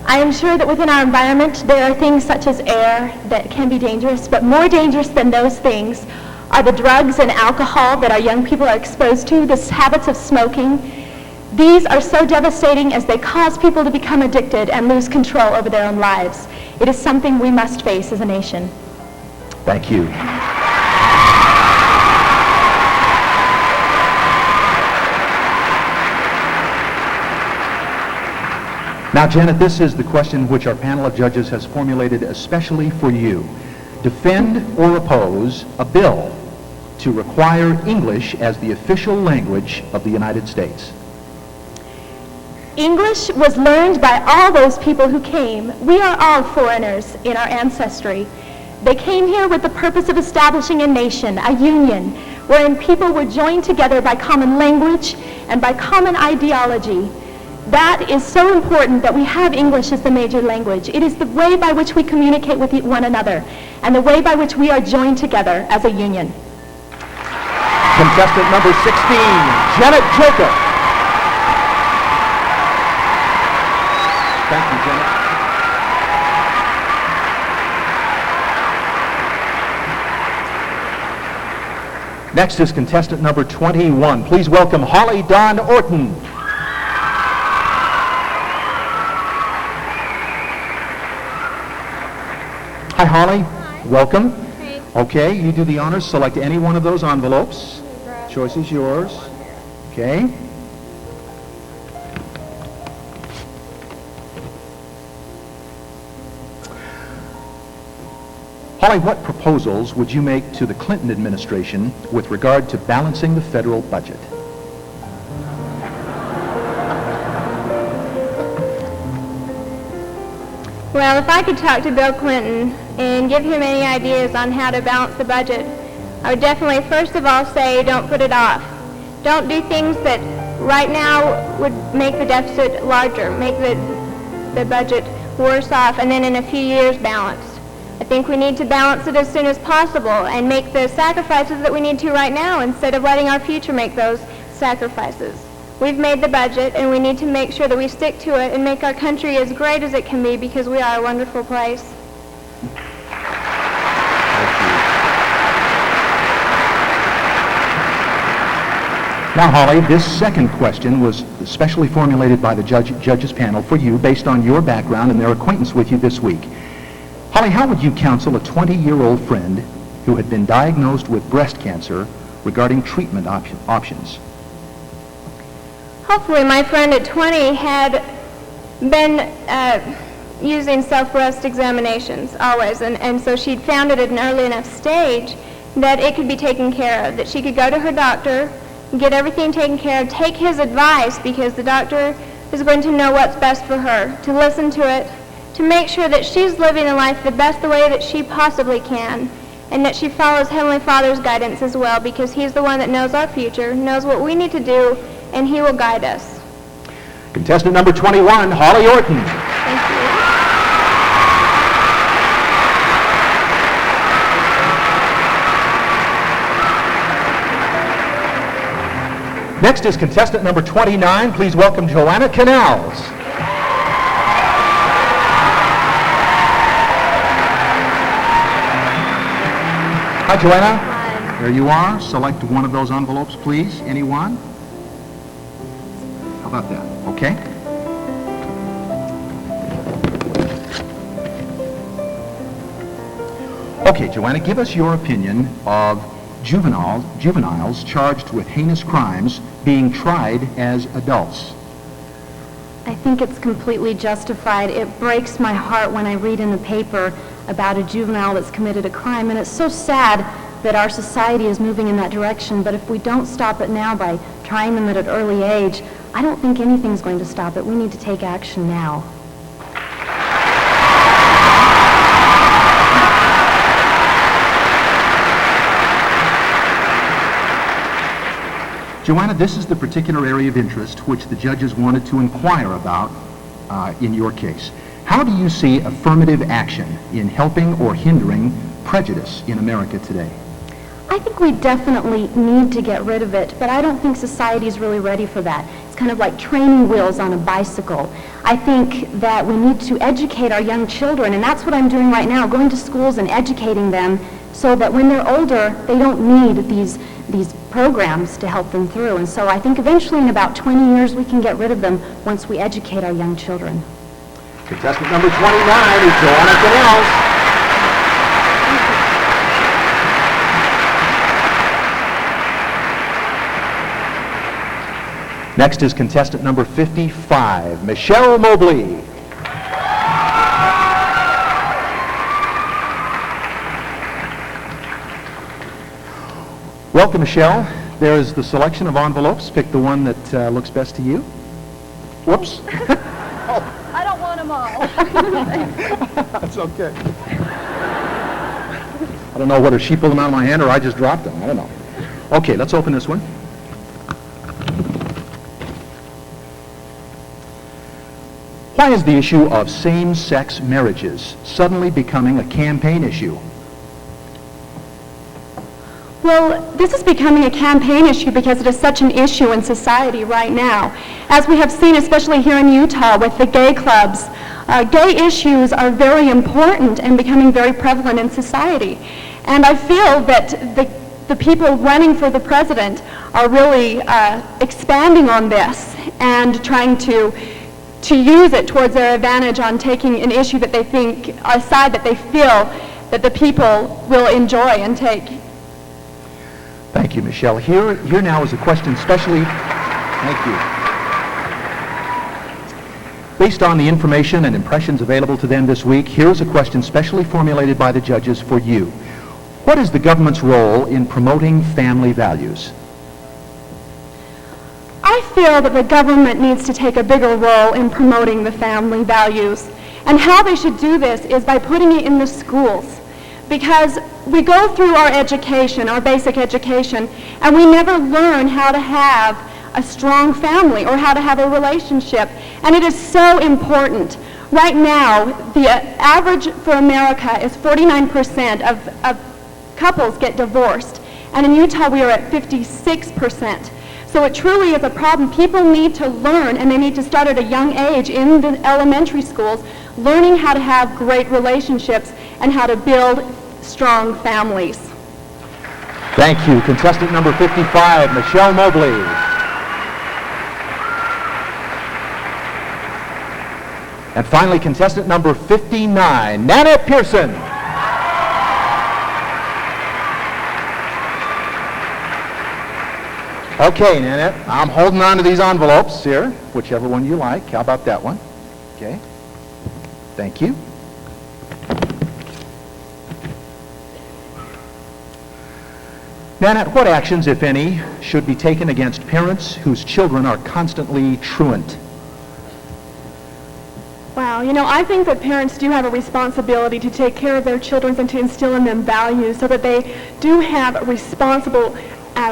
I am sure that within our environment there are things such as air that can be dangerous, but more dangerous than those things are the drugs and alcohol that our young people are exposed to, the habits of smoking. These are so devastating as they cause people to become addicted and lose control over their own lives. It is something we must face as a nation. Thank you. Now, Janet, this is the question which our panel of judges has formulated especially for you. Defend or oppose a bill to require English as the official language of the United States. English was learned by all those people who came. We are all foreigners in our ancestry. They came here with the purpose of establishing a nation, a union, wherein people were joined together by common language and by common ideology. That is so important that we have English as the major language. It is the way by which we communicate with one another and the way by which we are joined together as a union. Contestant number 16, Janet Jacob. Thank you, Janet. Next is contestant number 21. Please welcome Holly Dawn Orton. Hi, Holly. Hi. Welcome. Hey. Okay, you do the honors. Select any one of those envelopes. Choice is yours. Okay. Holly, what proposals would you make to the Clinton administration with regard to balancing the federal budget? Well, if I could talk to Bill Clinton and give him any ideas on how to balance the budget, I would definitely first of all say don't put it off. Don't do things that right now would make the deficit larger, make the budget worse off, and then in a few years balance. I think we need to balance it as soon as possible and make the sacrifices that we need to right now instead of letting our future make those sacrifices. We've made the budget, and we need to make sure that we stick to it and make our country as great as it can be because we are a wonderful place. Now, Holly, this second question was specially formulated by the judges panel for you based on your background and their acquaintance with you this week. Holly, how would you counsel a 20-year-old friend who had been diagnosed with breast cancer regarding treatment options? Hopefully my friend at 20 had been using self-breast examinations always, and so she'd found it at an early enough stage that it could be taken care of, that she could go to her doctor, get everything taken care of, take his advice because the doctor is going to know what's best for her, to listen to it, to make sure that she's living the life the way that she possibly can, and that she follows Heavenly Father's guidance as well because He's the one that knows our future, knows what we need to do, and He will guide us. Contestant number 21, Holly Orton. Thank you. Next is contestant number 29. Please welcome Joanna Canals. Hi, Joanna. Hi. There you are. Select one of those envelopes, please. Any one? How about that? Okay. Okay, Joanna, give us your opinion of juveniles charged with heinous crimes being tried as adults. I think it's completely justified. It breaks my heart when I read in the paper about a juvenile that's committed a crime, and it's so sad that our society is moving in that direction, but if we don't stop it now by trying them at an early age, I don't think anything's going to stop it. We need to take action now. Joanna, this is the particular area of interest which the judges wanted to inquire about in your case. How do you see affirmative action in helping or hindering prejudice in America today? I think we definitely need to get rid of it, but I don't think society is really ready for that. It's kind of like training wheels on a bicycle. I think that we need to educate our young children, and that's what I'm doing right now, going to schools and educating them so that when they're older, they don't need these programs to help them through. And so I think eventually in about 20 years we can get rid of them once we educate our young children. Contestant number 29 is Joanna Canals. Next is contestant number 55, Michelle Mobley. Welcome, Michelle. There is the selection of envelopes. Pick the one that looks best to you. Whoops. I don't want them all. That's okay. I don't know whether she pulled them out of my hand or I just dropped them. I don't know. Okay, let's open this one. Why is the issue of same-sex marriages suddenly becoming a campaign issue? Well, this is becoming a campaign issue because it is such an issue in society right now. As we have seen, especially here in Utah with the gay clubs, gay issues are very important and becoming very prevalent in society. And I feel that the people running for the president are really expanding on this and trying to use it towards their advantage on taking an issue that they think, a side that they feel that the people will enjoy and take. Thank you, Michelle. Here now is a question specially, thank you. Based on the information and impressions available to them this week, here's a question specially formulated by the judges for you. What is the government's role in promoting family values? I feel that the government needs to take a bigger role in promoting the family values. And how they should do this is by putting it in the schools. Because we go through our education, our basic education, and we never learn how to have a strong family or how to have a relationship. And it is so important. Right now, the average for America is 49% of couples get divorced. And in Utah, we are at 56%. So it truly is a problem. People need to learn, and they need to start at a young age in the elementary schools, learning how to have great relationships and how to build strong families. Thank you. Contestant number 55, Michelle Mobley. And finally, contestant number 59, Nanette Pearson. Okay, Nanette, I'm holding on to these envelopes here, whichever one you like. How about that one? Okay. Thank you. Nanette, what actions, if any, should be taken against parents whose children are constantly truant? Wow, I think that parents do have a responsibility to take care of their children and to instill in them values so that they do have a responsible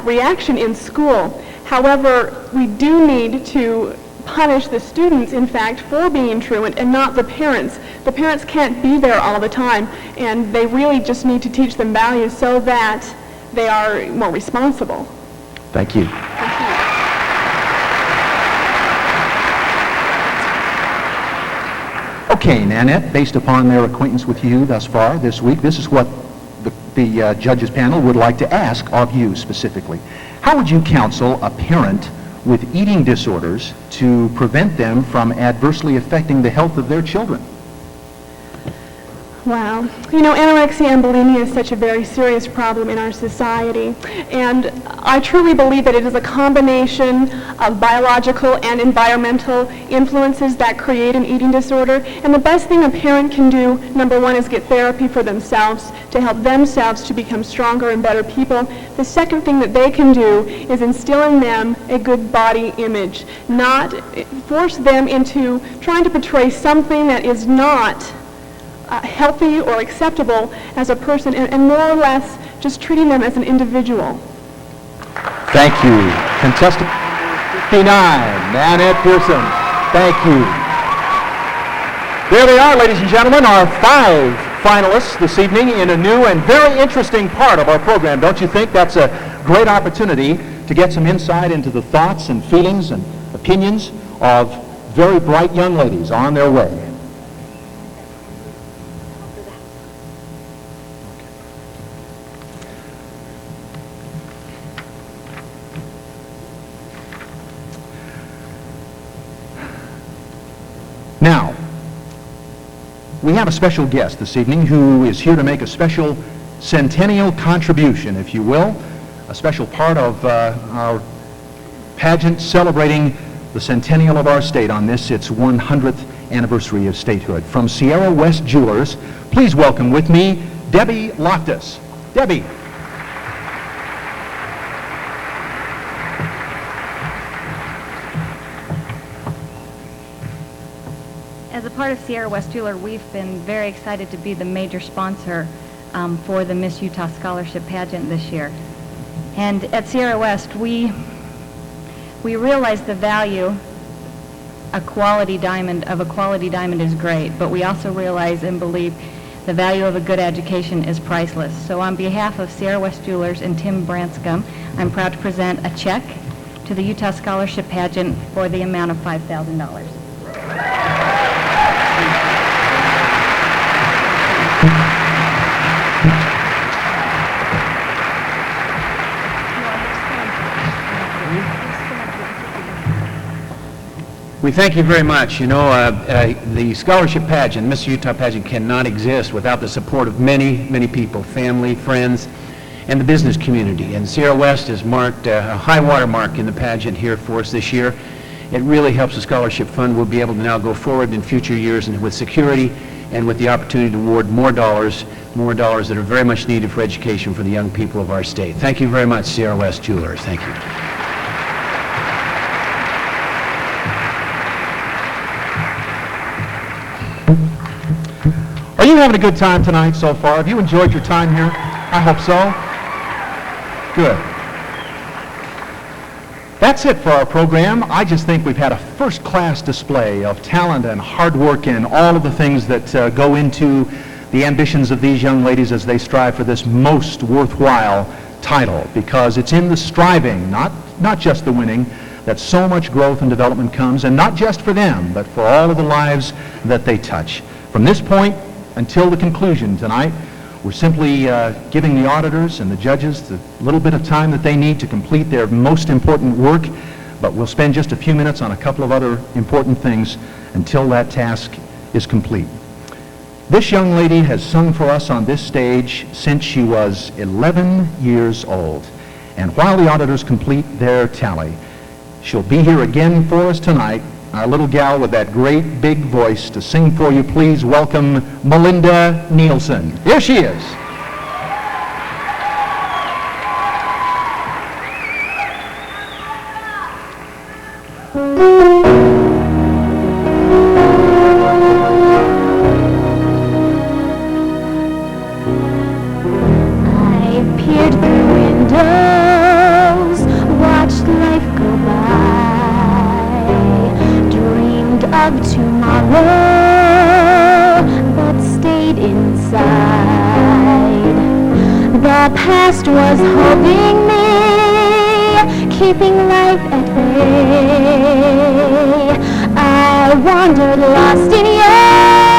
reaction in school. However, we do need to punish the students, in fact, for being truant and not the parents. The parents can't be there all the time, and they really just need to teach them values so that they are more responsible. Thank you. Thank you. Okay, Nanette, based upon their acquaintance with you thus far this week, this is what the judges panel would like to ask of you specifically. How would you counsel a parent with eating disorders to prevent them from adversely affecting the health of their children? Wow. You know, anorexia and bulimia is such a very serious problem in our society, and I truly believe that it is a combination of biological and environmental influences that create an eating disorder, and the best thing a parent can do, number one, is get therapy for themselves to help themselves to become stronger and better people. The second thing that they can do is instill in them a good body image, not force them into trying to portray something that is not healthy or acceptable as a person, and more or less just treating them as an individual. Thank you. Contestant 59, Nanette Pearson. Thank you. There they are, ladies and gentlemen, our 5 finalists this evening in a new and very interesting part of our program. Don't you think that's a great opportunity to get some insight into the thoughts and feelings and opinions of very bright young ladies on their way? Now, we have a special guest this evening who is here to make a special Centennial contribution, if you will, a special part of our pageant celebrating the Centennial of our state on this, its 100th anniversary of statehood. From Sierra West Jewelers, please welcome with me Debbie Loftus. Debbie. As a part of Sierra West Jeweler, we've been very excited to be the major sponsor for the Miss Utah Scholarship Pageant this year. And at Sierra West, we realize the value a quality diamond is great, but we also realize and believe the value of a good education is priceless. So on behalf of Sierra West Jewelers and Tim Branscombe, I'm proud to present a check to the Utah Scholarship Pageant for the amount of $5,000. We thank you very much. You know, the scholarship pageant, Miss Utah pageant, cannot exist without the support of many, many people, family, friends, and the business community. And Sierra West has marked a high water mark in the pageant here for us this year. It really helps the scholarship fund. We'll be able to now go forward in future years and with security and with the opportunity to award more dollars that are very much needed for education for the young people of our state. Thank you very much, Sierra West Jewelers. Thank you. Are you having a good time tonight so far? Have you enjoyed your time here? I hope so. Good. That's it for our program. I just think we've had a first-class display of talent and hard work and all of the things that go into the ambitions of these young ladies as they strive for this most worthwhile title, because it's in the striving, not just the winning, that so much growth and development comes, and not just for them, but for all of the lives that they touch. From this point until the conclusion tonight, we're simply giving the auditors and the judges the little bit of time that they need to complete their most important work, but we'll spend just a few minutes on a couple of other important things until that task is complete. This young lady has sung for us on this stage since she was 11 years old, and while the auditors complete their tally, she'll be here again for us tonight. Our little gal with that great big voice to sing for you. Please welcome Melinda Nielsen. Here she is. I peered through windows, watched life go by, dreamed of tomorrow, but stayed inside. The past was holding me, keeping life at bay. I wandered lost in you.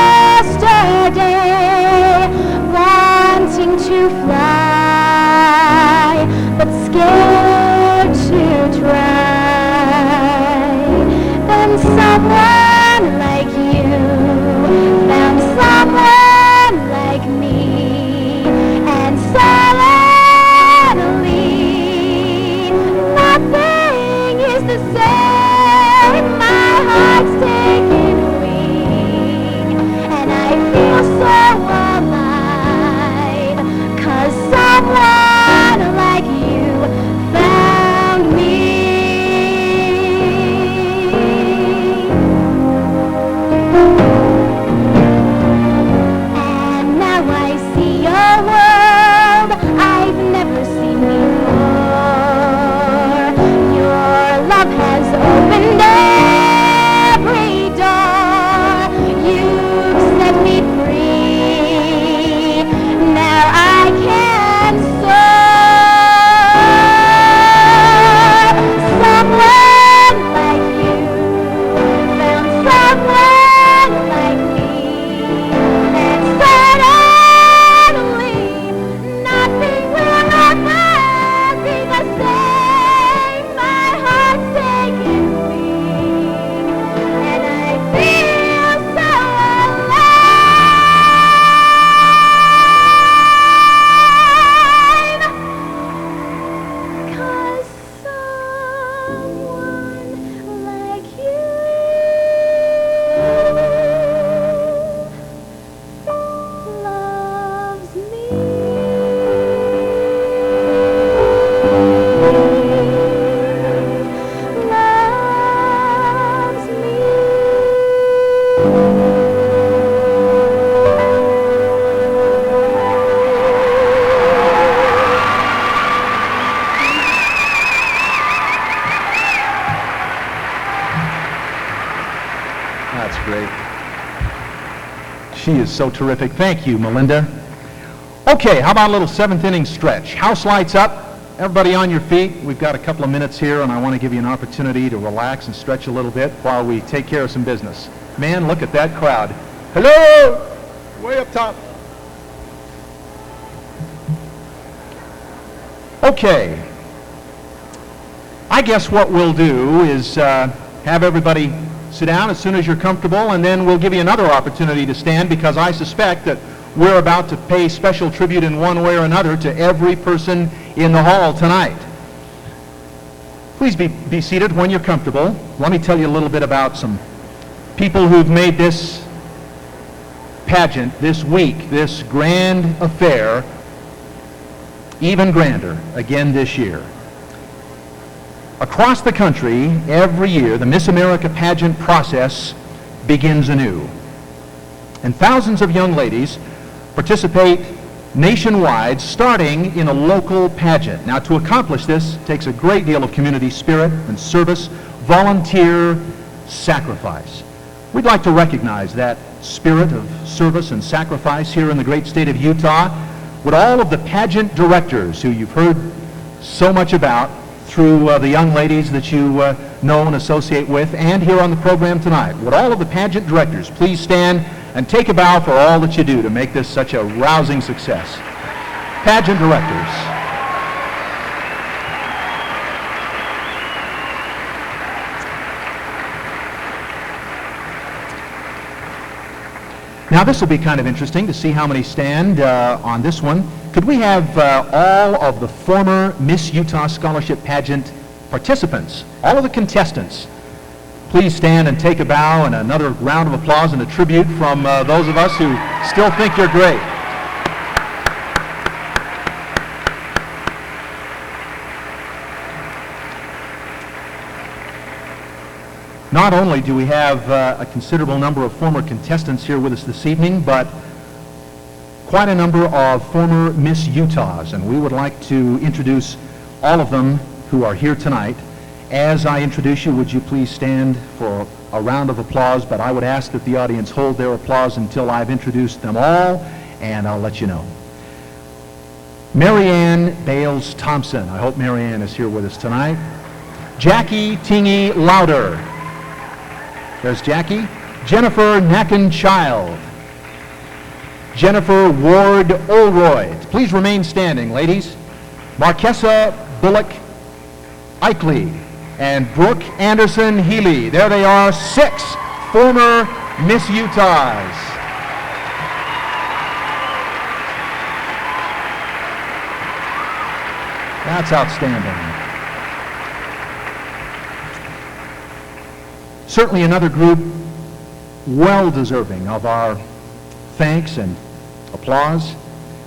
she is so terrific. Thank you, Melinda. Okay, how about a little seventh inning stretch? House lights up. Everybody on your feet. We've got a couple of minutes here, and I want to give you an opportunity to relax and stretch a little bit while we take care of some business. Man, look at that crowd. Hello! Way up top. Okay. I guess what we'll do is have everybody sit down as soon as you're comfortable, and then we'll give you another opportunity to stand, because I suspect that we're about to pay special tribute in one way or another to every person in the hall tonight. Please be seated when you're comfortable. Let me tell you a little bit about some people who've made this pageant, this week, this grand affair, even grander again this year. Across the country, every year, the Miss America pageant process begins anew. And thousands of young ladies participate nationwide, starting in a local pageant. Now, to accomplish this takes a great deal of community spirit and service, volunteer sacrifice. We'd like to recognize that spirit of service and sacrifice here in the great state of Utah. Would all of the pageant directors who you've heard so much about through the young ladies that you know and associate with, and here on the program tonight, would all of the pageant directors please stand and take a bow for all that you do to make this such a rousing success. Pageant directors. Now this will be kind of interesting to see how many stand on this one. Could we have all of the former Miss Utah Scholarship Pageant participants, all of the contestants, please stand and take a bow and another round of applause and a tribute from those of us who still think you're great. Not only do we have a considerable number of former contestants here with us this evening, but quite a number of former Miss Utahs, and we would like to introduce all of them who are here tonight. As I introduce you, would you please stand for a round of applause, but I would ask that the audience hold their applause until I've introduced them all, and I'll let you know. Marianne Bales Thompson. I hope Marianne is here with us tonight. Jackie Tingy Lauder. There's Jackie. Jennifer Nacken-Child. Jennifer Ward Olroyd. Please remain standing, ladies. Marquessa Bullock Eichley and Brooke Anderson Healy. There they are, 6 former Miss Utahs. That's outstanding. Certainly another group well deserving of our thanks and applause.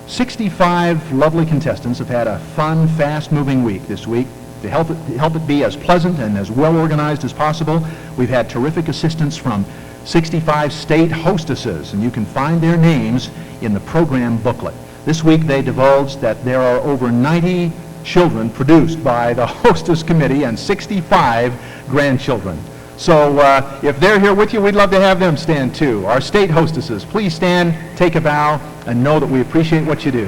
65 lovely contestants have had a fun, fast-moving week this week. To help it be as pleasant and as well organized as possible, we've had terrific assistance from 65 state hostesses, and you can find their names in the program booklet. This week they divulged that there are over 90 children produced by the hostess committee and 65 grandchildren. So if they're here with you, we'd love to have them stand too. Our state hostesses, please stand, take a bow, and know that we appreciate what you do.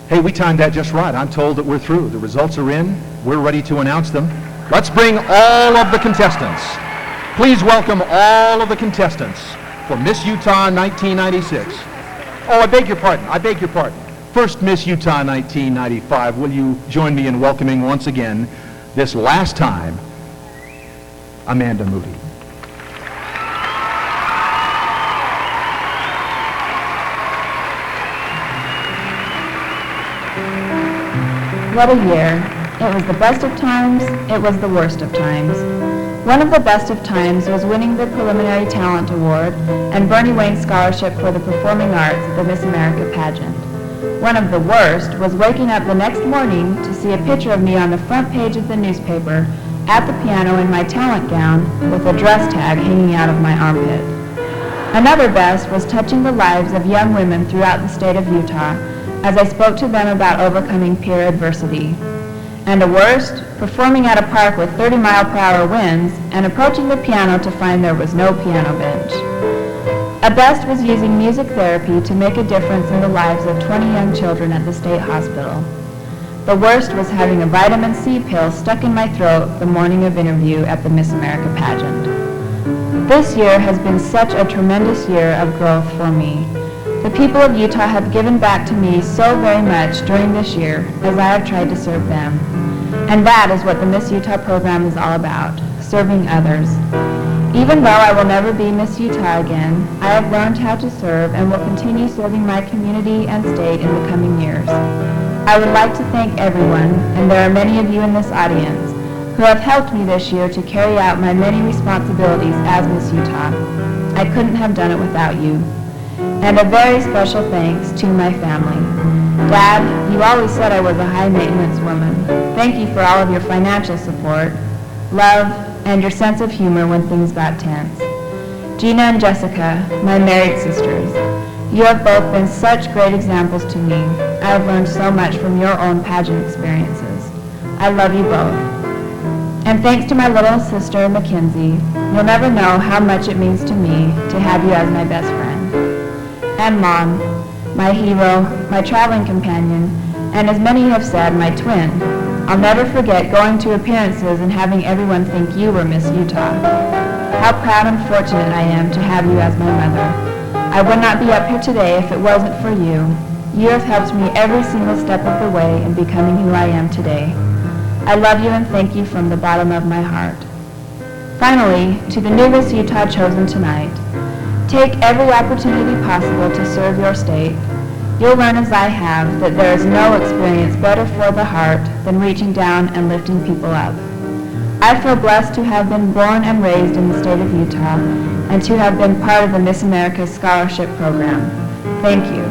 Hey, we timed that just right. I'm told that we're through. The results are in. We're ready to announce them. Let's bring all of the contestants. Please welcome all of the contestants for Miss Utah 1996. Oh, I beg your pardon. I beg your pardon. First Miss Utah 1995. Will you join me in welcoming once again, this last time, Amanda Moody. What a year. It was the best of times, it was the worst of times. One of the best of times was winning the Preliminary Talent Award and Bernie Wayne Scholarship for the Performing Arts at the Miss America Pageant. One of the worst was waking up the next morning to see a picture of me on the front page of the newspaper at the piano in my talent gown with a dress tag hanging out of my armpit. Another best was touching the lives of young women throughout the state of Utah as I spoke to them about overcoming peer adversity. And a worst, performing at a park with 30-mile-per-hour winds and approaching the piano to find there was no piano bench. A best was using music therapy to make a difference in the lives of 20 young children at the state hospital. The worst was having a vitamin C pill stuck in my throat the morning of interview at the Miss America pageant. This year has been such a tremendous year of growth for me. The people of Utah have given back to me so very much during this year as I have tried to serve them. And that is what the Miss Utah program is all about, serving others. Even though I will never be Miss Utah again, I have learned how to serve and will continue serving my community and state in the coming years. I would like to thank everyone, and there are many of you in this audience, who have helped me this year to carry out my many responsibilities as Miss Utah. I couldn't have done it without you. And a very special thanks to my family. Dad, you always said I was a high-maintenance woman. Thank you for all of your financial support, love, and your sense of humor when things got tense. Gina and Jessica, my married sisters, you have both been such great examples to me. I have learned so much from your own pageant experiences. I love you both. And thanks to my little sister, Mackenzie, you'll never know how much it means to me to have you as my best friend. And Mom, my hero, my traveling companion, and as many have said, my twin. I'll never forget going to appearances and having everyone think you were Miss Utah. How proud and fortunate I am to have you as my mother. I would not be up here today if it wasn't for you. You have helped me every single step of the way in becoming who I am today. I love you and thank you from the bottom of my heart. Finally, to the new Miss Utah chosen tonight, take every opportunity possible to serve your state. You'll learn as I have that there is no experience better for the heart than reaching down and lifting people up. I feel blessed to have been born and raised in the state of Utah and to have been part of the Miss America Scholarship Program. Thank you.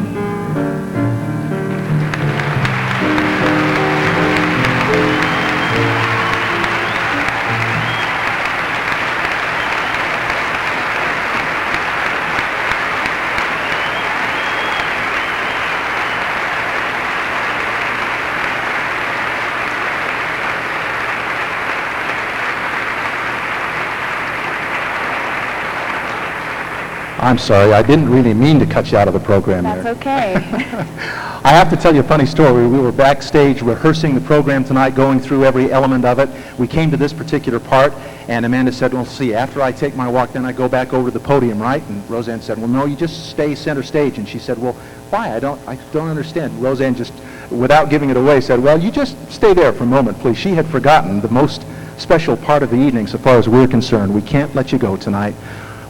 I'm sorry, I didn't really mean to cut you out of the program there. That's okay. I have to tell you a funny story. We were backstage rehearsing the program tonight, going through every element of it. We came to this particular part, and Amanda said, well, see, after I take my walk, then I go back over to the podium, right? And Roseanne said, well, no, you just stay center stage. And she said, well, why? I don't understand. Roseanne just, without giving it away, said, well, you just stay there for a moment, please. She had forgotten the most special part of the evening so far as we're concerned. We can't let you go tonight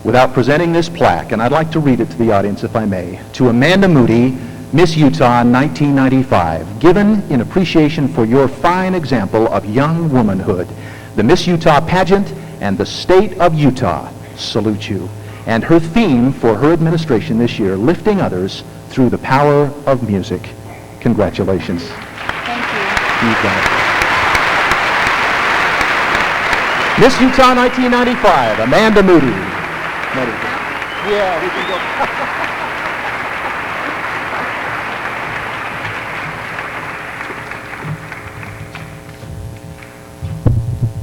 without presenting this plaque, and I'd like to read it to the audience, if I may. To Amanda Moody, Miss Utah 1995, given in appreciation for your fine example of young womanhood, the Miss Utah pageant and the state of Utah salute you. And her theme for her administration this year, lifting others through the power of music. Congratulations. Thank you. You've done it. Miss Utah 1995, Amanda Moody. Yeah, we can go.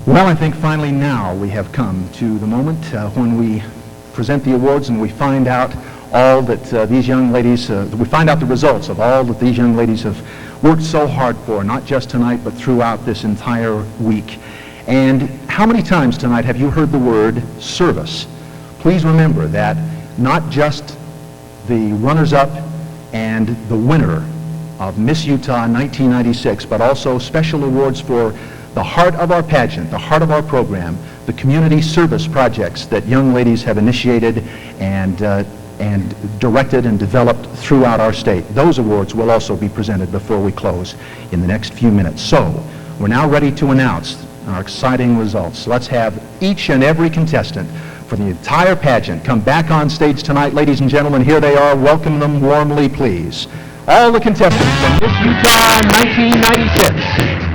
Well, I think finally now we have come to the moment when we present the awards and we find out all that these young ladies, we find out the results of all that these young ladies have worked so hard for, not just tonight, but throughout this entire week. And how many times tonight have you heard the word service? Please remember that not just the runners-up and the winner of Miss Utah 1996, but also special awards for the heart of our pageant, the heart of our program, the community service projects that young ladies have initiated and directed and developed throughout our state. Those awards will also be presented before we close in the next few minutes. So, we're now ready to announce our exciting results. Let's have each and every contestant for the entire pageant come back on stage tonight. Ladies and gentlemen, here they are. Welcome them warmly, please. All the contestants from Miss Utah 1996.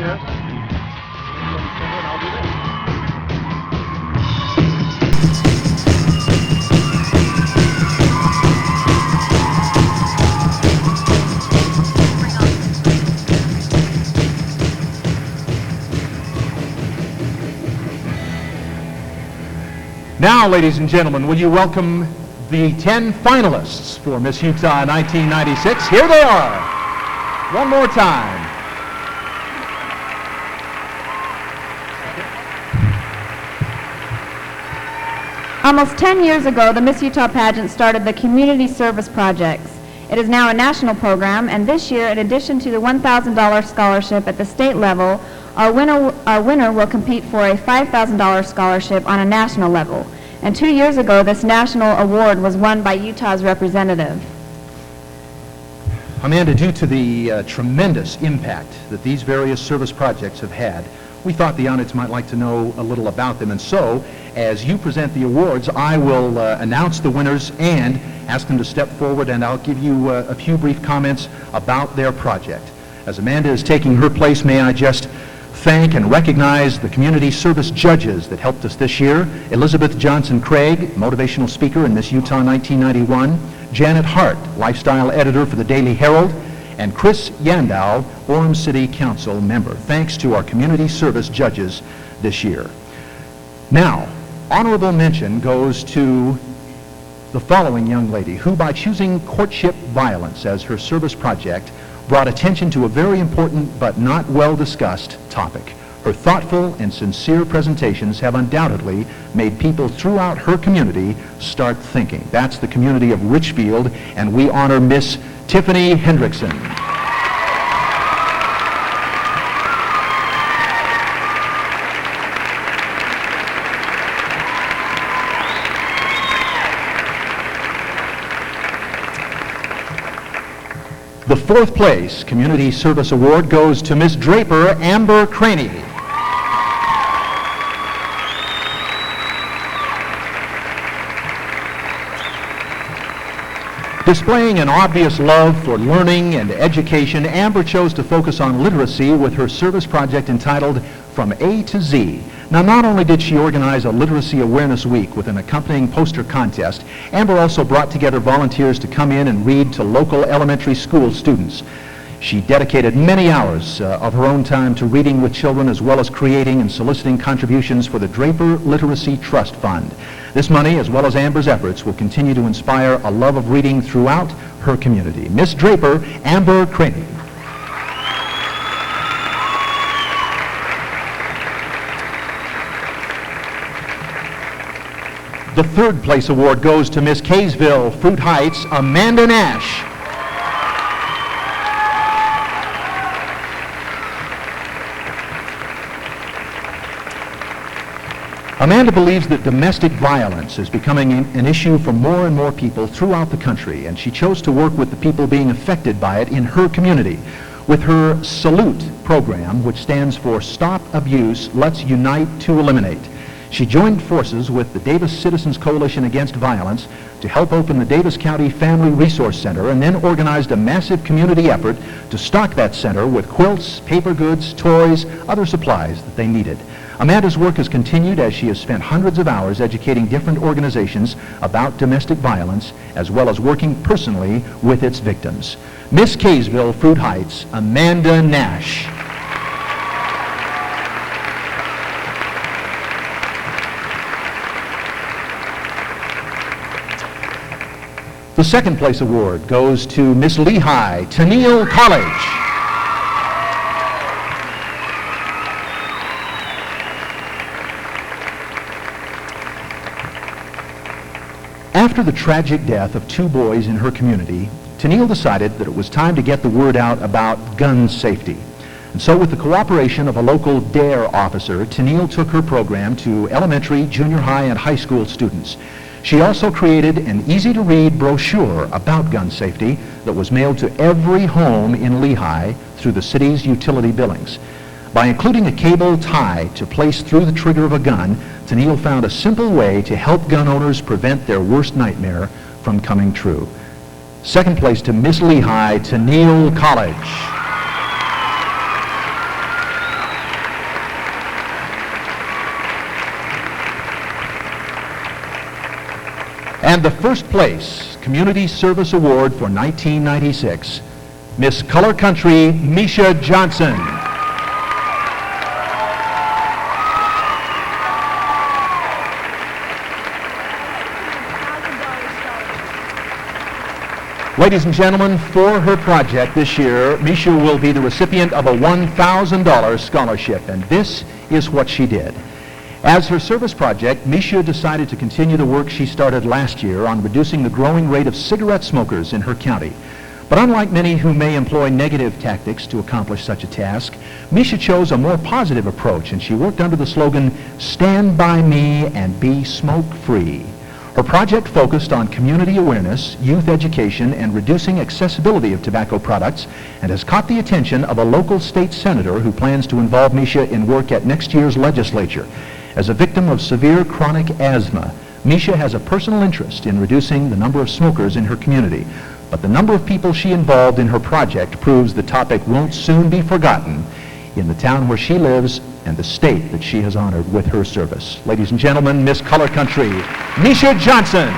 here. I'll do this. Now, ladies and gentlemen, will you welcome the 10 finalists for Miss Utah 1996? Here they are. One more time. Almost 10 years ago, the Miss Utah pageant started the Community Service Projects. It is now a national program, and this year, in addition to the $1,000 scholarship at the state level, our winner will compete for a $5,000 scholarship on a national level. And 2 years ago, this national award was won by Utah's representative. Amanda, due to the tremendous impact that these various service projects have had, we thought the audience might like to know a little about them. And so, as you present the awards, I will announce the winners and ask them to step forward, and I'll give you a few brief comments about their project. As Amanda is taking her place, may I just thank and recognize the community service judges that helped us this year. Elizabeth Johnson Craig, motivational speaker in Miss Utah 1991. Janet Hart, lifestyle editor for the Daily Herald. And Chris Yandow, Orem City Council member. Thanks to our community service judges this year. Now, honorable mention goes to the following young lady who, by choosing courtship violence as her service project, brought attention to a very important but not well discussed topic. Her thoughtful and sincere presentations have undoubtedly made people throughout her community start thinking. That's the community of Richfield, and we honor Miss Tiffany Hendrickson. The fourth place Community Service Award goes to Miss Draper Amber Craney. Displaying an obvious love for learning and education, Amber chose to focus on literacy with her service project entitled From A to Z. Now, not only did she organize a Literacy Awareness Week with an accompanying poster contest, Amber also brought together volunteers to come in and read to local elementary school students. She dedicated many hours of her own time to reading with children, as well as creating and soliciting contributions for the Draper Literacy Trust Fund. This money, as well as Amber's efforts, will continue to inspire a love of reading throughout her community. Miss Draper Amber Craney. The third place award goes to Miss Kaysville Fruit Heights Amanda Nash. Amanda believes that domestic violence is becoming an issue for more and more people throughout the country, and she chose to work with the people being affected by it in her community. With her Salute program, which stands for Stop Abuse, Let's Unite to Eliminate. She joined forces with the Davis Citizens Coalition Against Violence to help open the Davis County Family Resource Center, and then organized a massive community effort to stock that center with quilts, paper goods, toys, other supplies that they needed. Amanda's work has continued as she has spent hundreds of hours educating different organizations about domestic violence, as well as working personally with its victims. Miss Kaysville Fruit Heights, Amanda Nash. The second place award goes to Miss Lehigh Centennial College. After the tragic death of two boys in her community, Centennial decided that it was time to get the word out about gun safety. And so, with the cooperation of a local DARE officer, Centennial took her program to elementary, junior high, and high school students. She also created an easy-to-read brochure about gun safety that was mailed to every home in Lehigh through the city's utility billings. By including a cable tie to place through the trigger of a gun, Centennial found a simple way to help gun owners prevent their worst nightmare from coming true. Second place to Miss Lehigh Centennial College. And the first place Community Service Award for 1996, Miss Color Country, Misha Johnson. Ladies and gentlemen, for her project this year, Misha will be the recipient of a $1,000 scholarship, and this is what she did. As her service project, Misha decided to continue the work she started last year on reducing the growing rate of cigarette smokers in her county. But unlike many who may employ negative tactics to accomplish such a task, Misha chose a more positive approach, and she worked under the slogan, "Stand by me and be smoke-free." Her project focused on community awareness, youth education, and reducing accessibility of tobacco products, and has caught the attention of a local state senator who plans to involve Misha in work at next year's legislature. As a victim of severe chronic asthma, Misha has a personal interest in reducing the number of smokers in her community. But the number of people she involved in her project proves the topic won't soon be forgotten in the town where she lives and the state that she has honored with her service. Ladies and gentlemen, Miss Color Country, Misha Johnson.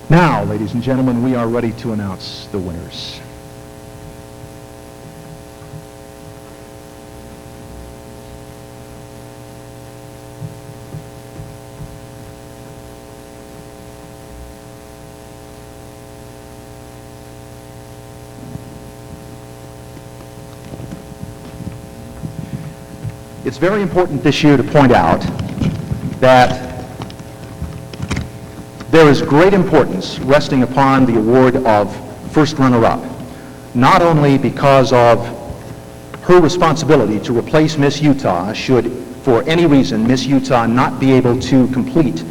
Now, ladies and gentlemen, we are ready to announce the winners. It's very important this year to point out that there is great importance resting upon the award of first runner-up, not only because of her responsibility to replace Miss Utah should, for any reason, Miss Utah not be able to complete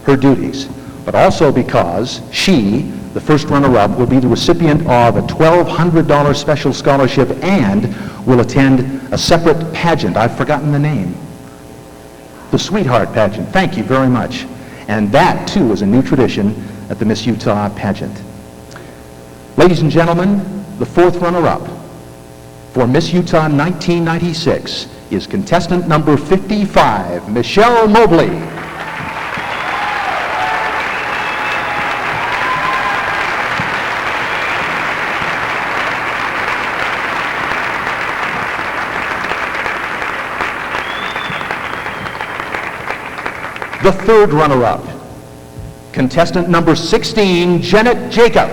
her duties, but also because she, the first runner-up, will be the recipient of a $1,200 special scholarship and will attend a separate pageant. I've forgotten the name. The Sweetheart Pageant. Thank you very much. And that, too, is a new tradition at the Miss Utah pageant. Ladies and gentlemen, the fourth runner-up for Miss Utah 1996 is contestant number 55, Michelle Mobley. The third runner-up, contestant number 16, Janet Jacob.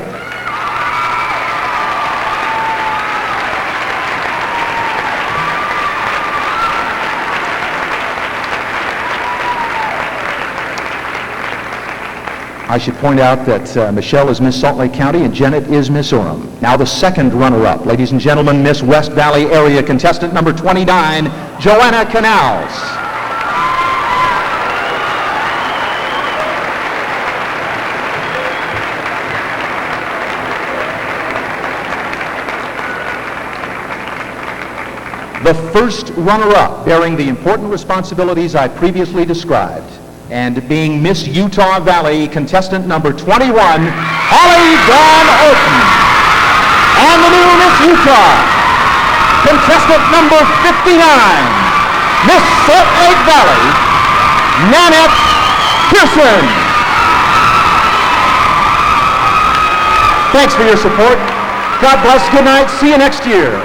I should point out that Michelle is Miss Salt Lake County and Janet is Miss Orem. Now the second runner-up, ladies and gentlemen, Miss West Valley Area, contestant number 29, Joanna Canals. The first runner-up, bearing the important responsibilities I previously described, and being Miss Utah Valley, contestant number 21, Holly Dawn Orton. And the new Miss Utah, contestant number 59, Miss Salt Lake Valley, Nanette Pearson. Thanks for your support. God bless. Good night. See you next year.